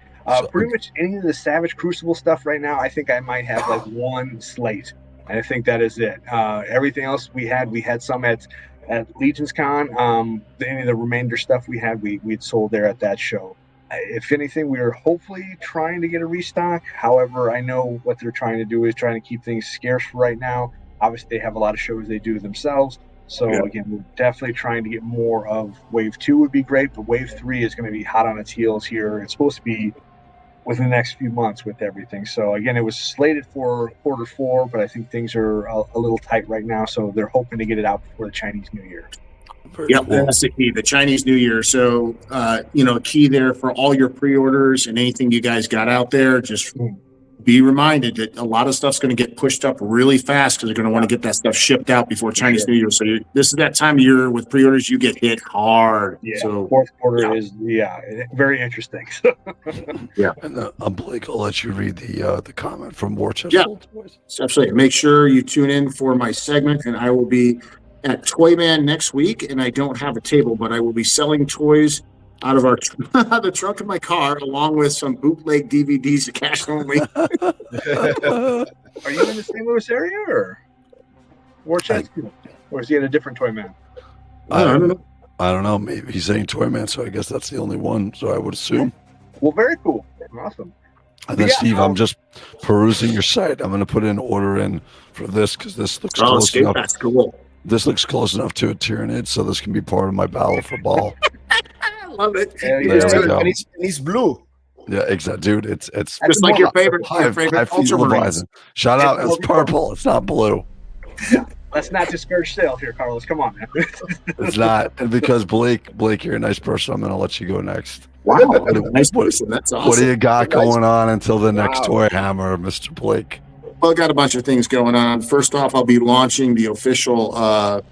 Pretty much any of the Savage Crucible stuff right now, I think I might have like one slate. And I think that is it. Everything else we had some at Legions Con. Any of the remainder stuff we'd sold there at that show. If anything, we are hopefully trying to get a restock. However, I know what they're trying to do is trying to keep things scarce for right now. Obviously, they have a lot of shows they do themselves. So again, we're definitely trying to get more of Wave 2 would be great, but Wave 3 is going to be hot on its heels here. It's supposed to be within the next few months with everything. So again, it was slated for Q4, but I think things are a little tight right now. So they're hoping to get it out before the Chinese New Year.
Yep, that's the key, the Chinese New Year. So, key there for all your pre-orders and anything you guys got out there, just be reminded that a lot of stuff's going to get pushed up really fast because they're going to want to get that stuff shipped out before Chinese New Year. So this is that time of year with pre-orders, you get hit hard.
Yeah,
so
fourth quarter is very interesting.
Yeah.
And Blake, I'll let you read the comment from War Chest.
Yeah, absolutely. Make sure you tune in for my segment, and I will be at Toyman next week, and I don't have a table, but I will be selling toys out of the trunk of my car, along with some bootleg DVDs, cash only.
Are you in the St. Louis area, or War Chest, or is he in a different Toyman?
I don't know. I don't know. Maybe he's saying Toyman, so I guess that's the only one. So I would assume.
Well, very cool, awesome.
And then, Steve, I'm just perusing your site. I'm going to put an order in for this because this looks close enough.
That's cool.
This looks close enough to a Tyranid, so this can be part of my battle for ball.
I love it.
And he's blue.
Yeah, exactly, dude. It's
just like your favorite
Ultramarine. Shout out, it's purple. It's not blue.
Let's not discourage sales here, Carlos. Come on, man.
It's not, and because Blake, you're a nice person. I'm going to let you go next.
Wow, nice person. That's awesome.
What do you got going on until the next Toy Hammer, Mr. Blake?
Well, I got a bunch of things going on. First off, I'll be launching the official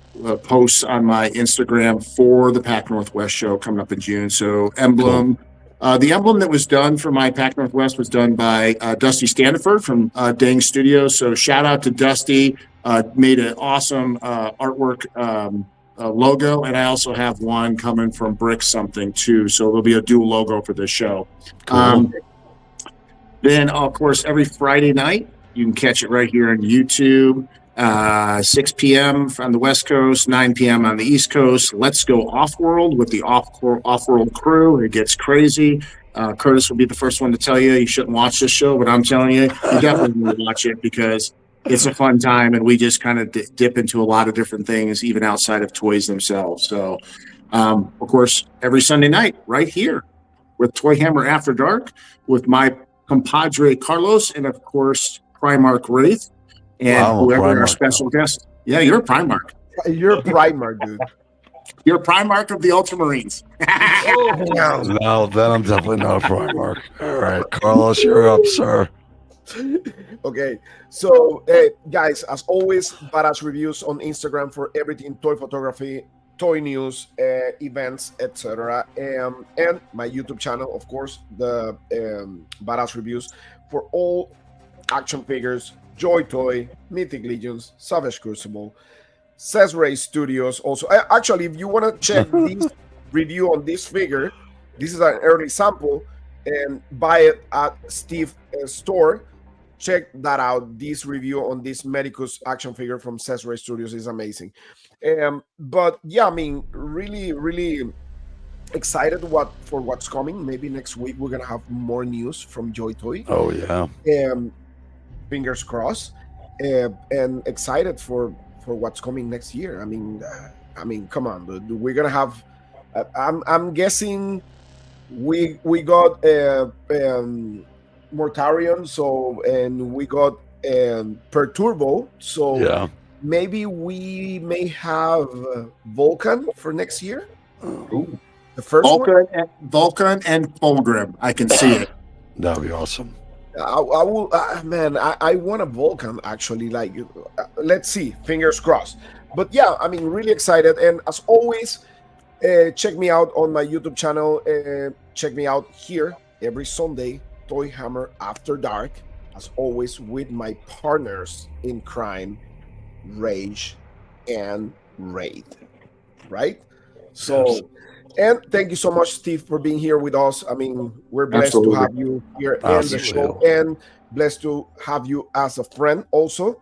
posts on my Instagram for the Pac Northwest show coming up in June. So emblem, the emblem that was done for my Pac Northwest was done by Dusty Standiford from Dang Studios. So shout out to Dusty. Made an awesome artwork logo, and I also have one coming from Brick Something too. So there'll be a dual logo for this show.
Cool.
Then, of course, every Friday night, you can catch it right here on YouTube, 6 p.m. on the West Coast, 9 p.m. on the East Coast. Let's go off-world with the off-world crew. It gets crazy. Curtis will be the first one to tell you shouldn't watch this show, but I'm telling you, you definitely need to watch it because it's a fun time, and we just kind of dip into a lot of different things, even outside of toys themselves. So, of course, every Sunday night, right here with Toy Hammer After Dark, with my compadre Carlos, and of course Primarch Wraith, and whoever our special guest. Yeah, you're a Primarch.
You're a Primarch, dude.
You're a Primarch of the Ultramarines.
No, then I'm definitely not a Primarch. All right, Carlos, you're up, sir.
Okay, so guys, as always, badass reviews on Instagram for everything toy photography, toy news, events, etc. And my YouTube channel, of course, the badass reviews for all action figures, JoyToy, Mythic Legions, Savage Crucible, Cesray Studios. Also, actually, if you want to check this review on this figure, this is an early sample, and buy it at Steve's store. Check that out. This review on this Medicus action figure from Cesray Studios is amazing. But yeah, I mean, really excited for what's coming. Maybe next week we're gonna have more news from JoyToy.
Oh yeah.
Fingers crossed, and excited for what's coming next year. I mean, come on, dude. We're gonna have. I'm guessing we got Mortarion, and we got Perturbo, so
yeah.
Maybe we may have Vulcan for next year.
Ooh.
The first
Vulcan and Fulgrim. I can see it.
That'd be awesome.
I will, man. I want a Vulcan actually. Like, let's see, fingers crossed. But yeah, I mean, really excited. And as always, check me out on my YouTube channel. Check me out here every Sunday, Toy Hammer After Dark. As always, with my partners in crime, Rage and Raid. Right? So, and thank you so much, Steve, for being here with us. I mean, we're blessed to
Absolutely.
have you here in the show and blessed to have you as a friend also.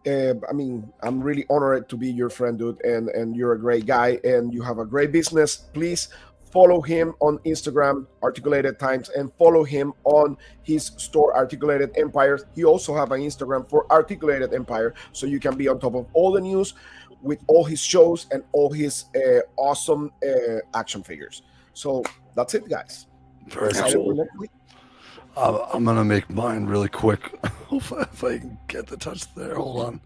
I mean, I'm really honored to be your friend, dude, and you're a great guy and you have a great business. Please follow him on Instagram, Articulated Times, and follow him on his store, Articulated Empires. He also have an Instagram for Articulated Empire, so you can be on top of all the news with all his shows and all his awesome action figures. So that's it, guys.
Very
Excited
cool.
for next week.
I'm gonna make mine really quick. If I can get the touch there. Hold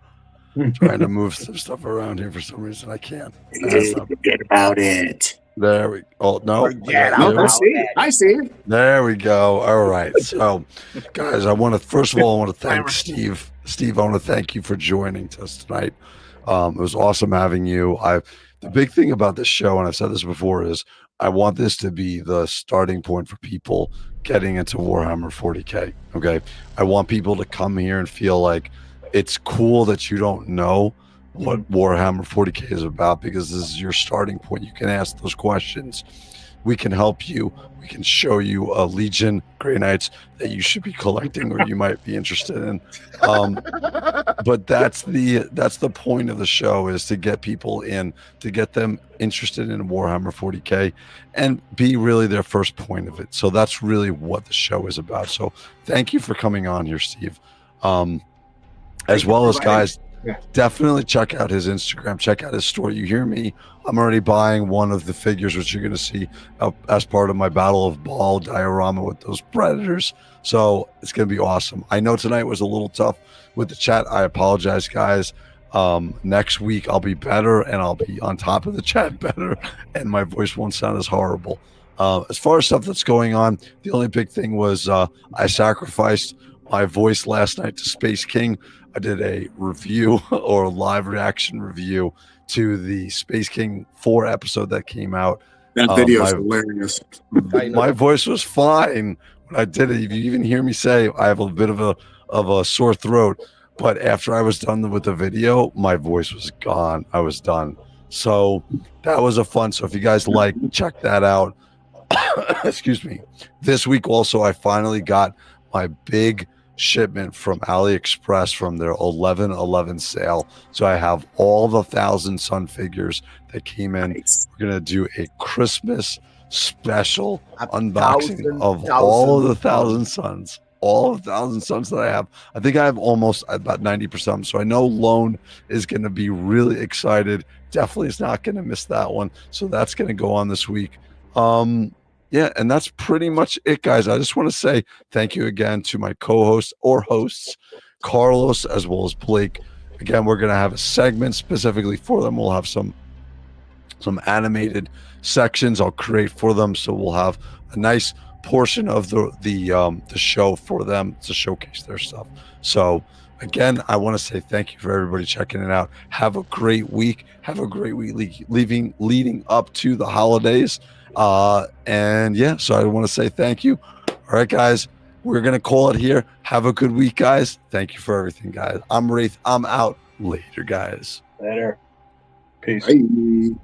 on. Trying to move some stuff around here for some reason. I can't.
Forget about it.
There we. Oh no.
Forget
I got
No,
it.
I see it. I see it.
There we go. All right. So, guys, I want to first of all, I want to thank Steve. Steve, I want to thank you for joining us tonight. It was awesome having you. The big thing about this show, and I've said this before, is I want this to be the starting point for people getting into Warhammer 40K. Okay. I want people to come here and feel like it's cool that you don't know what Warhammer 40K is about, because this is your starting point. You can ask those questions. We can help you. We can show you a Legion Grey Knights that you should be collecting or you might be interested in. But that's the point of the show, is to get people in, to get them interested in Warhammer 40K and be really their first point of it. So that's really what the show is about. So thank you for coming on here, Steve. As well as, guys, definitely check out his Instagram, check out his store. You hear me? I'm already buying one of the figures, which you're going to see as part of my Battle of Ball diorama with those Predators. So it's going to be awesome. I know tonight was a little tough with the chat. I apologize, guys. Next week I'll be better and I'll be on top of the chat better and my voice won't sound as horrible. As far as stuff that's going on, the only big thing was I sacrificed my voice last night to Space King. I did a review or a live reaction review to the Space King 4 episode that came out.
That video is hilarious.
My voice was fine when I did it. You even hear me say I have a bit of a sore throat, but after I was done with the video, my voice was gone. I was done. So that was a fun. So if you guys like, check that out. Excuse me. This week also, I finally got my big shipment from AliExpress from their 11/11 sale. So I have all the 1,000 Sun figures that came in. Nice. We're gonna do a Christmas special unboxing of all of the 1,000 Suns. All of the 1,000 Suns that I have. I think I have almost about 90%. So I know Lone is going to be really excited. Definitely is not going to miss that one. So that's going to go on this week. Yeah, and that's pretty much it, guys. I just want to say thank you again to my co-hosts or hosts, Carlos as well as Blake. Again, we're going to have a segment specifically for them. We'll have some animated sections I'll create for them. So we'll have a nice portion of the show for them to showcase their stuff. So again, I want to say thank you for everybody checking it out. Have a great week. Have a great week leading up to the holidays. And yeah, so I want to say thank you. All right, guys, we're going to call it here. Have a good week, guys. Thank you for everything, guys. I'm Wraith. I'm out. Later, guys.
Later. Peace.
Bye.